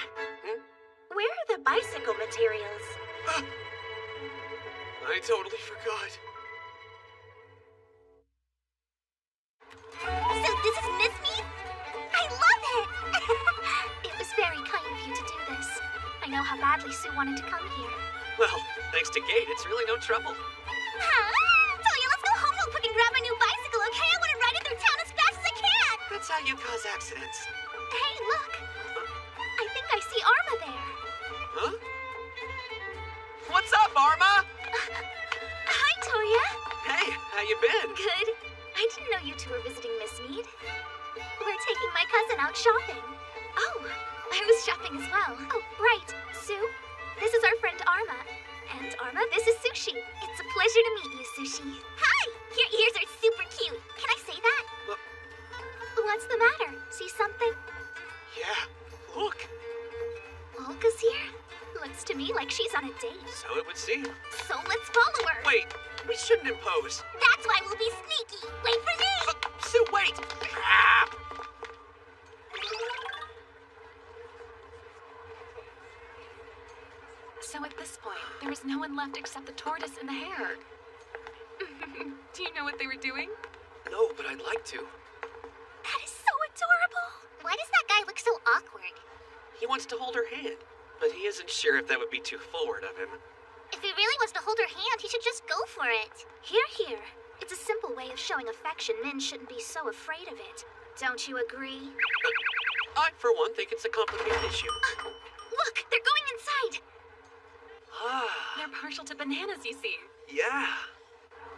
where are the bicycle materials? I totally forgot. So this is Miss Mead? I love it! It was very kind of you to do this. I know how badly Sue wanted to come here. Well, thanks to Gate, it's really no trouble. Huh? Toya, let's go home real quick and grab my new bicycle, okay? I want to ride it through town as fast as I can! That's how you cause accidents. Hey, look! I think I see Arma there. Huh? What's up, Arma? Hi, Toya. Hey, how you been? Good. I didn't know you two were visiting Miss Mead. We're taking my cousin out shopping. Oh, I was shopping as well. Oh, right. Sue, this is our friend Arma. And Arma, this is Sushi. It's a pleasure to meet you, Sushi. Hi! Your ears are super cute. Can I say that? What's the matter? See something? Yeah, look. Olga's here? Looks to me like she's on a date. So it would seem. So let's follow her. Wait, we shouldn't impose. That's why we'll be sneaky. Wait for me. Sue, wait! Ah! So at this point, there was no one left except the tortoise and the hare. Do you know what they were doing? No, but I'd like to. That is so adorable. Why does that guy look so awkward? He wants to hold her hand, but he isn't sure if that would be too forward of him. If he really wants to hold her hand, he should just go for it. Here. It's a simple way of showing affection. Men shouldn't be so afraid of it. Don't you agree? I, for one, think it's a complicated issue. Look, they're going inside. They're partial to bananas, you see. Yeah.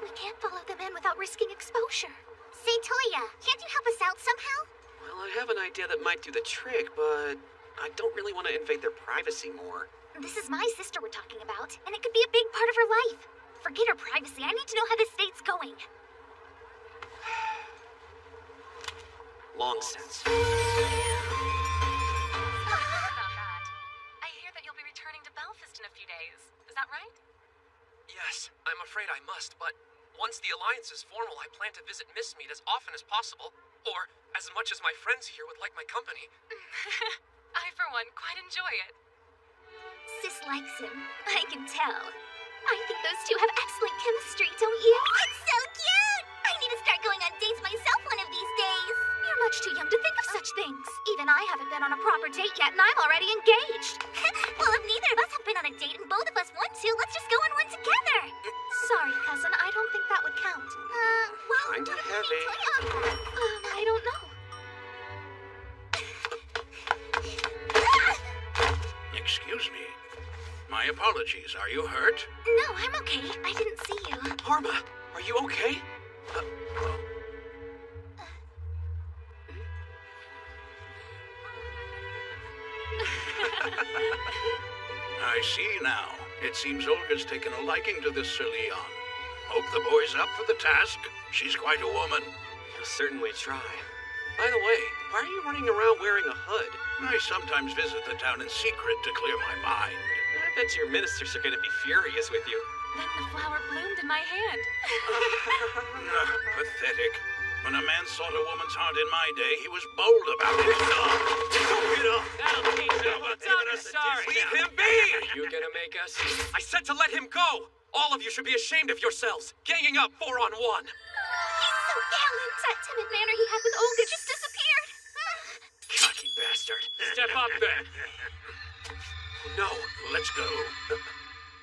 We can't follow them in without risking exposure. Say, Toya, can't you help us out somehow? Well, I have an idea that might do the trick, but I don't really want to invade their privacy more. This is my sister we're talking about, and it could be a big part of her life. Forget her privacy. I need to know how this date's going. Long sense. I hear that you'll be returning to Belfast in a few days. Is that right? Yes, I'm afraid I must, but once the alliance is formal, I plan to visit Miss Mead as often as possible, or as much as my friends here would like my company. I, for one, quite enjoy it. Sis likes him. I can tell. I think those two have excellent chemistry, don't you? It's so cute! I need to start going on dates myself one of these days. You're much too young to think of such things. Even I haven't been on a proper date yet, and I'm already engaged. Well, if neither of us have been on a date and both of us want to, let's just go on one together. Sorry, cousin, I don't think that would count. Well, Kinda heavy. I don't know. Excuse me. My apologies. Are you hurt? No, I'm okay. I didn't see you. Arma, are you okay? I see now. It seems Olga's taken a liking to this Sir Leon. Hope the boy's up for the task. She's quite a woman. He'll certainly try. By the way, why are you running around wearing a hood? I sometimes visit the town in secret to clear my mind. I bet your ministers are going to be furious with you. Then the flower bloomed in my hand. Pathetic. When a man sought a woman's heart in my day, he was bold about it. That'll teach him. I'm sorry. Leave him be! You gonna make us? I said to let him go! All of you should be ashamed of yourselves, ganging up 4-on-1. He's so gallant. That timid manner he had with Olga just disappeared. Cocky bastard. Step up then. No, let's go.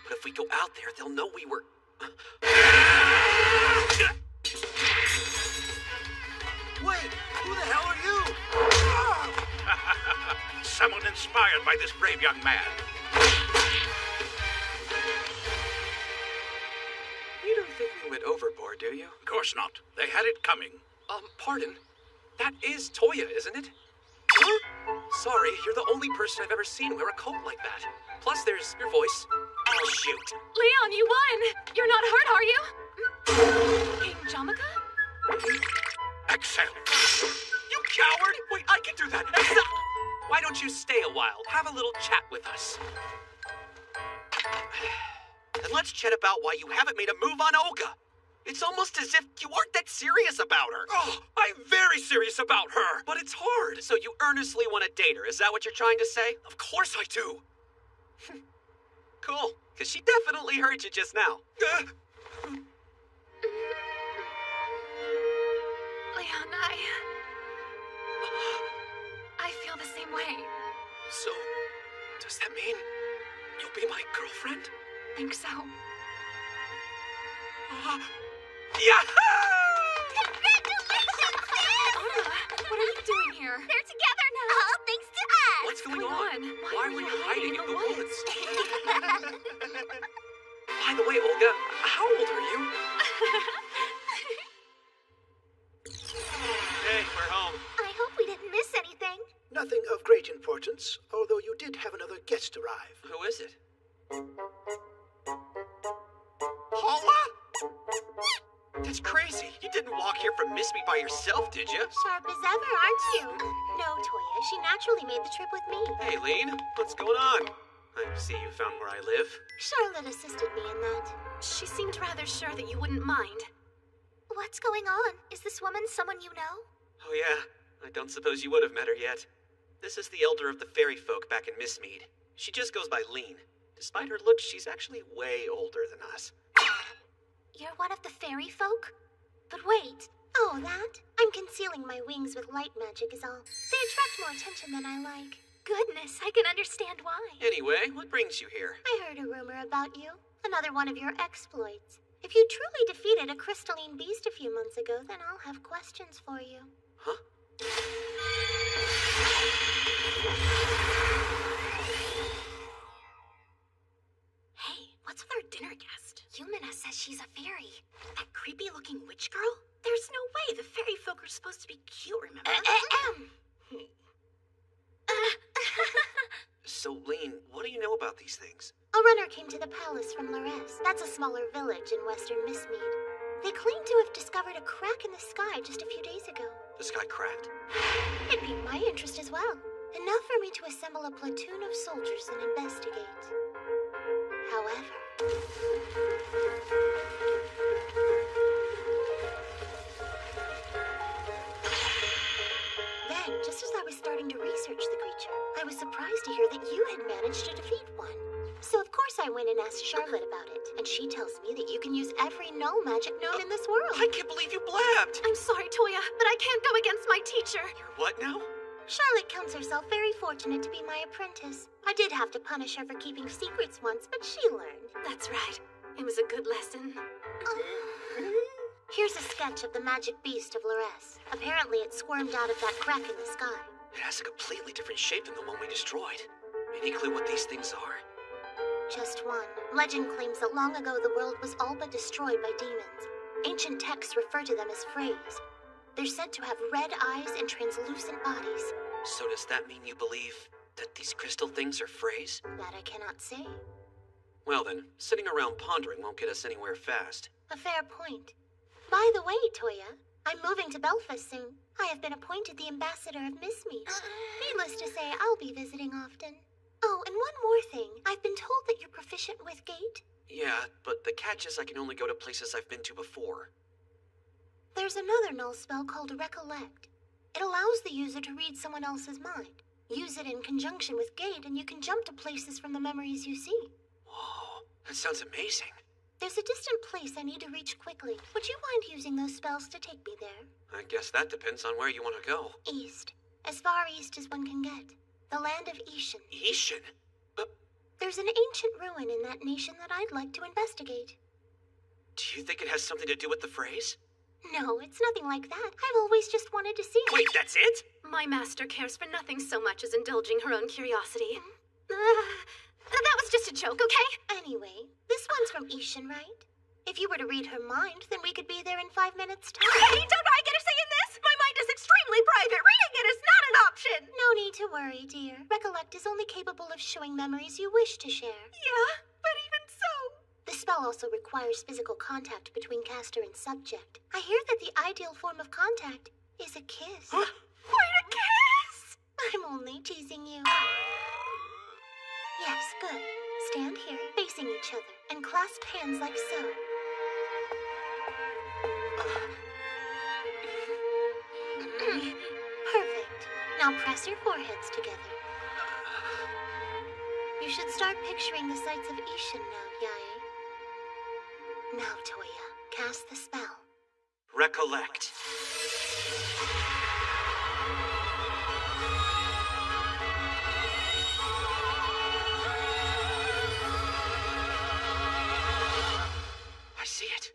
But if we go out there, they'll know we were... Wait, who the hell are you? Someone inspired by this brave young man. You don't think we went overboard, do you? Of course not. They had it coming. Pardon? That is Toya, isn't it? Huh? Sorry, you're the only person I've ever seen wear a coat like that. Plus, there's your voice. Oh, shoot. Leon, you won! You're not hurt, are you? King Jamaica? Excel! You coward! Wait, I can do that. Why don't you stay a while? Have a little chat with us. And let's chat about why you haven't made a move on Olga. It's almost as if you aren't that serious about her. Oh, I'm very serious about her, but it's hard. So you earnestly want to date her, is that what you're trying to say? Of course I do. Cool, because she definitely heard you just now. Leon, I feel the same way. So, does that mean you'll be my girlfriend? Think so. Yahoo! Congratulations, sis! Olga, what are you doing here? They're together now. All thanks to us. What's going on? Why were you hiding in the woods? By the way, Olga, how old are you? Hey, we're home. I hope we didn't miss anything. Nothing of great importance, although you did have another guest arrive. Who is it? Paula? That's crazy. You didn't walk here from Miss Me by yourself, did you? Sharp as ever, aren't you? No, Toya, she naturally made the trip with me. Hey, Lean, what's going on? I see you found where I live. Charlotte assisted me in that. She seemed rather sure that you wouldn't mind. What's going on? Is this woman someone you know? Oh, yeah. I don't suppose you would have met her yet. This is the elder of the fairy folk back in Mistmead. She just goes by Lean. Despite her looks, she's actually way older than us. You're one of the fairy folk? But wait. Oh, that? I'm concealing my wings with light magic is all. They attract more attention than I like. Goodness, I can understand why. Anyway, what brings you here? I heard a rumor about you. Another one of your exploits. If you truly defeated a crystalline beast a few months ago, then I'll have questions for you. Huh? Hey, what's with our dinner guest? Yumina says she's a fairy. That creepy-looking witch girl? There's no way. The fairy folk are supposed to be cute, remember? So, Lean, what do you know about these things? A runner came to the palace from Lores. That's a smaller village in western Mistmead. They claim to have discovered a crack in the sky just a few days ago. The sky cracked? It piqued my interest as well. Enough for me to assemble a platoon of soldiers and investigate. However... Then, just as I was starting to research the creature, I was surprised to hear that you had managed to defeat one. So of course I went and asked Charlotte about it, and she tells me that you can use every null magic known in this world. I can't believe you blabbed! I'm sorry, Toya, but I can't go against my teacher. You're what now? Charlotte counts herself very fortunate to be my apprentice. I did have to punish her for keeping secrets once, but she learned. That's right. It was a good lesson. Here's a sketch of the magic beast of Lores. Apparently it squirmed out of that crack in the sky. It has a completely different shape than the one we destroyed. Any clue what these things are? Just one. Legend claims that long ago the world was all but destroyed by demons. Ancient texts refer to them as Freys. They're said to have red eyes and translucent bodies. So does that mean you believe that these crystal things are Freys? That I cannot say. Well then, sitting around pondering won't get us anywhere fast. A fair point. By the way, Toya, I'm moving to Belfast soon. I have been appointed the ambassador of Mistmead. Needless to say, I'll be visiting often. Oh, and one more thing. I've been told that you're proficient with Gate. Yeah, but the catch is I can only go to places I've been to before. There's There's another null spell called Recollect. It allows the user to read someone else's mind. Use it in conjunction with Gate, and you can jump to places from the memories you see. Whoa, that sounds amazing. There's a distant place I need to reach quickly. Would you mind using those spells to take me there? I guess that depends on where you want to go. East. As far east as one can get. The land of Ishan. Ishan? There's an ancient ruin in that nation that I'd like to investigate. Do you think it has something to do with the phrase? No, it's nothing like that. I've always just wanted to see it. Wait, that's it? My master cares for nothing so much as indulging her own curiosity. That was just a joke, okay? Anyway, this one's from Ishan, right? If you were to read her mind, then we could be there in 5 minutes' time. Hey, don't I get a say in this? My mind is extremely private. Reading it is not an option. No need to worry, dear. Recollect is only capable of showing memories you wish to share. Yeah, but even so... The spell also requires physical contact between caster and subject. I hear that the ideal form of contact is a kiss. Wait, a kiss? I'm only teasing you. Yes, good. Stand here, facing each other, and clasp hands like so. Perfect. Now press your foreheads together. You should start picturing the sights of Ishan now, Yae. Now, Toya, cast the spell. Recollect. I see it.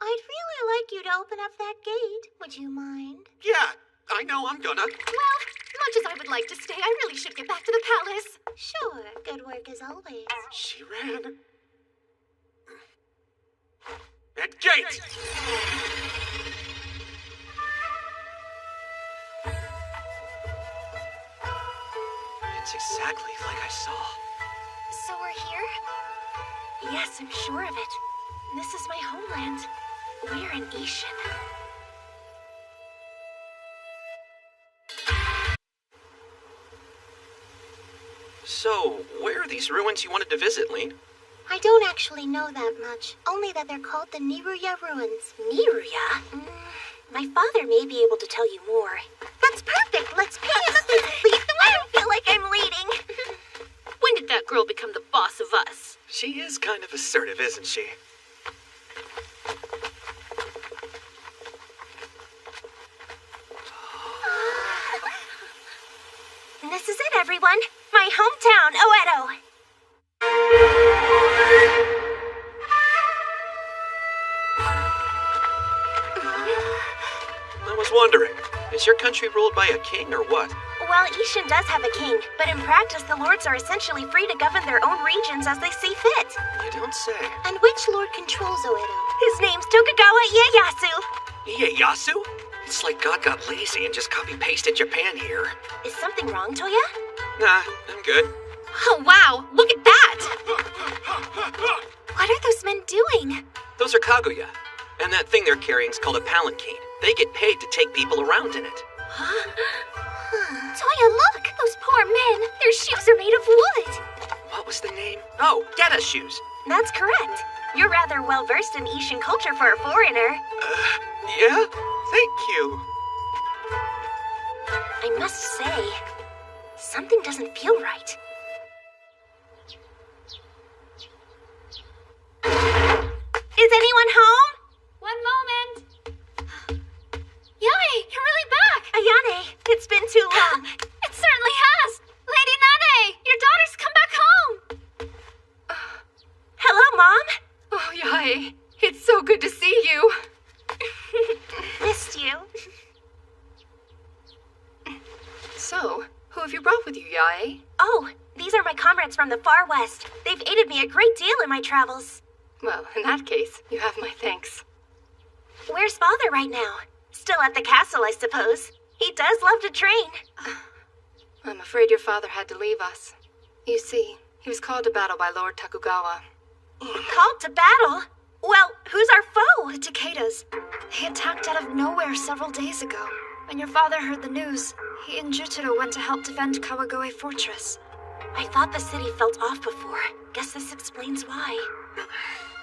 I'd really like you to open up that gate. Would you mind? Yeah, I know I'm gonna. Well, much as I would like to stay, I really should get back to the palace. Sure, good work as always. She ran. At gate! It's exactly like I saw. So we're here? Yes, I'm sure of it. This is my homeland. We're in Ishan. So, where are these ruins you wanted to visit, Lean? I don't actually know that much. Only that they're called the Niruya Ruins. Niruya? My father may be able to tell you more. That's perfect. Let's pay him a visit. I don't feel like I'm leading. When did that girl become the boss of us? She is kind of assertive, isn't she? This is it, everyone. My hometown, Oedo. I was wondering, is your country ruled by a king or what? Well, Ishan does have a king, but in practice, the lords are essentially free to govern their own regions as they see fit. You don't say. And which lord controls Oedo? His name's Tokugawa Ieyasu. Ieyasu? It's like God got lazy and just copy-pasted Japan here. Is something wrong, Toya? Nah, I'm good. Oh, wow! Look at that! What are those men doing? Those are Kaguya. And that thing they're carrying is called a palanquin. They get paid to take people around in it. Toya, look! Those poor men! Their shoes are made of wood! What was the name? Oh, Geta shoes. That's correct. You're rather well-versed in Ishan culture for a foreigner. Yeah? Thank you. I must say, something doesn't feel right. Is anyone home? One moment. Yae, you're really back. Ayane, it's been too long. It certainly has. Lady Nane, your daughter's come back home. Hello, Mom. Oh, Yae, it's so good to see you. Missed you. So, who have you brought with you, Yae? Oh, these are my comrades from the far west. They've aided me a great deal in my travels. Well, in that case, you have my thanks. Where's Father right now? Still at the castle, I suppose. He does love to train. I'm afraid your father had to leave us. You see, he was called to battle by Lord Tokugawa. Called to battle? Well, who's our foe? The Takedas. They attacked out of nowhere several days ago. When your father heard the news, he and Jutaro went to help defend Kawagoe Fortress. I thought the city felt off before. Guess this explains why.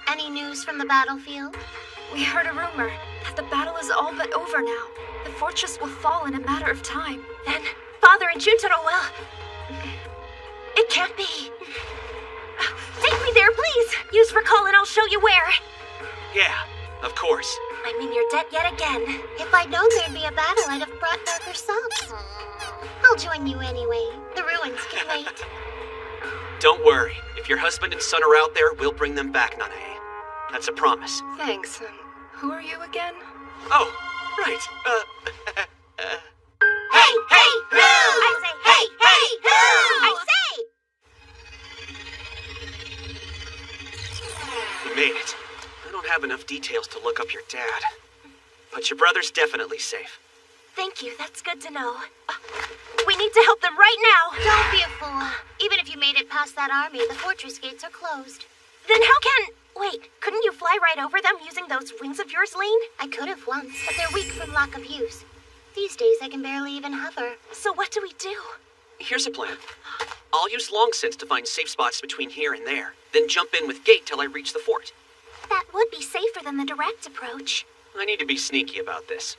Any news from the battlefield? We heard a rumor that the battle is all but over now. The fortress will fall in a matter of time. Then, Father and Juntaro will... It can't be. Take me there, please. Use recall and I'll show you where. Yeah, of course. I'm in your debt yet again. If I'd known there'd be a battle, I'd have brought darker socks. I'll join you anyway. The ruins can wait. Don't worry. If your husband and son are out there, we'll bring them back, Nanae. That's a promise. Thanks. Who are you again? Oh, right. Hey, hey, who? I say, hey, hey, who? I say! You made it. I don't have enough details to look up your dad. But your brother's definitely safe. Thank you, that's good to know. We need to help them right now. Don't be a fool. Even if you made it past that army, the fortress gates are closed. Then how can... Wait, couldn't you fly right over them using those wings of yours, Lean? I could have once, but they're weak from lack of use. These days I can barely even hover. So what do we do? Here's a plan. I'll use long sense to find safe spots between here and there, then jump in with gate till I reach the fort. That would be safer than the direct approach. I need to be sneaky about this.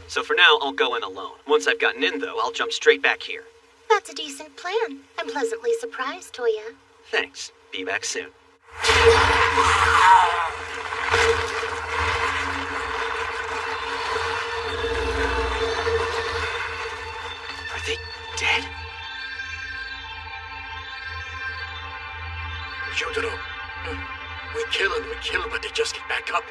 So for now, I'll go in alone. Once I've gotten in, though, I'll jump straight back here. That's a decent plan. I'm pleasantly surprised, Toya. Thanks. Be back soon. Are they dead? Juntaro. We kill, but they just get back up.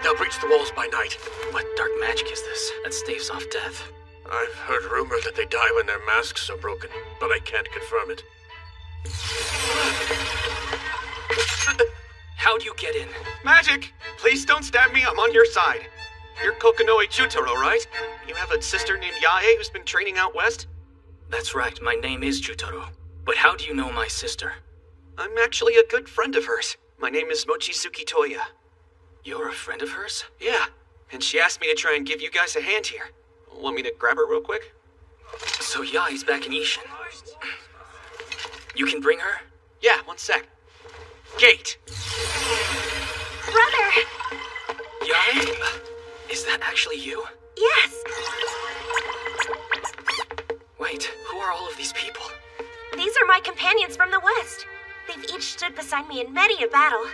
They'll breach the walls by night. What dark magic is this that staves off death? I've heard rumor that they die when their masks are broken, but I can't confirm it. How do you get in? Magic! Please don't stab me, I'm on your side. You're Kokonoe Jutaro, right? You have a sister named Yae who's been training out west? That's right, my name is Jutaro. But how do you know my sister? I'm actually a good friend of hers. My name is Mochizuki Toya. You're a friend of hers? Yeah, and she asked me to try and give you guys a hand here. Want me to grab her real quick? So Yae's back in Ishin. You can bring her? Yeah, one sec. Gate! Brother! Yae? Is that actually you? Yes! Wait, who are all of these people? These are my companions from the West. They've each stood beside me in many a battle.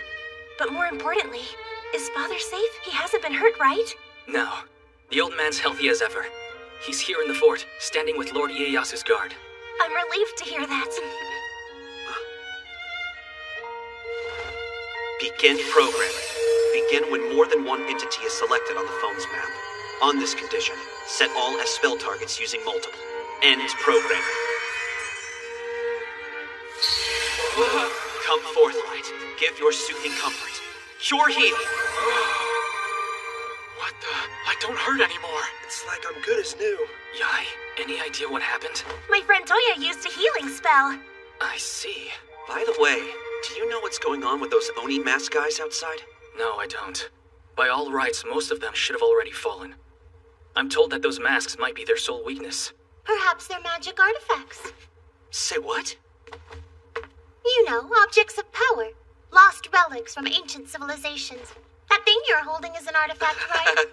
But more importantly, is Father safe? He hasn't been hurt, right? No. The old man's healthy as ever. He's here in the fort, standing with Lord Ieyasu's guard. I'm relieved to hear that. Begin programming. Begin when more than one entity is selected on the phone's map. On this condition, set all as spell targets using multiple. End programming. Come forth, Light. Give your soothing comfort. Cure healing. What the? I don't hurt anymore. It's like I'm good as new. Yae, any idea what happened? My friend Toya used a healing spell. I see. By the way, do you know what's going on with those Oni mask guys outside? No, I don't. By all rights, most of them should have already fallen. I'm told that those masks might be their sole weakness. Perhaps they're magic artifacts. Say what? You know, objects of power. Lost relics from ancient civilizations. That thing you're holding is an artifact, right?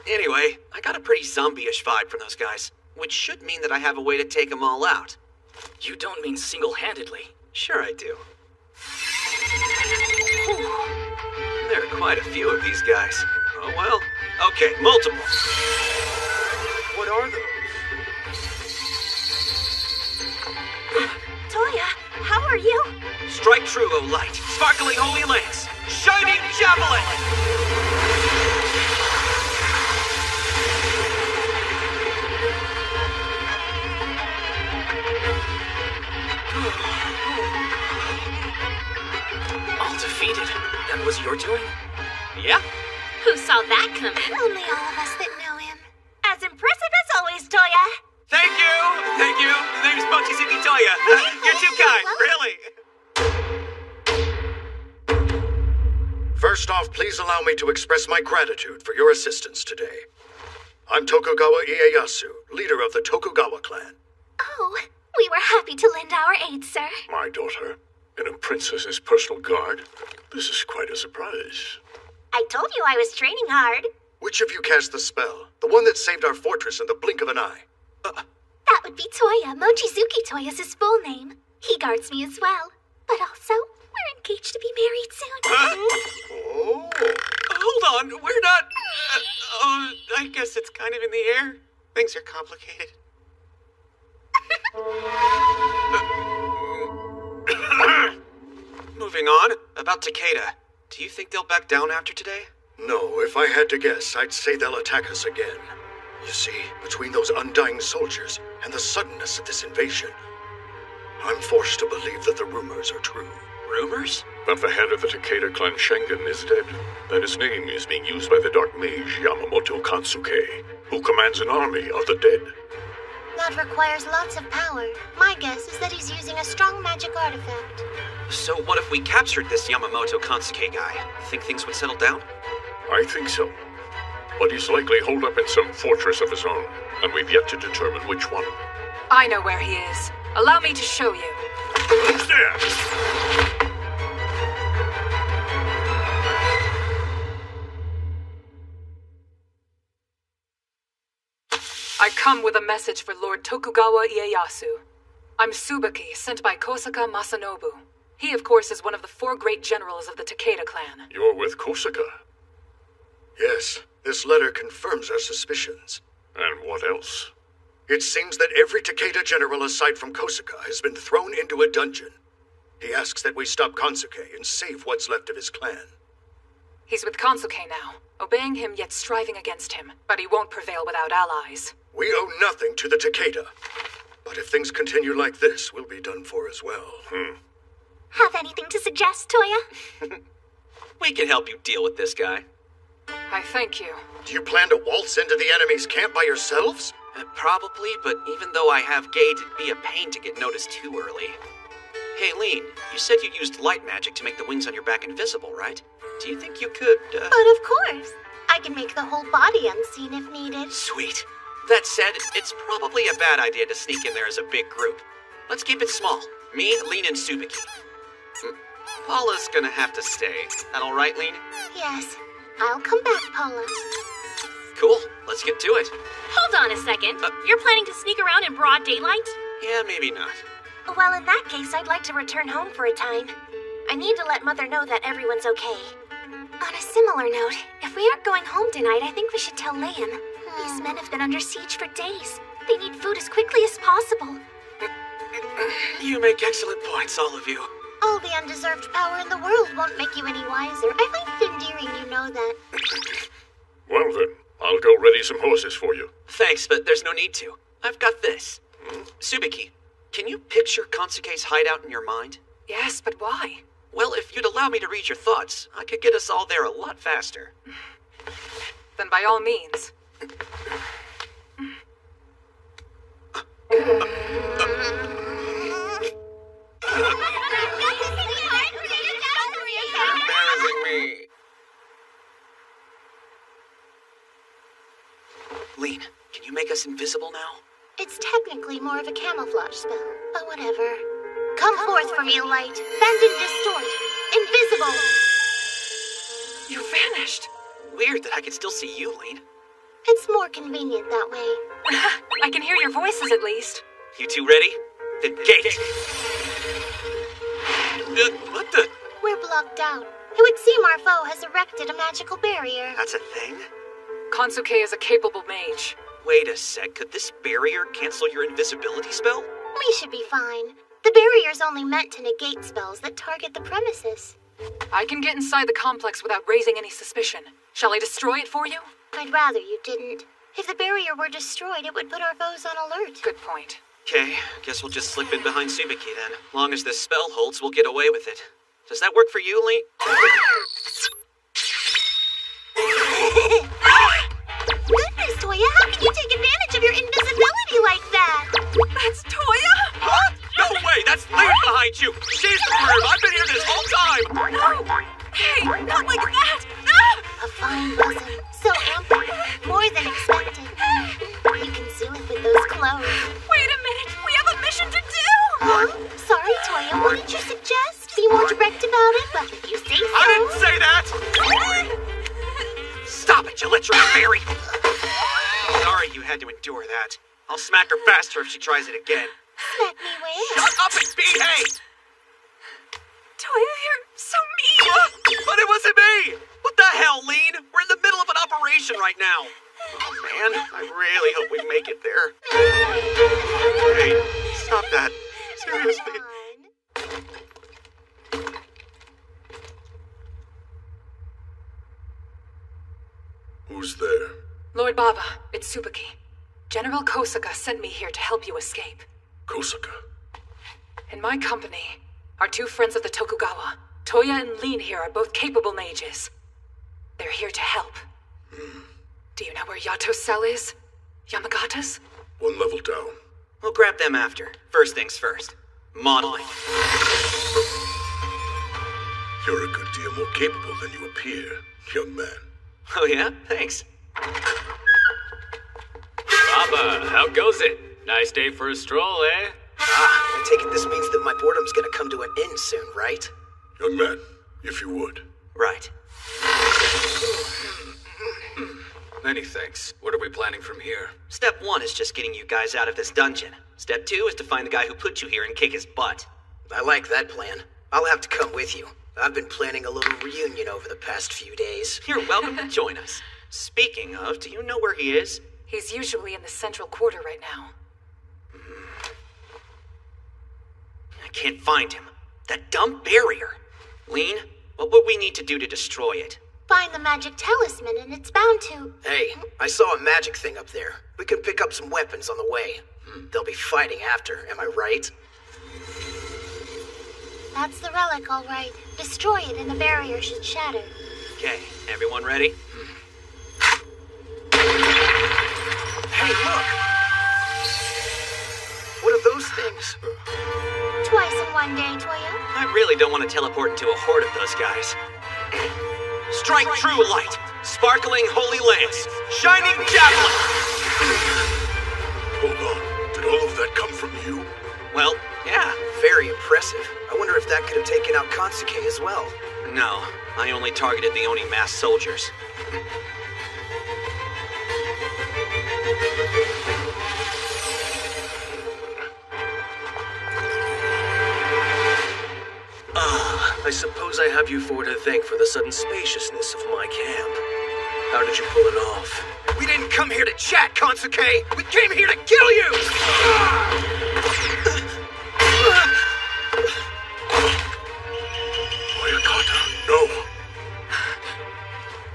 Anyway, I got a pretty zombie-ish vibe from those guys, which should mean that I have a way to take them all out. You don't mean single-handedly. Sure I do. There are quite a few of these guys. Oh well. Okay, multiple. What are those? Toya, how are you? Strike true, O light. Sparkling holy lance. Shining javelin! All defeated. That was your doing? Yeah? Who saw that coming? Only all of us that know him. As impressive as always, Toya. Thank you! Thank you! The name's Mochizuki Toya. You're too kind, really. First off, please allow me to express my gratitude for your assistance today. I'm Tokugawa Ieyasu, leader of the Tokugawa clan. Oh, We were happy to lend our aid, sir. My daughter, in a princess's personal guard. This is quite a surprise. I told you I was training hard. Which of you cast the spell? The one that saved our fortress in the blink of an eye? That would be Toya. Mochizuki Toya's his full name. He guards me as well. But also, we're engaged to be married soon. Oh. Hold on, we're not... I guess it's kind of in the air. Things are complicated. Moving on, about Takeda. Do you think they'll back down after today? No, if I had to guess, I'd say they'll attack us again. You see, between those undying soldiers and the suddenness of this invasion, I'm forced to believe that the rumors are true. Rumors? That the head of the Takeda clan Shengen is dead. That his name is being used by the dark mage Yamamoto Kansuke, who commands an army of the dead. That requires lots of power. My guess is that he's using a strong magic artifact. So what if we captured this Yamamoto Kansuke guy? Think things would settle down? I think so. But he's likely holed up in some fortress of his own, and we've yet to determine which one. I know where he is. Allow me to show you. Who's there? I come with a message for Lord Tokugawa Ieyasu. I'm Tsubaki, sent by Kosaka Masanobu. He, of course, is one of the 4 great generals of the Takeda clan. You're with Kosaka? Yes, this letter confirms our suspicions. And what else? It seems that every Takeda general aside from Kosaka has been thrown into a dungeon. He asks that we stop Kansuke and save what's left of his clan. He's with Kansuke now, obeying him yet striving against him, but he won't prevail without allies. We owe nothing to the Takeda. But if things continue like this, we'll be done for as well. Have anything to suggest, Toya? We can help you deal with this guy. I thank you. Do you plan to waltz into the enemy's camp by yourselves? Probably, but even though I have gauge, it'd be a pain to get noticed too early. Hey, Lean, you said you used light magic to make the wings on your back invisible, right? Do you think you could, But of course. I can make the whole body unseen if needed. Sweet. That said, it's probably a bad idea to sneak in there as a big group. Let's keep it small. Me, Lean, and Tsubaki. Paula's gonna have to stay. That all right, Lean? Yes. I'll come back, Paula. Cool. Let's get to it. Hold on a second. You're planning to sneak around in broad daylight? Yeah, maybe not. Well, in that case, I'd like to return home for a time. I need to let Mother know that everyone's okay. On a similar note, if we aren't going home tonight, I think we should tell Liam. These men have been under siege for days. They need food as quickly as possible. You make excellent points, all of you. All the undeserved power in the world won't make you any wiser. I find it endearing you know that. Well then, I'll go ready some horses for you. Thanks, but there's no need to. I've got this. Tsubaki, can you picture Kansuke's hideout in your mind? Yes, but why? Well, if you'd allow me to read your thoughts, I could get us all there a lot faster. Then by all means. Embarrassing me. Lean, can you make us invisible now? It's technically more of a camouflage spell, but whatever. Come forth from me, light. Bend and distort. Invisible. You vanished. Weird that I can still see you, Lean. It's more convenient that way. I can hear your voices at least. You two ready? Then gate! What the? We're blocked out. It would seem our foe has erected a magical barrier. That's a thing? Kansuke is a capable mage. Wait a sec, could this barrier cancel your invisibility spell? We should be fine. The barrier's only meant to negate spells that target the premises. I can get inside the complex without raising any suspicion. Shall I destroy it for you? I'd rather you didn't. If the barrier were destroyed, it would put our foes on alert. Good point. Okay, guess we'll just slip in behind Tsubaki then. Long as this spell holds, we'll get away with it. Does that work for you, Lee? Goodness, Toya, how can you take advantage of your invisibility like that? That's Toya? What? No way, that's Lee behind you! She's the perv, I've been here this whole time! No! Hey, not like that! Ah! A fine lesson. So ample. More than expected. You can seal it with those clothes. Wait a minute, we have a mission to do! Lord. What did you suggest? Be more direct about it? Well, if you say so. I didn't say that! Stop it, you literal fairy! Sorry you had to endure that. I'll smack her faster if she tries it again. Smack me where? Shut up and behave! Toya, you're so mean! But it wasn't me! What the hell, Lean? We're in the middle of an operation right now. Oh man, I really hope we make it there. Hey, stop that. Seriously. Who's there? Lord Baba, it's Tsubaki. General Kosaka sent me here to help you escape. Kosaka. In my company, our two friends of the Tokugawa, Toya and Lean here, are both capable mages. They're here to help. Do you know where Yato's cell is? Yamagata's? One level down. We'll grab them after. First things first. Modeling. You're a good deal more capable than you appear, young man. Oh yeah? Thanks. Baba, how goes it? Nice day for a stroll, eh? I take it this means that my boredom's gonna come to an end soon, right? Young man, if you would. Right. Many thanks. What are we planning from here? Step 1 is just getting you guys out of this dungeon. Step 2 is to find the guy who put you here and kick his butt. I like that plan. I'll have to come with you. I've been planning a little reunion over the past few days. You're welcome to join us. Speaking of, do you know where he is? He's usually in the central quarter right now. I can't find him. That dumb barrier. Lean, what would we need to do to destroy it? Find the magic talisman and it's bound to... Hey, I saw a magic thing up there. We can pick up some weapons on the way. They'll be fighting after, am I right? That's the relic, all right. Destroy it and the barrier should shatter. Okay, everyone ready? Hey, look! What are those things? Twice in one day, Toya. I really don't want to teleport into a horde of those guys. Strike true light, sparkling holy lance, shining javelin! Hold on, did all of that come from you? Well, yeah. Very impressive. I wonder if that could have taken out Kansuke as well. No, I only targeted the Oni masked soldiers. I suppose I have you four to thank for the sudden spaciousness of my camp. How did you pull it off? We didn't come here to chat, Kansuke! We came here to kill you! Oyakata, no!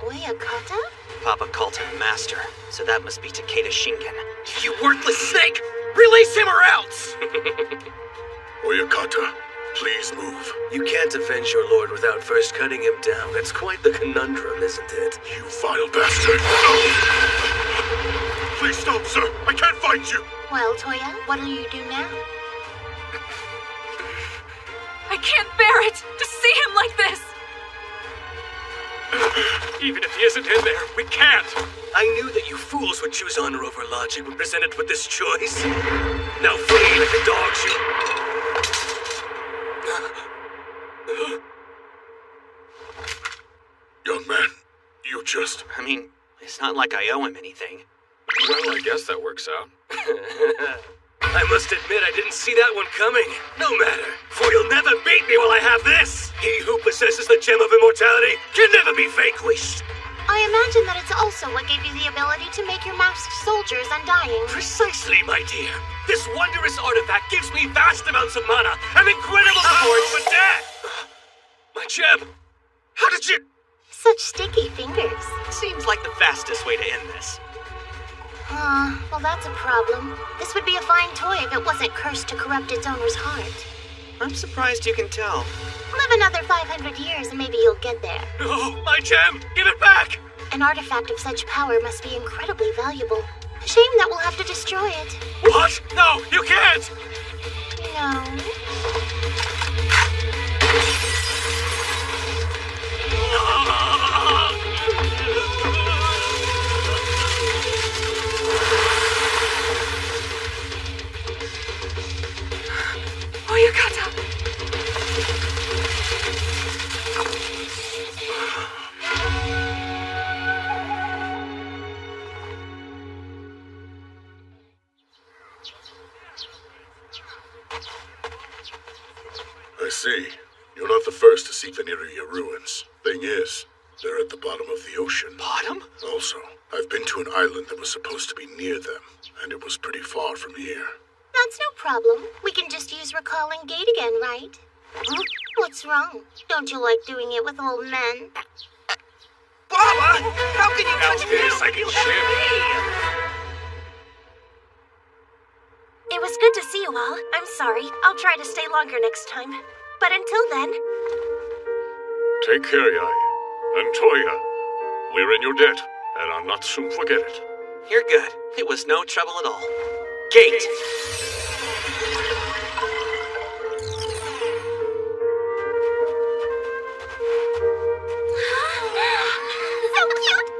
Oyakata? Papa called him master, so that must be Takeda Shingen. You worthless snake! Release him or else! Oyakata, please move. You can't avenge your lord without first cutting him down. That's quite the conundrum, isn't it? You vile bastard! No! Please stop, sir! I can't fight you! Well, Toya, what'll you do now? I can't bear it to see him like this! Even if he isn't in there, we can't! I knew that you fools would choose honor over logic when presented with this choice. Now flee like the dogs you... Young man, you just... I mean, it's not like I owe him anything. Well, I guess that works out. I must admit I didn't see that one coming. No matter, for you'll never beat me while I have this! He who possesses the gem of immortality can never be vanquished! I imagine that it's also what gave you the ability to make your masked soldiers undying. Precisely, my dear. This wondrous artifact gives me vast amounts of mana and incredible power over death! My gem! How did you... Such sticky fingers. Seems like the fastest way to end this. Well, that's a problem. This would be a fine toy if it wasn't cursed to corrupt its owner's heart. I'm surprised you can tell. Live another 500 years and maybe you'll get there. No, my gem! Give it back! An artifact of such power must be incredibly valuable. A shame that we'll have to destroy it. What? No, you can't! No. Oyakata! You're not the first to seek the Nereia ruins. Thing is, they're at the bottom of the ocean. Bottom? Also, I've been to an island that was supposed to be near them, and it was pretty far from here. That's no problem. We can just use recalling gate again, right? Huh? What's wrong? Don't you like doing it with old men? Baba! How can you touch me? I can ship. It was good to see you all. I'm sorry. I'll try to stay longer next time. But until then... Take care, Yai. And Toya, we're in your debt, and I'll not soon forget it. You're good. It was no trouble at all. Gate! So cute!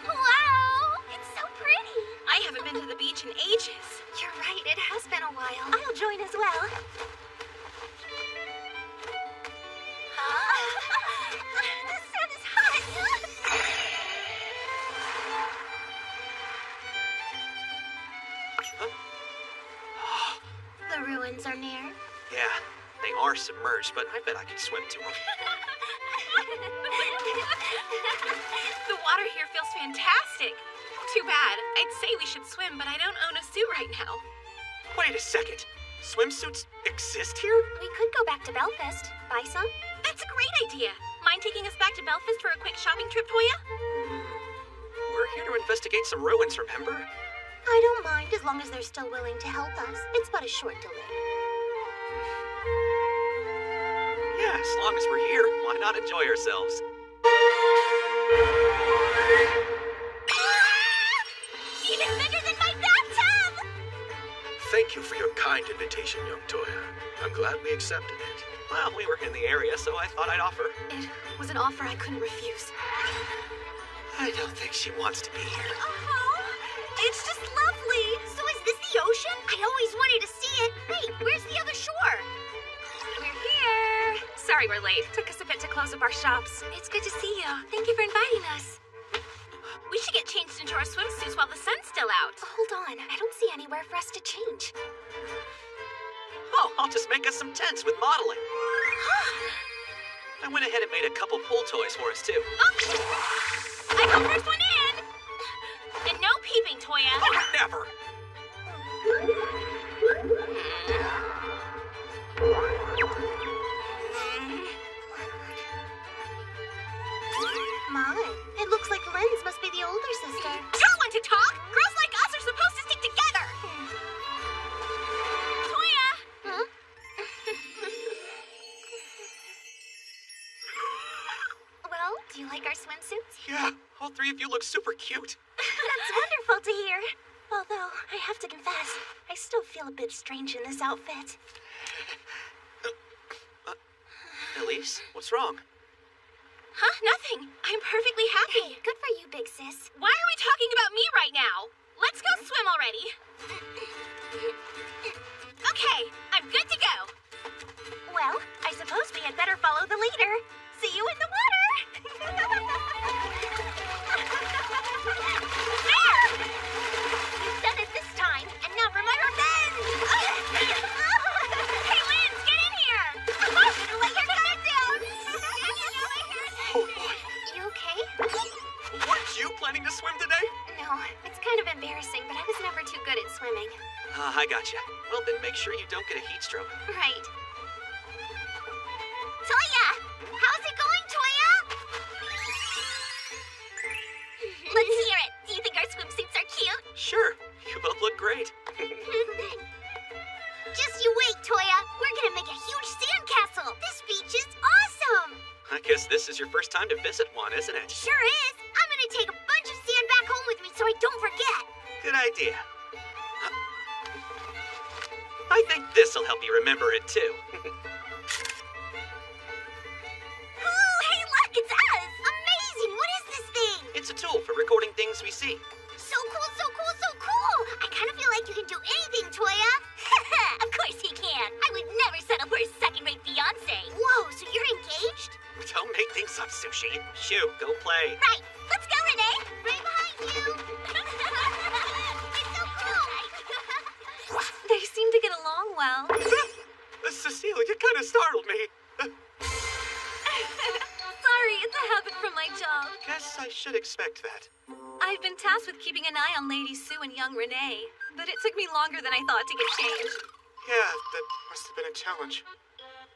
Wow! It's so pretty! I haven't been to the beach in ages. You're right, it has been a while. I'll join as well. The sun is hot! The ruins are near. Yeah, they are submerged, but I bet I could swim to them. The water here feels fantastic. Too bad. I'd say we should swim, but I don't own a suit right now. Wait a second. Swimsuits exist here? We could go back to Belfast. Buy some? That's a great idea. Mind taking us back to Belfast for a quick shopping trip, Toya? We're here to investigate some ruins, remember? I don't mind as long as they're still willing to help us. It's but a short delay. Yeah, as long as we're here, why not enjoy ourselves? Even bigger than my bathtub! Thank you for your kind invitation, young Toya. I'm glad we accepted it. Well, we were in the area, so I thought I'd offer. It was an offer I couldn't refuse. I don't think she wants to be here. It's just lovely! So is this the ocean? I always wanted to see it. Wait, where's the other shore? We're here. Sorry we're late. Took us a bit to close up our shops. It's good to see you. Thank you for inviting us. We should get changed into our swimsuits while the sun's still out. Hold on, I don't see anywhere for us to change. Oh, I'll just make us some tents with modeling. I went ahead and made a couple pool toys for us, too. I go first one in! And no peeping, Toya. Oh, never! My, it looks like Lynn's must be the older sister. Don't want to talk! Girls like us are supposed to stick together! Toya! Huh? Well, do you like our swimsuits? Yeah, all three of you look super cute. That's wonderful to hear. Although, I have to confess, I still feel a bit strange in this outfit. Elise, what's wrong? Huh? Nothing. I'm perfectly happy. Hey, good for you, big sis. Why are we talking about me right now? Let's go swim already. Okay, I'm good to go. Well, I suppose we had better follow the leader. See you in the water! There! You've done it this time, and now for my revenge! Hey, Linz, get in here! I'm gonna let your guard down! Oh, boy. You okay? Weren't you planning to swim today? No, it's kind of embarrassing, but I was never too good at swimming. I gotcha. Well, then make sure you don't get a heat stroke. Right. Toya! How's it going, Toya? Let's hear it. Do you think our swimsuits are cute? Sure. You both look great. Just you wait, Toya. We're gonna make a huge sandcastle. This beach is awesome. I guess this is your first time to visit one, isn't it? Sure is. I'm gonna take a bunch of sand back home with me so I don't forget. Good idea. I think this'll help you remember it, too. Oh, hey, look, it's us. Amazing. What is this thing? It's a tool for recording things we see. So cool, so cool, so cool. I kind of feel like you can do anything, Toya. Of course he can. I would never settle for a second-rate fiancé. Whoa, so you're engaged? Don't make things sound off, Sushi. Shoo, go play. Right. Let's go, Renee. Right behind you. It's so cool. They seem to get along well. Cecile, you kind of startled me. Sorry, it's a habit from my job. Guess I should expect that. I've been tasked with keeping an eye on Lady Sue and young Renee, but it took me longer than I thought to get changed. Yeah, that must have been a challenge.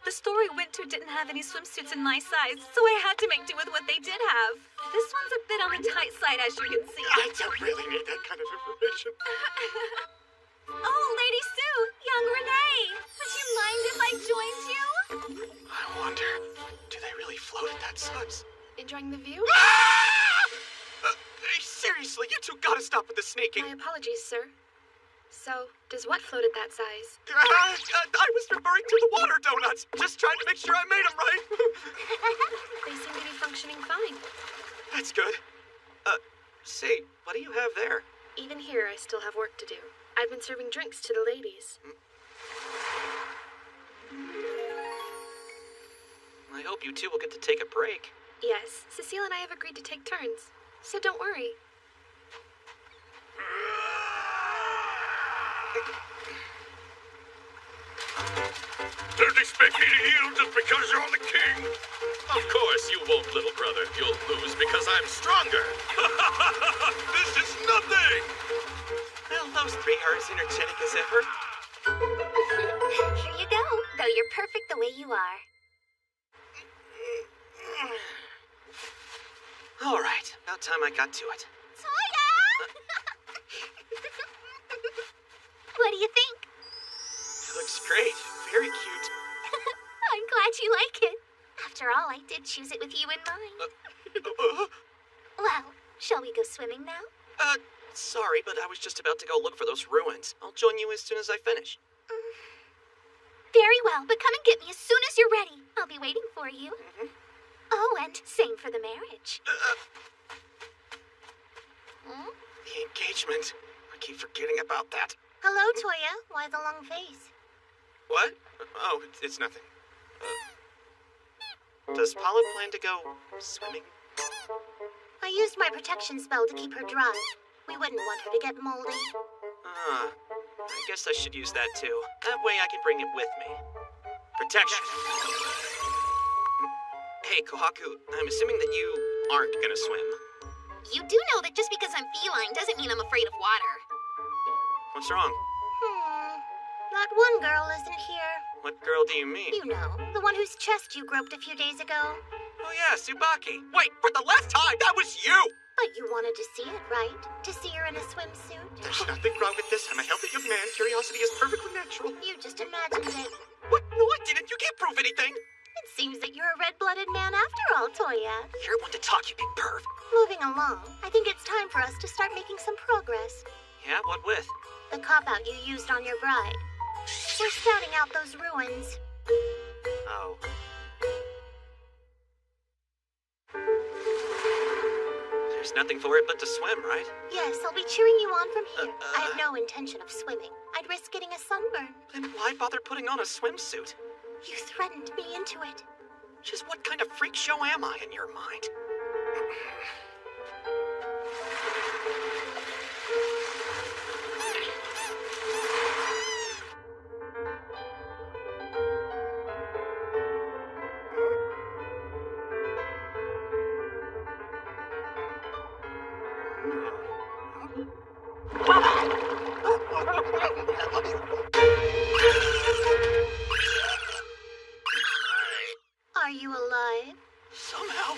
The store we went to didn't have any swimsuits in my size, so I had to make do with what they did have. This one's a bit on the tight side, as you can see. I don't really need that kind of information. Oh, Lady Sue, young Renee, would you mind if I joined you? I wonder, do they really float at that size? Enjoying the view? Hey, seriously, you two gotta stop with the sneaking. My apologies, sir. So, does what float at that size? I was referring to the water donuts. Just trying to make sure I made them right. They seem to be functioning fine. That's good. Say, what do you have there? Even here, I still have work to do. I've been serving drinks to the ladies. I hope you two will get to take a break. Yes, Cecile and I have agreed to take turns. So don't worry. Don't expect me to yield just because you're the king. Of course you won't, little brother. You'll lose because I'm stronger. This is nothing. Well, those three are as energetic as ever. Here you go, though you're perfect the way you are. All right, about time I got to it. Toya! What do you think? It looks great. Very cute. I'm glad you like it. After all, I did choose it with you in mind. Well, shall we go swimming now? Sorry, but I was just about to go look for those ruins. I'll join you as soon as I finish. Very well, but come and get me as soon as you're ready. I'll be waiting for you. Oh, and same for the marriage. The engagement. I keep forgetting about that. Hello, Toya. Why the long face? What? Oh, it's nothing. Does Paula plan to go swimming? I used my protection spell to keep her dry. We wouldn't want her to get moldy. I guess I should use that too. That way I can bring it with me. Protection. Hey, Kohaku, I'm assuming that you aren't gonna swim. You do know that just because I'm feline doesn't mean I'm afraid of water. What's wrong? That one girl isn't here. What girl do you mean? You know, the one whose chest you groped a few days ago. Oh yeah, Tsubaki. Wait, for the last time, that was you! But you wanted to see it, right? To see her in a swimsuit? There's nothing wrong with this. I'm a healthy young man. Curiosity is perfectly natural. You just imagined it. What? No, I didn't. You can't prove anything. It seems that you're a red-blooded man after all, Toya. You're one to talk, you big perv. Moving along, I think it's time for us to start making some progress. Yeah, what with? The cop-out you used on your bride. We're scouting out those ruins. Oh. There's nothing for it but to swim, right? Yes, I'll be cheering you on from here. I have no intention of swimming. I'd risk getting a sunburn. Then why bother putting on a swimsuit? You threatened me into it. Just what kind of freak show am I in your mind? Are you alive? Somehow.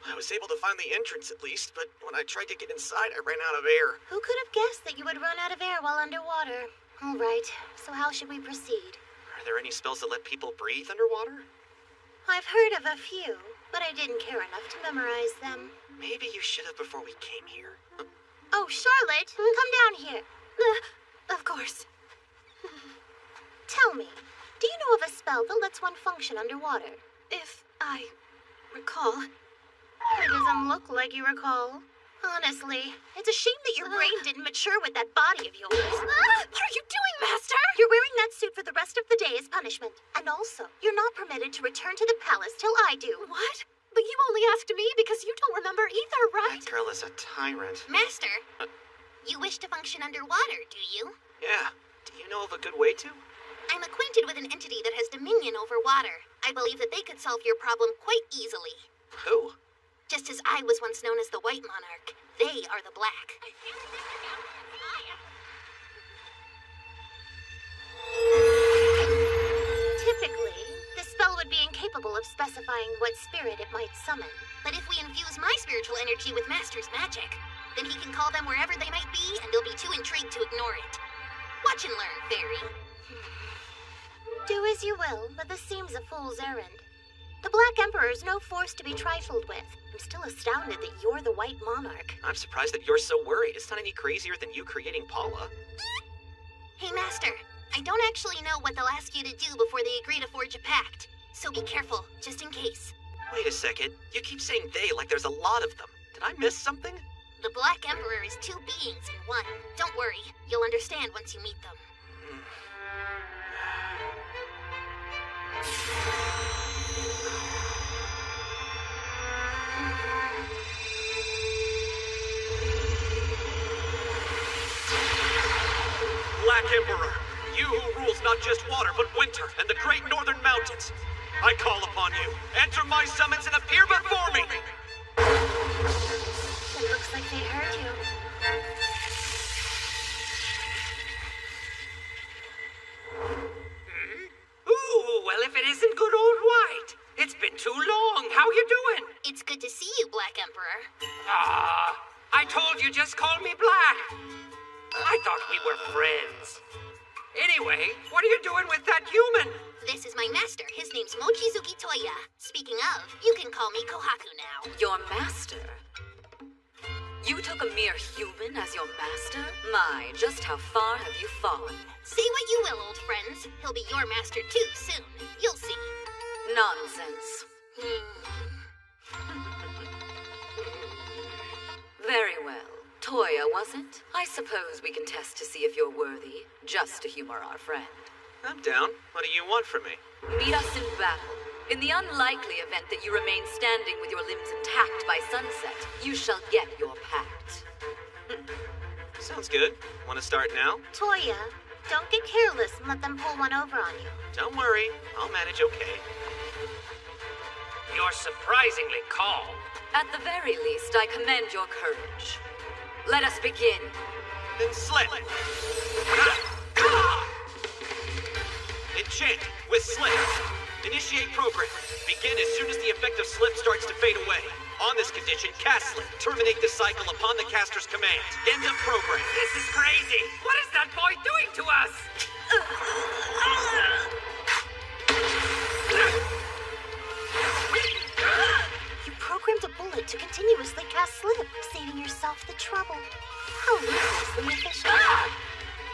I was able to find the entrance at least, but when I tried to get inside, I ran out of air. Who could have guessed that you would run out of air while underwater? All right, so how should we proceed? Are there any spells that let people breathe underwater? I've heard of a few, but I didn't care enough to memorize them. Maybe you should have before we came here. Oh, Charlotte, come down here. Of course. Tell me, do you know of a spell that lets one function underwater? If I recall. It doesn't look like you recall. Honestly, it's a shame that your brain didn't mature with that body of yours. What are you doing, Master? You're wearing that suit for the rest of the day as punishment. And also, you're not permitted to return to the palace till I do. What? But you only asked me because you don't remember either, right? That girl is a tyrant. Master, you wish to function underwater, do you? Yeah. Do you know of a good way to? I'm acquainted with an entity that has dominion over water. I believe that they could solve your problem quite easily. Who? Just as I was once known as the White Monarch, they are the Black. Typically, the spell would be incapable of specifying what spirit it might summon. But if we infuse my spiritual energy with Master's magic, then he can call them wherever they might be, and they'll be too intrigued to ignore it. Watch and learn, Fairy. Do as you will, but this seems a fool's errand. The Black Emperor is no force to be trifled with. I'm still astounded that you're the White Monarch. I'm surprised that you're so worried. It's not any crazier than you creating Paula. Hey, Master, I don't actually know what they'll ask you to do before they agree to forge a pact. So be careful, just in case. Wait a second. You keep saying they like there's a lot of them. Did I miss something? The Black Emperor is two beings in one. Don't worry, you'll understand once you meet them. Black Emperor, you who rules not just water, but winter and the great northern mountains. I call upon you. Enter my summons and appear before me! It looks like they heard you. Ooh, well, if it isn't good old White. It's been too long. How you doing? It's good to see you, Black Emperor. I told you just call me Black. I thought we were friends. Anyway, what are you doing with that human? This is my master. His name's Mochizuki Toya. Speaking of, you can call me Kohaku now. Your master? You took a mere human as your master? My, just how far have you fallen? Say what you will, old friends. He'll be your master too soon. You'll see. Nonsense. Very well. Toya, was it? I suppose we can test to see if you're worthy, just to humor our friend. I'm down. What do you want from me? Meet us in battle. In the unlikely event that you remain standing with your limbs intact by sunset, you shall get your pact. Sounds good. Want to start now? Toya, don't get careless and let them pull one over on you. Don't worry. I'll manage okay. You're surprisingly calm. At the very least, I commend your courage. Let us begin. Then slip. Enchant with slip. Initiate program. Begin as soon as the effect of slip starts to fade away. On this condition, cast slip. Terminate the cycle upon the caster's command. End of program. This is crazy. What is that boy doing to us? You programmed a bullet to continuously cast slip, saving yourself the trouble. How ruthlessly efficient.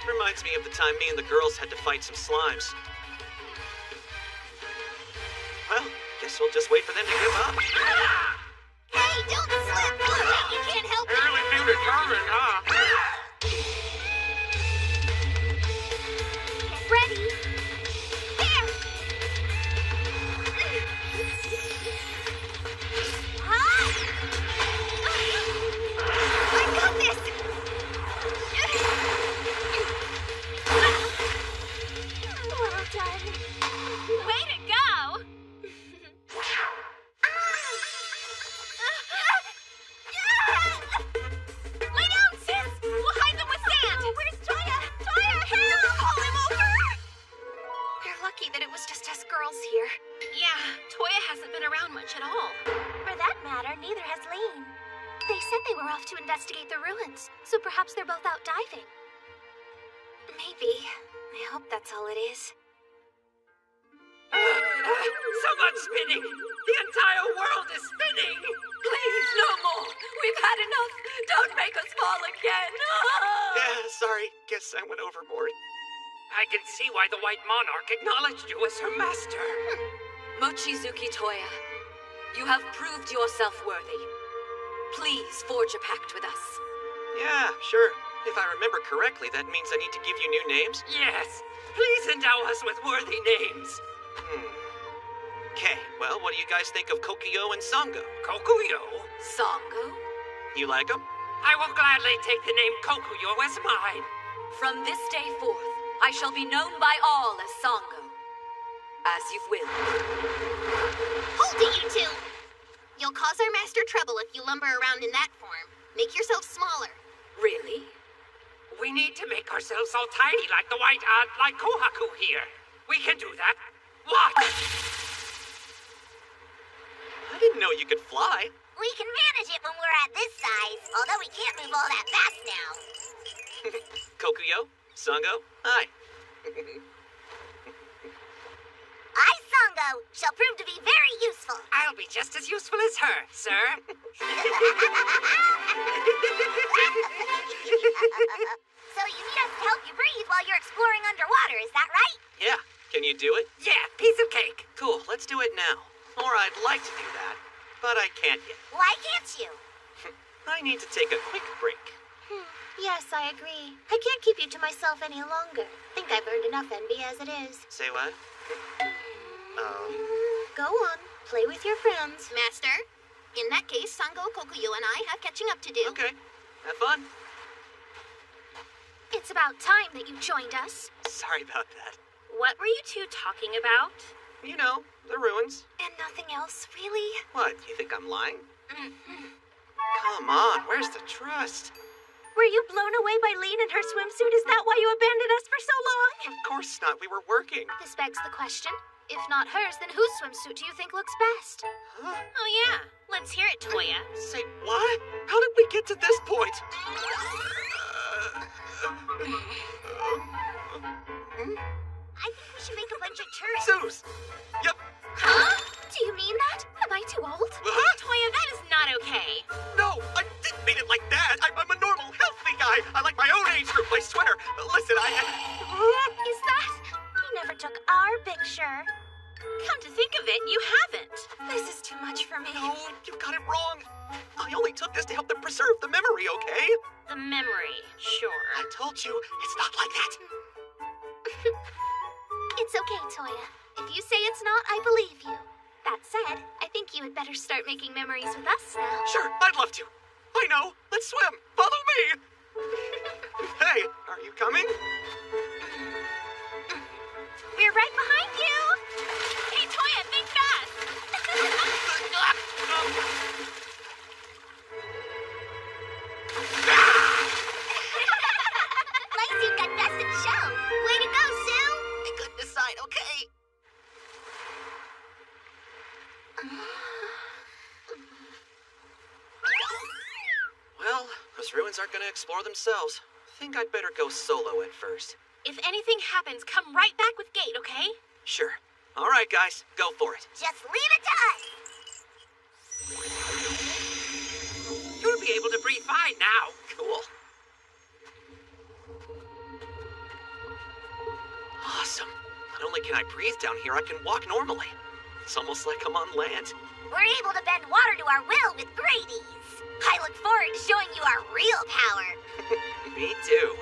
Reminds me of the time me and the girls had to fight some slimes. Well, guess we'll just wait for them to give up. Hey, don't slip! You can't help it! Really feel determined, huh? Ready? There! I got this! Well done. Way to go! Lay down, sis! We'll hide them with sand! Where's Toya? Toya, help! Call him over! We're lucky that it was just us girls here. Yeah, Toya hasn't been around much at all. For that matter, neither has Lane. They said they were off to investigate the ruins, so perhaps they're both out diving. Maybe. I hope that's all it is. So much spinning! The entire world is spinning! Please, no more! We've had enough! Don't make us fall again! Yeah, sorry. Guess I went overboard. I can see why the White Monarch acknowledged you as her master. Mochizuki Toya, you have proved yourself worthy. Please forge a pact with us. Yeah, sure. If I remember correctly, that means I need to give you new names? Yes. Please endow us with worthy names. Okay, well, what do you guys think of Kokuyo and Sango? Kokuyo? Sango? You like them? I will gladly take the name Kokuyo as mine. From this day forth, I shall be known by all as Sango. As you will. Hold it, you two! You'll cause our master trouble if you lumber around in that form. Make yourself smaller. Really? We need to make ourselves all tiny like the white like Kohaku here. We can do that. Watch! I didn't know you could fly. We can manage it when we're at this size, although we can't move all that fast now. Kokuyo, Sango, hi. I, Sango, shall prove to be very useful. I'll be just as useful as her, sir. So you need us to help you breathe while you're exploring underwater, is that right? Yeah, can you do it? Yeah, piece of cake. Cool, let's do it now. Or I'd like to do that, but I can't yet. Why can't you? I need to take a quick break. Yes, I agree. I can't keep you to myself any longer. Think I've earned enough envy as it is. Say what? Go on, play with your friends. Master, in that case, Sango, Kokuyo, and I have catching up to do. Okay, have fun. It's about time that you joined us. Sorry about that. What were you two talking about? You know, the ruins. And nothing else, really? What, you think I'm lying? Come on, where's the trust? Were you blown away by Lean and her swimsuit? Is that why you abandoned us for so long? Of course not, we were working. This begs the question. If not hers, then whose swimsuit do you think looks best? Huh? Oh yeah, let's hear it, Toya. Say what? How did we get to this point? I think we should make a bunch of turns. Zeus! Yep. Huh? Do you mean that? Am I too old? Toya, that is not okay. No, I didn't mean it like that. I'm a normal, healthy guy. I like my own age group, I swear. Listen, Is that? He never took our picture. Come to think of it, you haven't. This is too much for me. No, you got it wrong. I only took this to help them preserve the memory, okay? The memory, sure. I told you, it's not like that. It's okay, Toya. If you say it's not, I believe you. That said, I think you had better start making memories with us now. Sure, I'd love to. I know. Let's swim. Follow me. Hey, are you coming? We're right behind you. Hey, Toya, think fast. Lacey got best in show. Way to go, Sue. I couldn't decide, okay? Well, those ruins aren't gonna explore themselves. Think I'd better go solo at first. If anything happens, come right back with Gate, okay? Sure. All right, guys, go for it. Just leave it to us. You'll be able to breathe fine now. Cool. Awesome. Not only can I breathe down here, I can walk normally. It's almost like I'm on land. We're able to bend water to our will with great ease. I look forward to showing you our real power. Me too.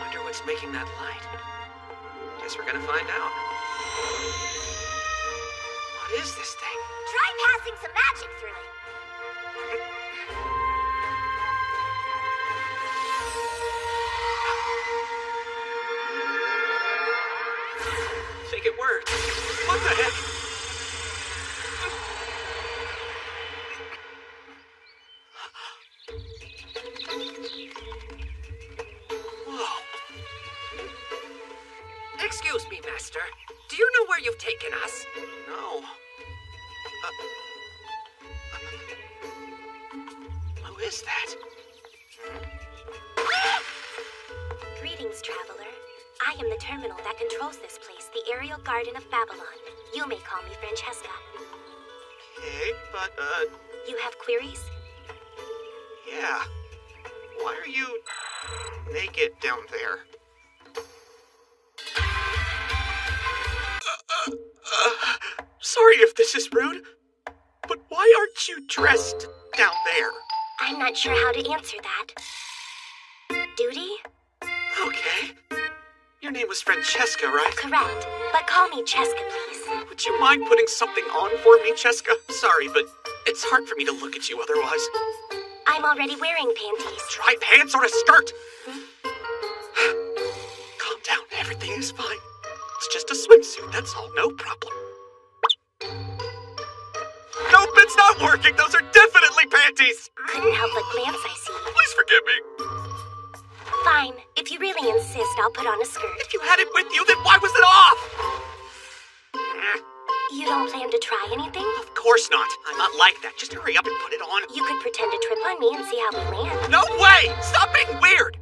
Wonder what's making that light. Guess we're gonna find out. What is this thing? Try passing some magic through it. Think it worked. What the heck? Whoa. Excuse me, Master. Do you know where you've taken us? No. Who is that? Greetings, traveler. I am the terminal that controls this place, the Aerial Garden of Babylon. You may call me Francesca. Okay, but, You have queries? yeah. Why are you naked down there? Sorry if this is rude, but why aren't you dressed down there? I'm not sure how to answer that. Duty? Okay. Your name was Francesca, right? Correct. But call me Cheska, please. Would you mind putting something on for me, Cheska? Sorry, but it's hard for me to look at you otherwise. I'm already wearing panties. Try pants or a skirt! Calm down, everything is fine. It's just a swimsuit, that's all, no problem. Nope, it's not working! Those are definitely panties! Couldn't help but glance, I see. Please forgive me. Fine. If you really insist, I'll put on a skirt. If you had it with you, then why was it off? You don't plan to try anything? Of course not. I'm not like that. Just hurry up and put it on. You could pretend to trip on me and see how we land. No way! Stop being weird!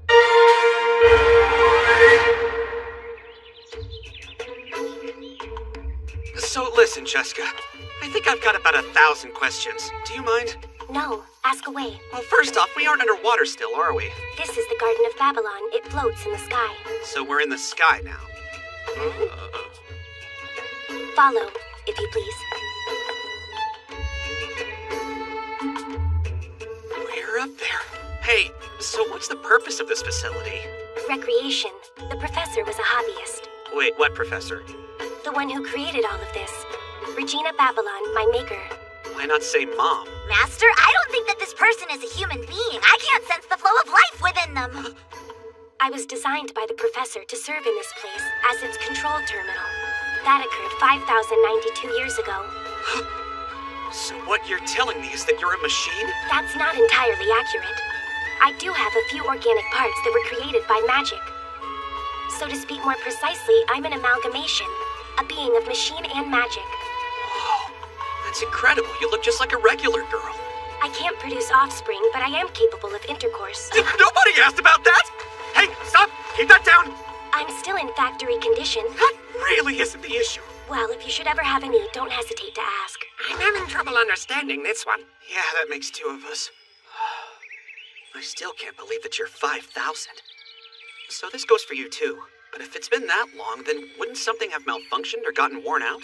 So listen, Cheska. I think I've got about 1,000 questions. Do you mind? No, ask away. Well, first off, we aren't underwater still, are we? This is the Garden of Babylon. It floats in the sky. So we're in the sky now. Follow, if you please. We're up there. Hey, so what's the purpose of this facility? Recreation. The professor was a hobbyist. Wait, what professor? The one who created all of this. Regina Babylon, my maker. Why not say Mom? Master, I don't think that this person is a human being. I can't sense the flow of life within them. I was designed by the professor to serve in this place as its control terminal. That occurred 5,092 years ago. So what you're telling me is that you're a machine? That's not entirely accurate. I do have a few organic parts that were created by magic. So to speak more precisely, I'm an amalgamation, a being of machine and magic. Whoa, that's incredible. You look just like a regular girl. I can't produce offspring, but I am capable of intercourse. Nobody asked about that! Hey, stop! Keep that down! I'm still in factory condition. That really isn't the issue. Well, if you should ever have a need, don't hesitate to ask. I'm having trouble understanding this one. Yeah, that makes two of us. I still can't believe that you're 5,000. So this goes for you too. But if it's been that long, then wouldn't something have malfunctioned or gotten worn out?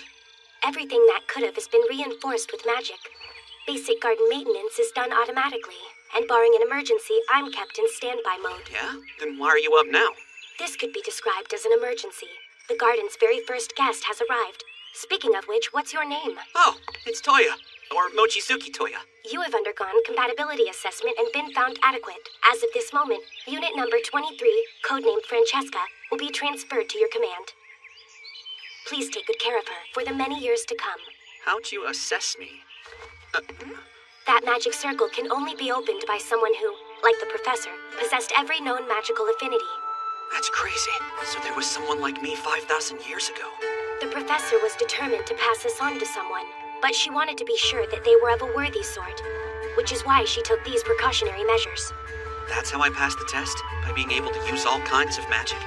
Everything that could have has been reinforced with magic. Basic garden maintenance is done automatically, and barring an emergency, I'm kept in standby mode. Yeah? Then why are you up now? This could be described as an emergency. The garden's very first guest has arrived. Speaking of which, what's your name? Oh, it's Toya. Or Mochizuki Toya. You have undergone compatibility assessment and been found adequate. As of this moment, unit number 23, codenamed Francesca, will be transferred to your command. Please take good care of her for the many years to come. How'd you assess me? That magic circle can only be opened by someone who, like the professor, possessed every known magical affinity. That's crazy. So there was someone like me 5,000 years ago. The professor was determined to pass this on to someone, but she wanted to be sure that they were of a worthy sort, which is why she took these precautionary measures. That's how I passed the test? By being able to use all kinds of magic?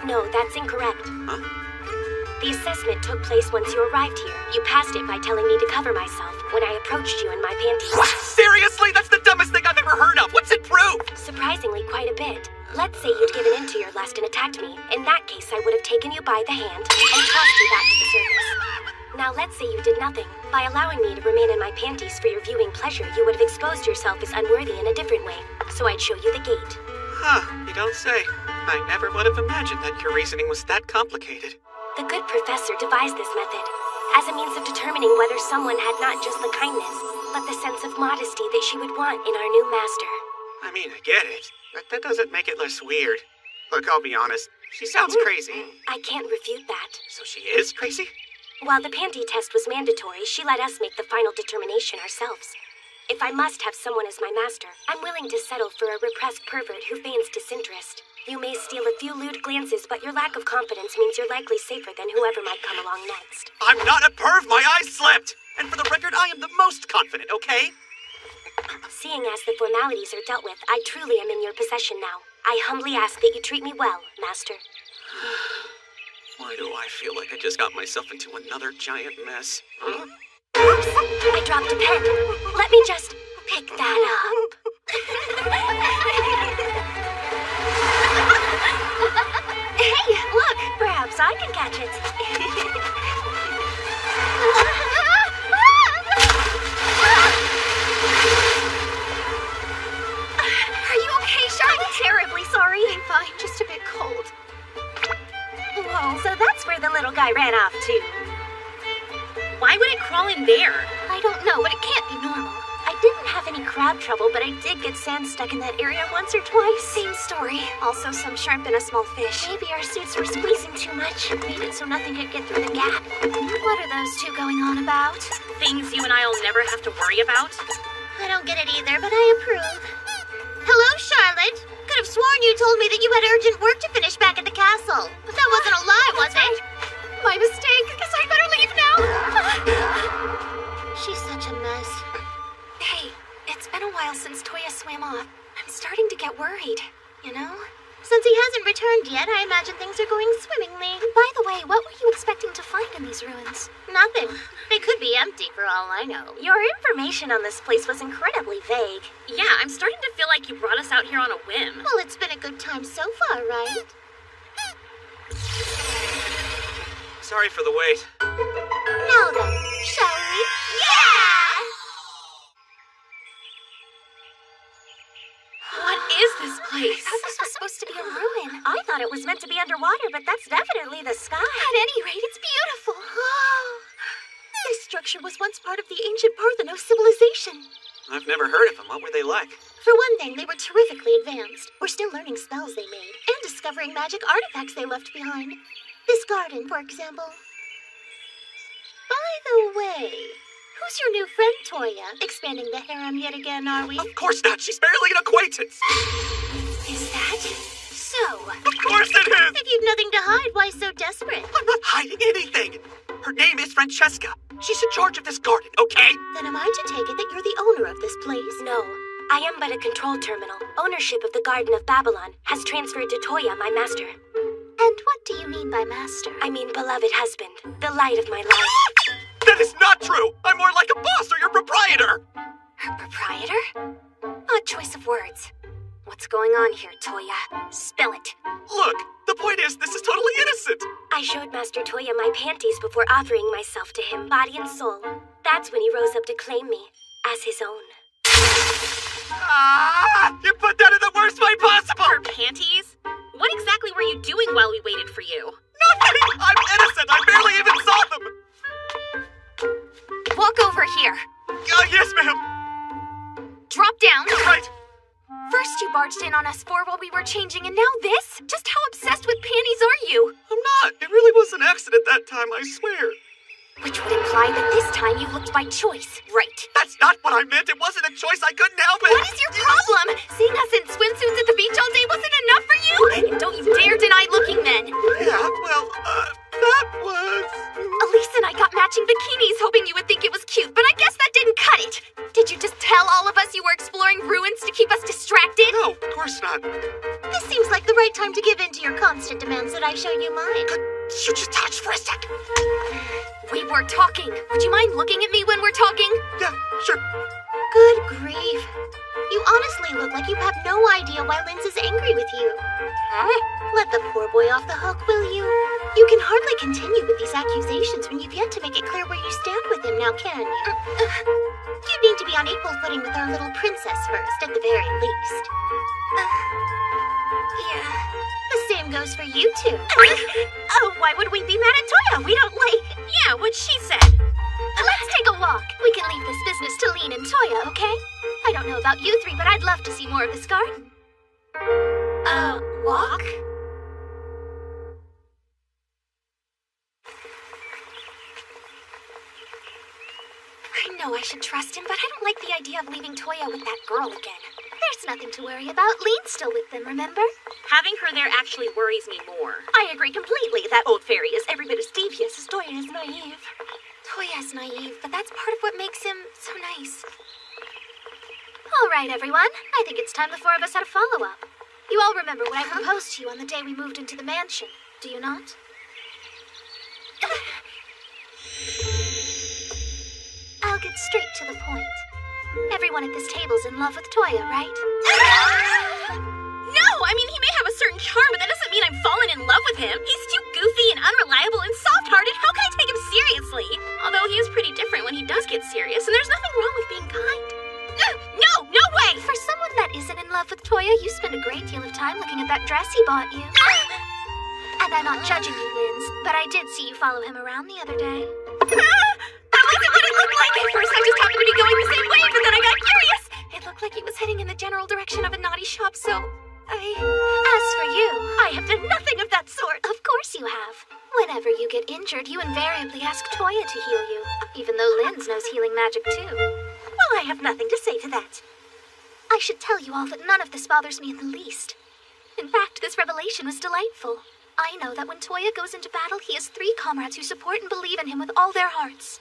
No, that's incorrect. Huh? The assessment took place once you arrived here. You passed it by telling me to cover myself when I approached you in my panties. What? Seriously? That's the dumbest thing I've ever heard of! What's it prove? Surprisingly, quite a bit. Let's say you'd given in to your lust and attacked me. In that case, I would have taken you by the hand and tossed you back to the surface. Now let's say you did nothing. By allowing me to remain in my panties for your viewing pleasure, you would have exposed yourself as unworthy in a different way. So I'd show you the gate. Huh, you don't say. I never would have imagined that your reasoning was that complicated. The good professor devised this method as a means of determining whether someone had not just the kindness, but the sense of modesty that she would want in our new master. I mean, I get it, but that doesn't make it less weird. Look, I'll be honest, she sounds crazy. I can't refute that. So she is crazy? While the panty test was mandatory, she let us make the final determination ourselves. If I must have someone as my master, I'm willing to settle for a repressed pervert who feigns disinterest. You may steal a few lewd glances, but your lack of confidence means you're likely safer than whoever might come along next. I'm not a perv, my eyes slipped! And for the record, I am the most confident, okay? Seeing as the formalities are dealt with, I truly am in your possession now. I humbly ask that you treat me well, master. Why do I feel like I just got myself into another giant mess? Oops! I dropped a pen. Let me just pick that up. Hey, look! Perhaps I can catch it. Are you okay, Charlotte? I'm terribly sorry. I'm fine. have too. Why would it crawl in there? I don't know, but it can't be normal. I didn't have any crab trouble, but I did get sand stuck in that area once or twice. Same story. Also some shrimp and a small fish. Maybe our suits were squeezing too much. Made it so nothing could get through the gap. What are those two going on about? Things you and I'll never have to worry about? I don't get it either, but I approve. Hello, Charlotte. Could have sworn you told me that you had urgent work to finish back at the castle. But that wasn't a lie, was it? My mistake. Guess I better leave now. She's such a mess. Hey, it's been a while since Toya swam off. I'm starting to get worried, you know? Since he hasn't returned yet, I imagine things are going swimmingly. By the way, what were you expecting to find in these ruins? Nothing. They could be empty for all I know. Your information on this place was incredibly vague. Yeah, I'm starting to feel like you brought us out here on a whim. Well, it's been a good time so far, right? Sorry for the wait. Now then, shall we? Yeah! What is this place? I thought this was supposed to be a ruin. I thought it was meant to be underwater, but that's definitely the sky. At any rate, it's beautiful. This structure was once part of the ancient Parthenos civilization. I've never heard of them. What were they like? For one thing, they were terrifically advanced. We're still learning spells they made, and discovering magic artifacts they left behind. This garden, for example. By the way, who's your new friend, Toya? Expanding the harem yet again, are we? Of course not. She's barely an acquaintance. Is that so? Of course it is! If you've nothing to hide, why so desperate? I'm not hiding anything. Her name is Francesca. She's in charge of this garden, okay? Then am I to take it that you're the owner of this place? No. I am but a control terminal. Ownership of the Garden of Babylon has transferred to Toya, my master. And what do you mean by master? I mean beloved husband, the light of my life. That is not true! I'm more like a boss or your proprietor! Her proprietor? Odd choice of words. What's going on here, Toya? Spill it. Look, the point is, this is totally innocent! I showed Master Toya my panties before offering myself to him, body and soul. That's when he rose up to claim me as his own. Ah! You put that in the worst way possible! Her panties? What exactly were you doing while we waited for you? Nothing! I'm innocent! I barely even saw them! Walk over here. Yes, ma'am! Drop down. Right! First you barged in on us four while we were changing, and now this? Just how obsessed with panties are you? I'm not. It really was an accident that time, I swear. Which would imply that this time you looked by choice, right? That's not what I meant. It wasn't a choice. I couldn't help it. What is your problem? Seeing us in swimsuits at the beach all day wasn't enough for you? And don't you dare deny looking men. Yeah, well, that was... Elise and I got matching bikinis hoping you would think it was cute, but I guess that didn't cut it. Did you just tell all of us you were exploring ruins to keep us distracted? No, of course not. This seems like the right time to give in to your constant demands that I show you mine. Could you just touch for a second? We were talking. Would you mind looking at me when we're talking? Yeah, sure. Good grief. You honestly look like you have no idea why Linz is angry with you. Huh? Let the poor boy off the hook, will you? You can hardly continue with these accusations when you've yet to make it clear where you stand with him now, can you? You need to be on equal footing with our little princess first, at the very least. Yeah. The same goes for you two. Oh, why would we be mad at Toya? We don't like... Yeah, what she said. Let's take a walk. We can leave this business to Lean and Toya, okay? I don't know about you three, but I'd love to see more of this garden. Walk? I know I should trust him, but I don't like the idea of leaving Toya with that girl again. There's nothing to worry about. Lean's still with them, remember? Having her there actually worries me more. I agree completely. That old fairy is every bit as devious as Toya is naive. Toya's naive, but that's part of what makes him so nice. All right, everyone. I think it's time the four of us had a follow-up. You all remember what I proposed to you on the day we moved into the mansion, do you not? I'll get straight to the point. Everyone at this table's in love with Toya, right? No! I mean, he may have a certain charm, but that doesn't mean I'm falling in love with him. He's too goofy and unreliable and soft-hearted. How can I take him seriously? Although he is pretty different when he does get serious, and there's nothing wrong with being kind. No way! For someone that isn't in love with Toya, you spend a great deal of time looking at that dress he bought you. And And I'm not judging you, Linz, but I did see you follow him around the other day. That wasn't what it looked like! At first I just happened to be going the same way, but then I got curious! It looked like he was heading in the general direction of a naughty shop, so As for you, I have done nothing of that sort. Of course you have. Whenever you get injured, you invariably ask Toya to heal you, even though Linz knows healing magic too. Well, I have nothing to say to that. I should tell you all that none of this bothers me in the least. In fact, this revelation was delightful. I know that when Toya goes into battle, he has 3 comrades who support and believe in him with all their hearts.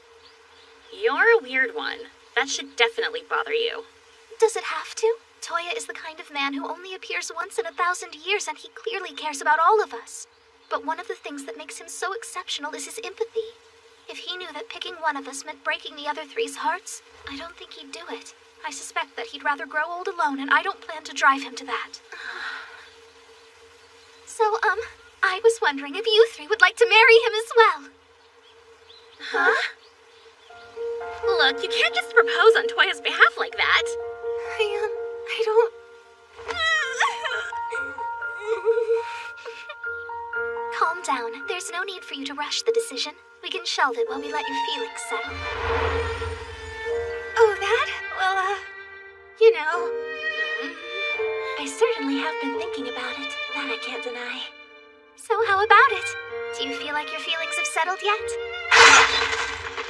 You're a weird one. That should definitely bother you. Does it have to? Toya is the kind of man who only appears once in 1,000 years, and he clearly cares about all of us. But one of the things that makes him so exceptional is his empathy. If he knew that picking one of us meant breaking the other 3's hearts, I don't think he'd do it. I suspect that he'd rather grow old alone, and I don't plan to drive him to that. So, I was wondering if you 3 would like to marry him as well. Huh? Look, you can't just propose on Toya's behalf like that. I don't... Calm down. There's no need for you to rush the decision. We can shelve it while we let your feelings settle. Oh, that? Well, you know... I certainly have been thinking about it. That I can't deny. So how about it? Do you feel like your feelings have settled yet?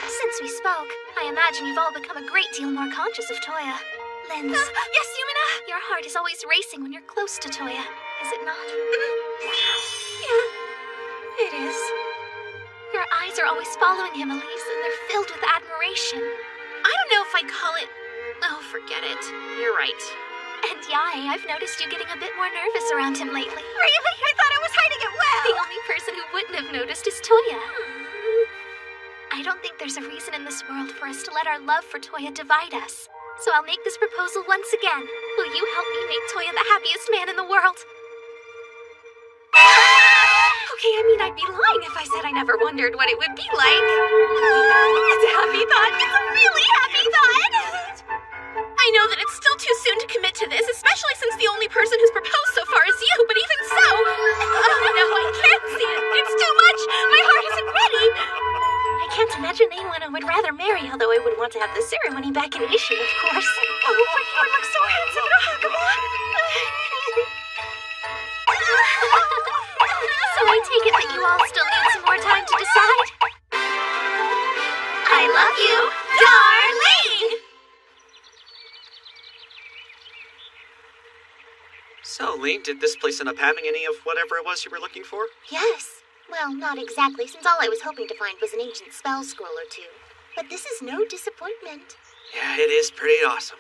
Since we spoke, I imagine you've all become a great deal more conscious of Toya. Linz. Yes, Yumina? Your heart is always racing when you're close to Toya, is it not? Yeah, it is. Your eyes are always following him, Elise, and they're filled with admiration. I don't know if I'd call it... Oh, forget it. You're right. And Yae, I've noticed you getting a bit more nervous around him lately. Really? I thought I was hiding it well! The only person who wouldn't have noticed is Toya. I don't think there's a reason in this world for us to let our love for Toya divide us. So I'll make this proposal once again. Will you help me make Toya the happiest man in the world? Okay, I mean, I'd be lying if I said I never wondered what it would be like. It's a happy thought. It's a really happy thought. I know that it's still too soon to commit to this, especially since the only person who's proposed so far is you, but even so... Oh, no, I can't see it. It's too much. My heart isn't ready. I can't imagine anyone I would rather marry, although I would want to have the ceremony back in Ishin, of course. Oh, my God looks so handsome. So I take it that you all still need some more time to decide? I love you, darling! So, Lee, did this place end up having any of whatever it was you were looking for? Yes. Well, not exactly, since all I was hoping to find was an ancient spell scroll or 2. But this is no disappointment. Yeah, it is pretty awesome.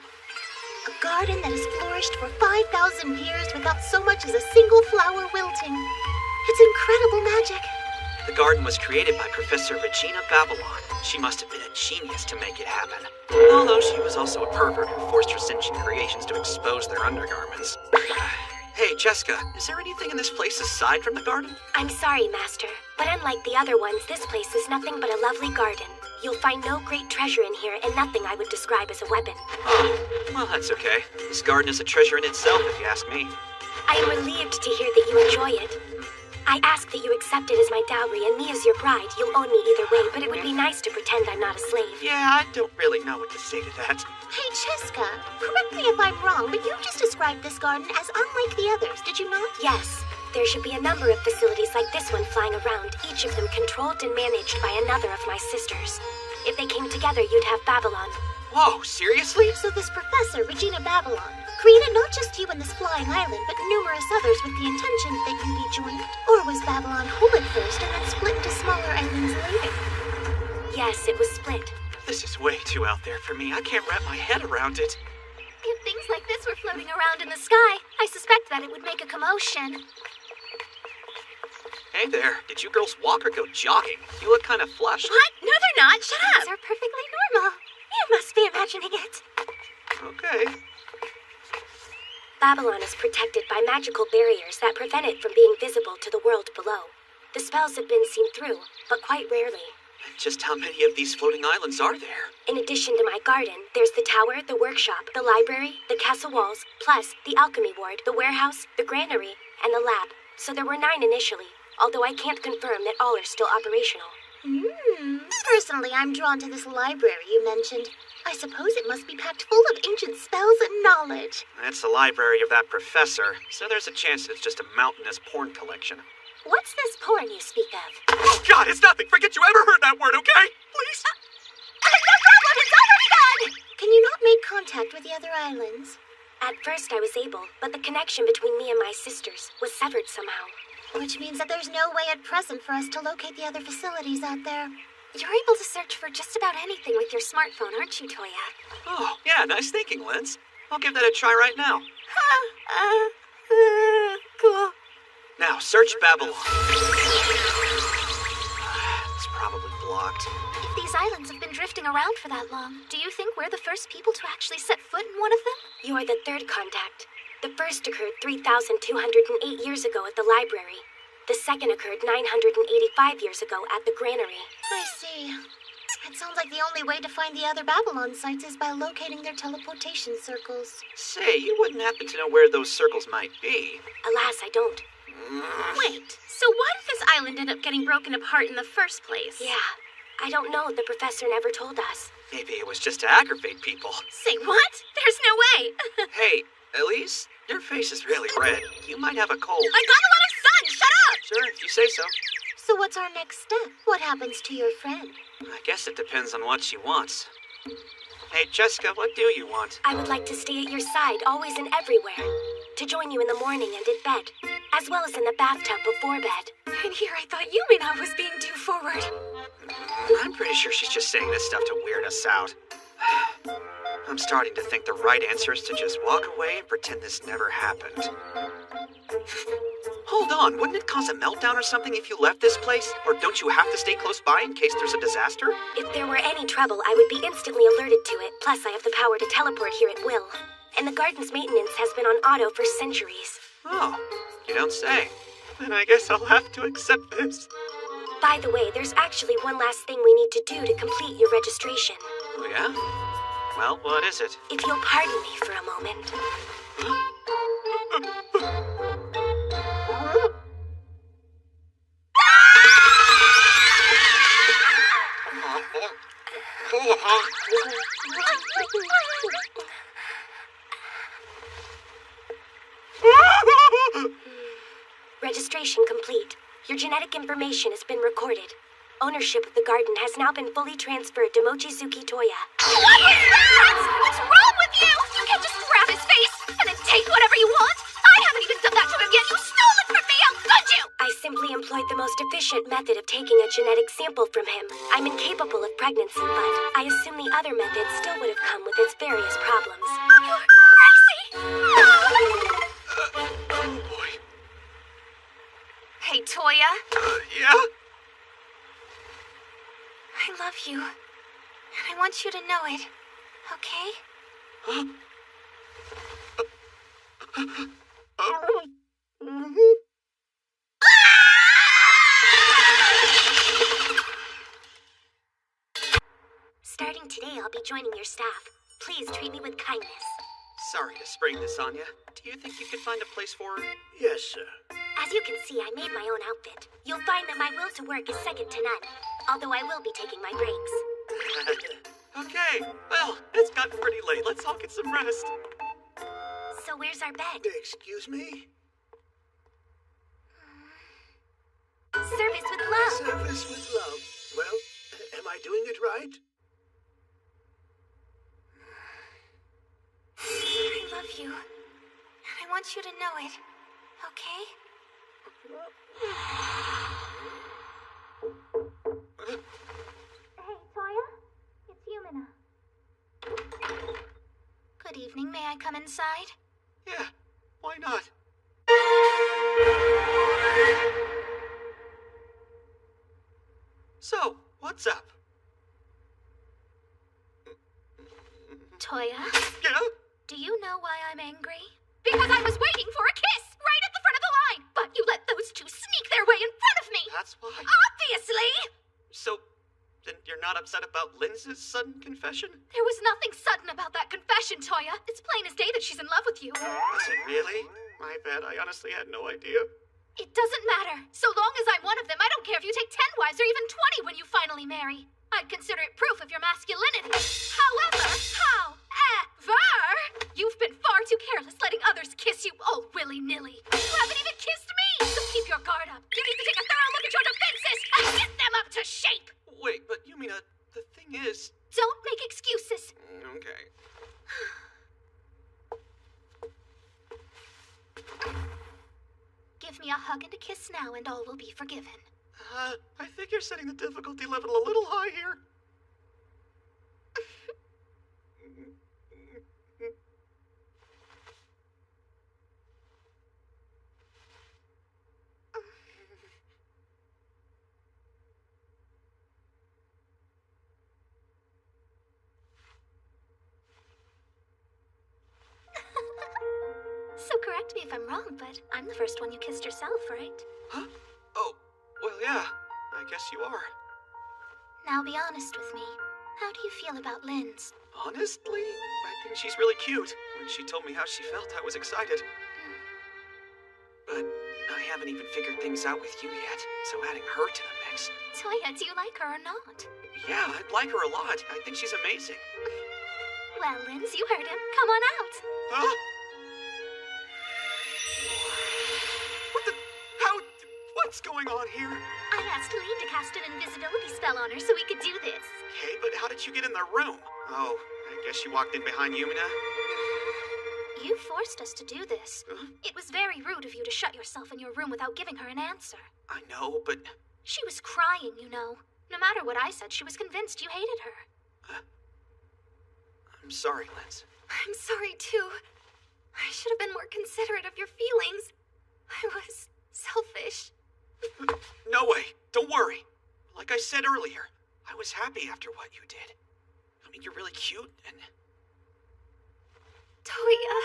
A garden that has flourished for 5,000 years without so much as a single flower wilting. It's incredible magic. The garden was created by Professor Regina Babylon. She must have been a genius to make it happen. Although she was also a pervert who forced her sentient creations to expose their undergarments. Hey, Jessica, is there anything in this place aside from the garden? I'm sorry, Master, but unlike the other ones, this place is nothing but a lovely garden. You'll find no great treasure in here and nothing I would describe as a weapon. Oh, well, that's okay. This garden is a treasure in itself, if you ask me. I am relieved to hear that you enjoy it. I ask that you accept it as my dowry, and me as your bride. You'll own me either way, but it would be nice to pretend I'm not a slave. Yeah, I don't really know what to say to that. Hey, Cheska, correct me if I'm wrong, but you just described this garden as unlike the others, did you not? Yes. There should be a number of facilities like this one flying around, each of them controlled and managed by another of my sisters. If they came together, you'd have Babylon. Whoa, seriously? So this Professor, Regina Babylon, created not just you and this flying island, but numerous others with the intention that you be joined? Or was Babylon whole at first and then split into smaller islands later? Yes, it was split. This is way too out there for me. I can't wrap my head around it. If things like this were floating around in the sky, I suspect that it would make a commotion. Hey there, did you girls walk or go jogging? You look kind of flushed. What? No, they're not. Shut up. These are perfectly normal. You must be imagining it. Okay. Babylon is protected by magical barriers that prevent it from being visible to the world below. The spells have been seen through, but quite rarely. Just how many of these floating islands are there? In addition to my garden, there's the tower, the workshop, the library, the castle walls, plus the alchemy ward, the warehouse, the granary, and the lab. So there were 9 initially. although I can't confirm that all are still operational. Personally, I'm drawn to this library you mentioned. I suppose it must be packed full of ancient spells and knowledge. It's the library of that professor, so there's a chance that it's just a mountainous porn collection. What's this porn you speak of? Oh God, it's nothing! Forget you ever heard that word, okay? Please? No problem, it's already gone! Can you not make contact with the other islands? At first I was able, but the connection between me and my sisters was severed somehow. Which means that there's no way at present for us to locate the other facilities out there. You're able to search for just about anything with your smartphone, aren't you, Toya? Oh, yeah, nice thinking, Linz. I'll give that a try right now. Cool. Now, search Babylon. It's probably blocked. If these islands have been drifting around for that long, do you think we're the first people to actually set foot in one of them? You're the third contact. The first occurred 3,208 years ago at the library. The second occurred 985 years ago at the granary. I see. It sounds like the only way to find the other Babylon sites is by locating their teleportation circles. Say, you wouldn't happen to know where those circles might be. Alas, I don't. Wait, so why did this island end up getting broken apart in the first place? Yeah, I don't know. The professor never told us. Maybe it was just to aggravate people. Say what? There's no way. Hey, Elise, your face is really red. You might have a cold. I got a lot of sun! Shut up! Sure, if you say so. So what's our next step? What happens to your friend? I guess it depends on what she wants. Hey, Jessica, what do you want? I would like to stay at your side, always and everywhere. To join you in the morning and at bed, as well as in the bathtub before bed. And here I thought Yumina was being too forward. I'm pretty sure she's just saying this stuff to weird us out. I'm starting to think the right answer is to just walk away and pretend this never happened. Hold on, wouldn't it cause a meltdown or something if you left this place? Or don't you have to stay close by in case there's a disaster? If there were any trouble, I would be instantly alerted to it. Plus, I have the power to teleport here at will. And the garden's maintenance has been on auto for centuries. Oh, you don't say. Then I guess I'll have to accept this. By the way, there's actually one last thing we need to do to complete your registration. Oh, yeah? Well, what is it? If you'll pardon me for a moment. Registration complete. Your genetic information has been recorded. Ownership of the garden has now been fully transferred to Mochizuki Toya. What was that? What's wrong with you? You can't just grab his face and then take whatever you want. I haven't even done that to him yet. You stole it from me. How could you? I simply employed the most efficient method of taking a genetic sample from him. I'm incapable of pregnancy, but I assume the other method still would have come with its various problems. You're crazy. Oh, boy. Hey, Toya? Yeah? I love you. And I want you to know it. Okay? Starting today, I'll be joining your staff. Please treat me with kindness. Sorry to spring this on you. Do you think you could find a place for her? Yes, sir. As you can see, I made my own outfit. You'll find that my will to work is second to none, although I will be taking my breaks. Okay, well, it's gotten pretty late. Let's all get some rest. So where's our bed? Excuse me? Service with love. Service with love. Well, am I doing it right? I love you. And I want you to know it. Okay? Hey, Toya? It's Yumina. Good evening. May I come inside? Yeah, why not? So, what's up? Toya? Yeah? Do you know why I'm angry? Because I was waiting for a kiss right at the front of the line, but you let those two sneak their way in front of me. That's why? Obviously! So, then you're not upset about Linz's sudden confession? There was nothing sudden about that confession, Toya. It's plain as day that she's in love with you. Was it really? My bad, I honestly had no idea. It doesn't matter. So long as I'm one of them, I don't care if you take 10 wives or even 20 when you finally marry. I'd consider it proof of your masculinity. However, you've been far too careless letting others kiss you all willy-nilly. You haven't even kissed me, so keep your guard up. You need to take a thorough look at your defenses and get them up to shape. Wait, but Yumina, the thing is... Don't make excuses. Okay. Give me a hug and a kiss now and all will be forgiven. I think you're setting the difficulty level a little high here. So correct me if I'm wrong, but I'm the first one you kissed yourself, right? Huh? Oh, well, yeah. I guess you are. Now be honest with me. How do you feel about Lynn's? Honestly, I think she's really cute. When she told me how she felt, I was excited. But I haven't even figured things out with you yet, so adding her to the mix... Toya, do you like her or not? Yeah, I like her a lot. I think she's amazing. Well, Lynn's, you heard him. Come on out. Huh? What's going on here? I asked Lee to cast an invisibility spell on her so we could do this. Okay, but how did you get in the room? Oh, I guess you walked in behind Yumina? You forced us to do this. It was very rude of you to shut yourself in your room without giving her an answer. I know, but... She was crying, you know. No matter what I said, she was convinced you hated her. I'm sorry, Linz. I'm sorry, too. I should have been more considerate of your feelings. I was selfish. No way. Don't worry. Like I said earlier, I was happy after what you did. I mean, you're really cute and... Toya.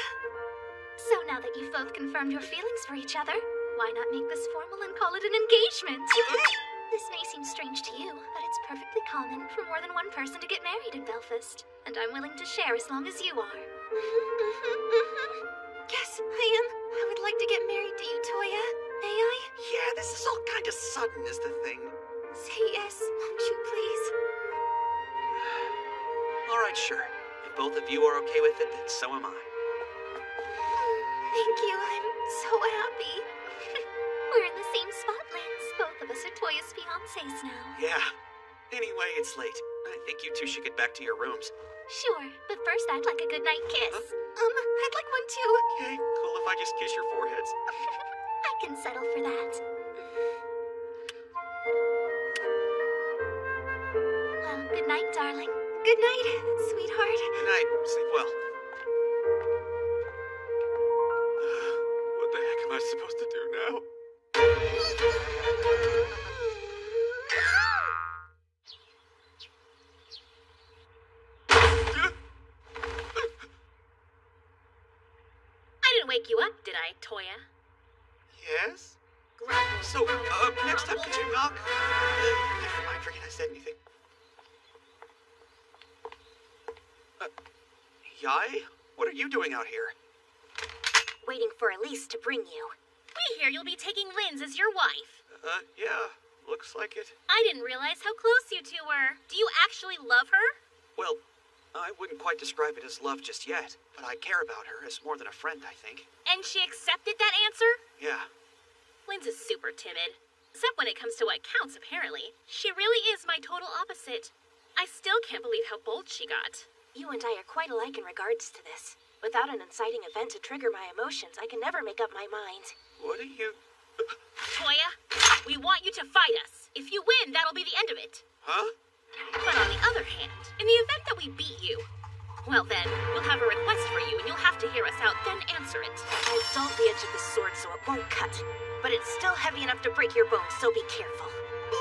So now that you've both confirmed your feelings for each other, why not make this formal and call it an engagement? This may seem strange to you, but it's perfectly common for more than one person to get married in Belfast. And I'm willing to share as long as you are. Yes, I am. I would like to get married to you, Toya. May I? Yeah, this is all kind of sudden, is the thing. Say yes, won't you please? All right, sure. If both of you are okay with it, then so am I. Thank you, I'm so happy. We're in the same spot, Linz. Both of us are Toya's fiancés now. Yeah. Anyway, it's late. I think you two should get back to your rooms. Sure, but first I'd like a goodnight kiss. I'd like one too. Okay, cool if I just kiss your foreheads. I can settle for that. Well, good night, darling. Good night, sweetheart. Good night. Sleep well. What the heck am I supposed to do now? I didn't wake you up, did I, Toya? Yes? So, next time could you knock? Never mind, forget I said anything. Yai? What are you doing out here? Waiting for Elise to bring you. We hear you'll be taking Linz as your wife. Yeah, looks like it. I didn't realize how close you two were. Do you actually love her? Well, I wouldn't quite describe it as love just yet, but I care about her as more than a friend, I think. And she accepted that answer? Yeah. Linz is super timid. Except when it comes to what counts, apparently. She really is my total opposite. I still can't believe how bold she got. You and I are quite alike in regards to this. Without an inciting event to trigger my emotions, I can never make up my mind. What are you... Toya, we want you to fight us. If you win, that'll be the end of it. Huh? But on the other hand, in the event that we beat you, well then, we'll have a request for you and you'll have to hear us out, then answer it. I've dulled the edge of the sword so it won't cut. But it's still heavy enough to break your bones, so be careful.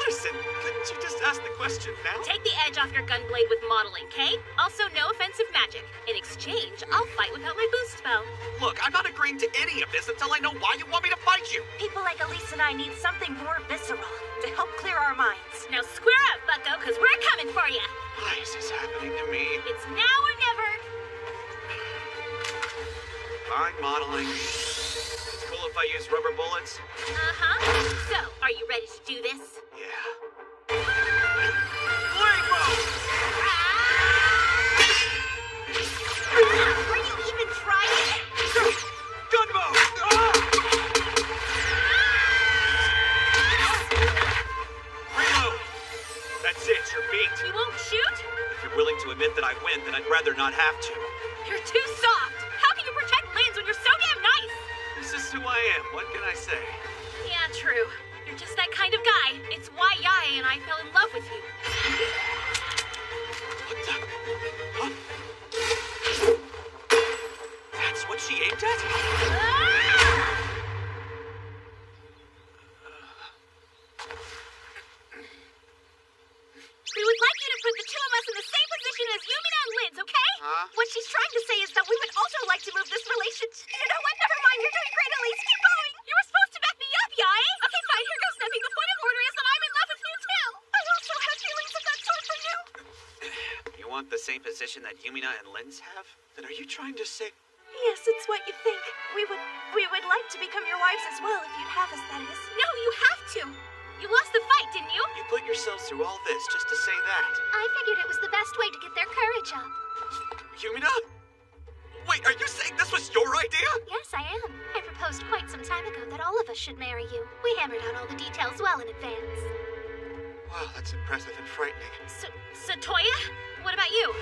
Listen, couldn't you just ask the question now? Take the edge off your gunblade with modeling, okay? Also, no offensive magic. In exchange, I'll fight without my boost spell. Look, I'm not agreeing to any of this until I know why you want me to fight you. People like Elise and I need something more visceral to help clear our minds. Now square up, bucko, because we're coming for you. Why is this happening to me? It's now or never. Fine, modeling. It's cool if I use rubber bullets? Uh-huh. So, are you ready to do this? Yeah. Are you even trying? Gun mode! Reload! That's it, you're beat. You won't shoot? If you're willing to admit that I win, then I'd rather not have to. You're too soft. How can you protect Linz when you're so damn nice? This is who I am, what can I say? Yeah, true. You're just that kind of guy. It's why Yae and I fell in love with you. What the? Huh? That's what she aimed at? We would like you to put the two of us in the same position as Yumina and Linz, okay? Huh? What she's trying to say is that we would also like to move this relationship. You know what? Never mind. You're doing great, Elise. Keep going. You were supposed to back me up, Yae. Okay, fine. Here goes nothing. The point of order is that I'm in love with you, too. I also have feelings of that sort for you. You want the same position that Yumina and Linz have? Then are you trying to say... Yes, it's what you think. We would like to become your wives as well if you'd have us, that is. No, you have to. You lost the fight, didn't you? You put yourselves through all this just to say that. I figured it was the best way to get their courage up. Yumina? Wait, are you saying this was your idea? Yes, I am. I proposed quite some time ago that all of us should marry you. We hammered out all the details well in advance. Wow, that's impressive and frightening. Toya? What about you?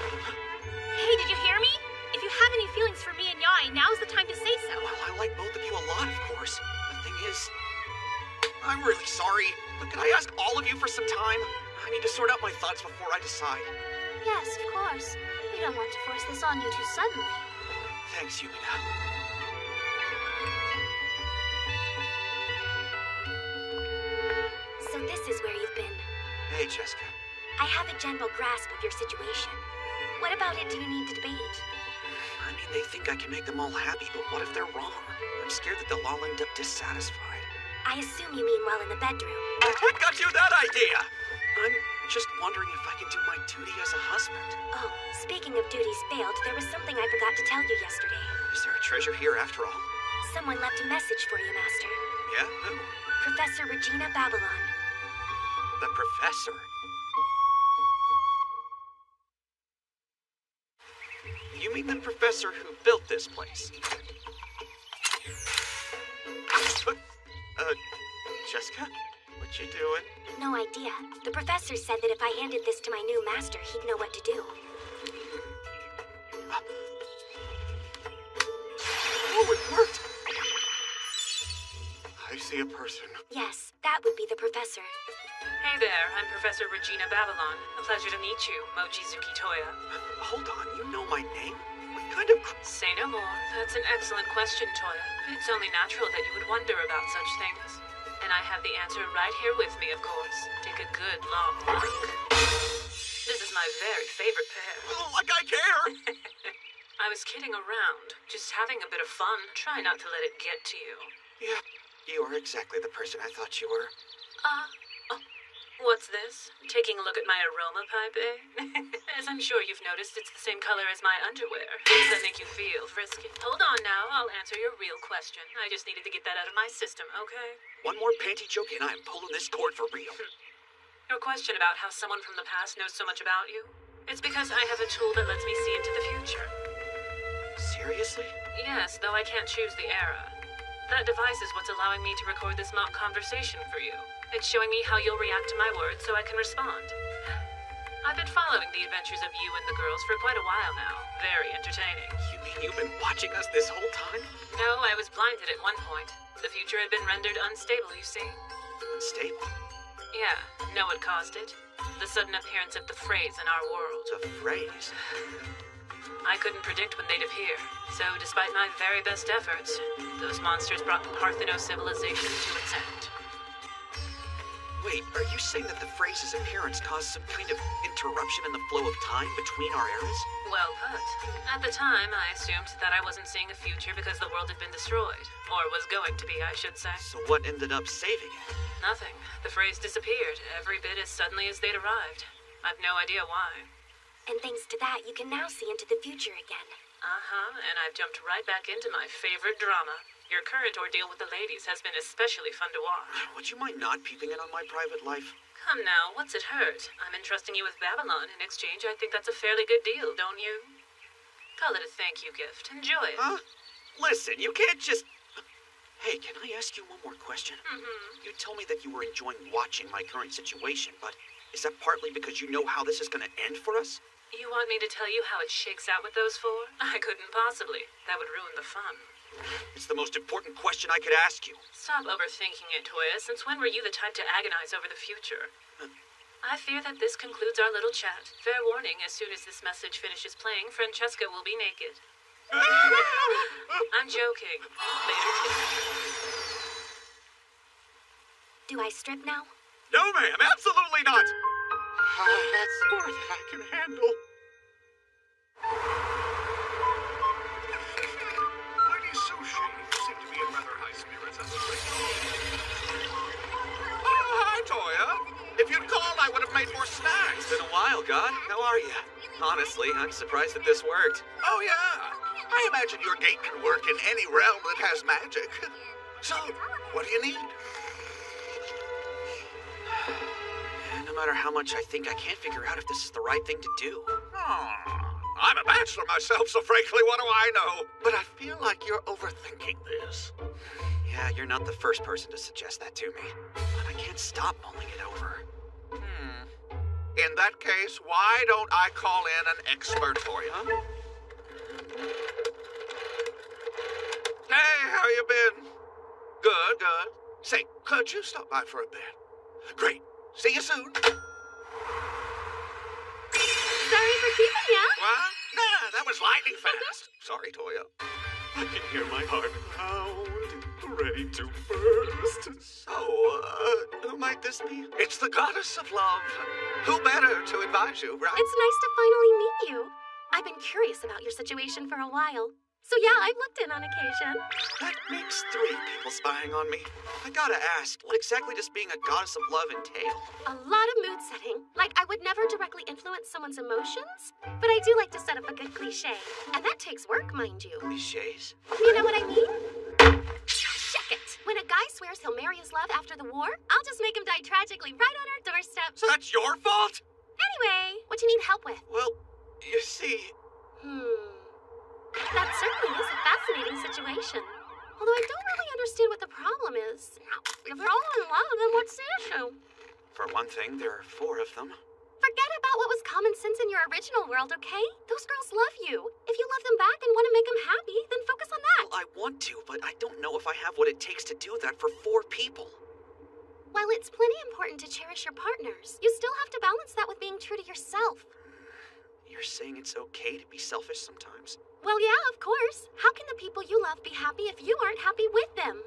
Hey, did you hear me? If you have any feelings for me and Yae, now's the time to say so. Well, I like both of you a lot, of course. The thing is, I'm really sorry, but can I ask all of you for some time? I need to sort out my thoughts before I decide. Yes, of course. We don't want to force this on you too suddenly. Thanks, Yumina. So this is where you've been. Hey, Jessica. I have a general grasp of your situation. What about it do you need to debate? I mean, they think I can make them all happy, but what if they're wrong? I'm scared that they'll all end up dissatisfied. I assume you mean while in the bedroom. What got you that idea? I'm just wondering if I can do my duty as a husband. Oh, speaking of duties failed, there was something I forgot to tell you yesterday. Is there a treasure here after all? Someone left a message for you, Master. Yeah? Who? Professor Regina Babylon. The professor? You mean the professor who built this place? Jessica? What you doing? No idea. The professor said that if I handed this to my new master, he'd know what to do. Oh, it worked! I see a person. Yes, that would be the professor. Hey there, I'm Professor Regina Babylon. A pleasure to meet you, Mochizuki Toya. Hold on, you know my name? What kind of... Say no more. That's an excellent question, Toya. It's only natural that you would wonder about such things. And I have the answer right here with me, of course. Take a good, long look. This is my very favorite pair. Oh, like I care! I was kidding around, just having a bit of fun. Try not to let it get to you. Yeah, you are exactly the person I thought you were. What's this? Taking a look at my aroma pipe, eh? As I'm sure you've noticed, it's the same color as my underwear. Does that make you feel frisky? Hold on now, I'll answer your real question. I just needed to get that out of my system, okay? One more panty joke and I'm pulling this cord for real. Your question about how someone from the past knows so much about you? It's because I have a tool that lets me see into the future. Seriously? Yes, though I can't choose the era. That device is what's allowing me to record this mock conversation for you. It's showing me how you'll react to my words so I can respond. I've been following the adventures of you and the girls for quite a while now. Very entertaining. You mean you've been watching us this whole time? No, I was blinded at one point. The future had been rendered unstable, you see. Unstable? Yeah, know what caused it? The sudden appearance of the phrase in our world. The phrase? I couldn't predict when they'd appear, so despite my very best efforts, those monsters brought the Partheno civilization to its end. Wait, are you saying that the phrase's appearance caused some kind of interruption in the flow of time between our eras? Well put. At the time, I assumed that I wasn't seeing a future because the world had been destroyed. Or was going to be, I should say. So what ended up saving it? Nothing. The phrase disappeared, every bit as suddenly as they'd arrived. I've no idea why. And thanks to that, you can now see into the future again. Uh-huh, and I've jumped right back into my favorite drama. Your current ordeal with the ladies has been especially fun to watch. Would you mind not peeking in on my private life? Come now, what's it hurt? I'm entrusting you with Babylon. In exchange, I think that's a fairly good deal, don't you? Call it a thank you gift. Enjoy it. Huh? Listen, you can't just... Hey, can I ask you one more question? Mm-hmm. You told me that you were enjoying watching my current situation, but is that partly because you know how this is gonna end for us? You want me to tell you how it shakes out with those four? I couldn't possibly. That would ruin the fun. It's the most important question I could ask you. Stop overthinking it, Toya. Since when were you the type to agonize over the future? I fear that this concludes our little chat. Fair warning, as soon as this message finishes playing, Francesca will be naked. I'm joking. Later, Do I strip now? No, ma'am, absolutely not! That's more than I can handle. Lady Sushi seem to be in rather high spirits as of late. Hi, Toya. If you'd called, I would have made more snacks. It's been a while, God. How are you? Honestly, I'm surprised that this worked. Oh, yeah. I imagine your gate can work in any realm that has magic. So, what do you need? No matter how much I think, I can't figure out if this is the right thing to do. I'm a bachelor myself, so frankly, what do I know? But I feel like you're overthinking this. Yeah, you're not the first person to suggest that to me. But I can't stop mulling it over. In that case, why don't I call in an expert for you? Hey, how you been? Good, good. Say, could you stop by for a bit? Great. See you soon. Sorry for keeping ya. What? Nah, that was lightning fast. Sorry, Toya. I can hear my heart pound, ready to burst. So, who might this be? It's the goddess of love. Who better to advise you, right? It's nice to finally meet you. I've been curious about your situation for a while. So yeah, I've looked in on occasion. That makes 3 people spying on me. I gotta ask, what exactly does being a goddess of love entail? A lot of mood setting. Like, I would never directly influence someone's emotions, but I do like to set up a good cliche. And that takes work, mind you. Cliches? You know what I mean? Check it. When a guy swears he'll marry his love after the war, I'll just make him die tragically right on our doorstep. So that's your fault? Anyway, what you need help with? Well, you see... That certainly is a fascinating situation. Although I don't really understand what the problem is. If we're all in love, then what's the issue? For one thing, there are 4 of them. Forget about what was common sense in your original world, okay? Those girls love you. If you love them back and want to make them happy, then focus on that. Well, I want to, but I don't know if I have what it takes to do that for 4 people. While it's plenty important to cherish your partners, you still have to balance that with being true to yourself. You're saying it's okay to be selfish sometimes? Well, yeah, of course. How can the people you love be happy if you aren't happy with them?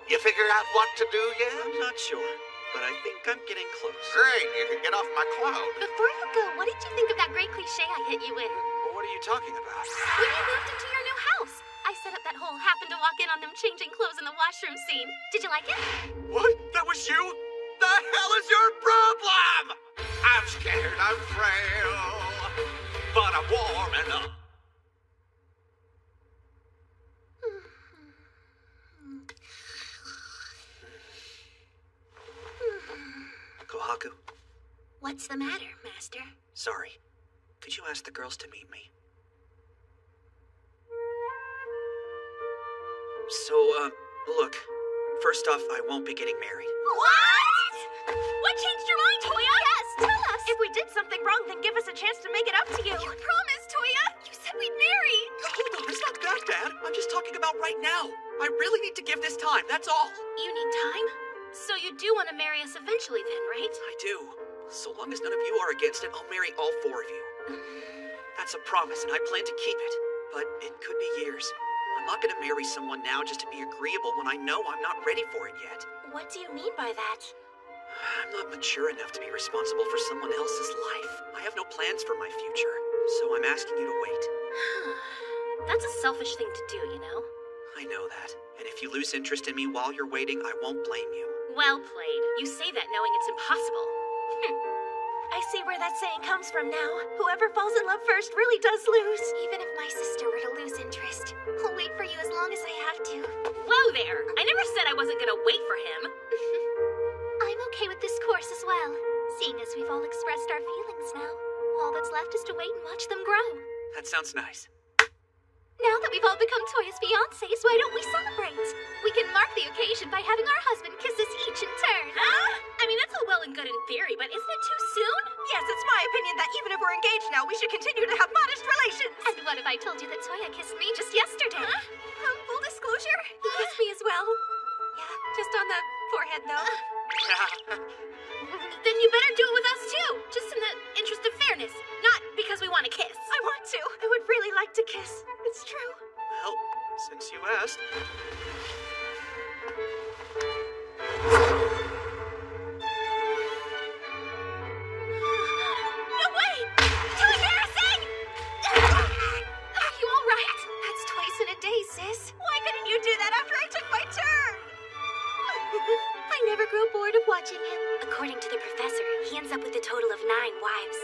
You figured out what to do yet? I'm not sure, but I think I'm getting close. Great, you can get off my cloud. Before you go, what did you think of that great cliche I hit you with? What are you talking about? When you moved into your new house, I set up that whole happen to walk in on them changing clothes in the washroom scene. Did you like it? What? That was you? The hell is your problem? I'm scared, I'm frail, but I'm warm enough. Kohaku? What's the matter, Master? Sorry. Could you ask the girls to meet me? So, look. First off, I won't be getting married. What? What changed your mind, Toya? Yes, tell us! If we did something wrong, then give us a chance to make it up to you. You promised, Toya! You said we'd marry! Hold on, it's not that bad. I'm just talking about right now. I really need to give this time, that's all. You need time? So you do want to marry us eventually then, right? I do. So long as none of you are against it, I'll marry all 4 of you. That's a promise, and I plan to keep it. But it could be years. I'm not gonna marry someone now just to be agreeable when I know I'm not ready for it yet. What do you mean by that? I'm not mature enough to be responsible for someone else's life. I have no plans for my future, so I'm asking you to wait. That's a selfish thing to do, you know? I know that. And if you lose interest in me while you're waiting, I won't blame you. Well played. You say that knowing it's impossible. I I see where that saying comes from now. Whoever falls in love first really does lose. Even if my sister were to lose interest, I'll wait for you as long as I have to. Whoa there! I never said I wasn't gonna wait for him. I'm okay with this course as well. Seeing as we've all expressed our feelings now, all that's left is to wait and watch them grow. That sounds nice. Now that we've all become Toya's fiancés, why don't we celebrate? We can mark the occasion by having our husband kiss us each in turn. I mean, that's all well and good in theory, but isn't it too soon? Yes, it's my opinion that even if we're engaged now, we should continue to have modest relations. And what if I told you that Toya kissed me just yesterday? Full disclosure, he kissed me as well. Yeah, just on the forehead, though. Then you better do it with us too, just in the interest of fairness, not because we want to kiss. I want to. I would really like to kiss. It's true. Well, since you asked. No way! Too embarrassing! Are you all right? That's twice in a day, sis. Why couldn't you do that after I took my turn? I never grow bored of watching him. According to the professor, he ends up with a total of 9 wives.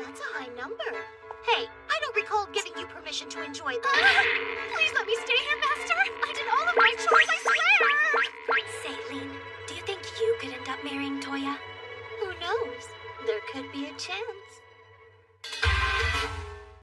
That's a high number. Hey, I don't recall giving you permission to enjoy them. Please let me stay here, Master. I did all of my chores, I swear. Say, Lean, do you think you could end up marrying Toya? Who knows? There could be a chance.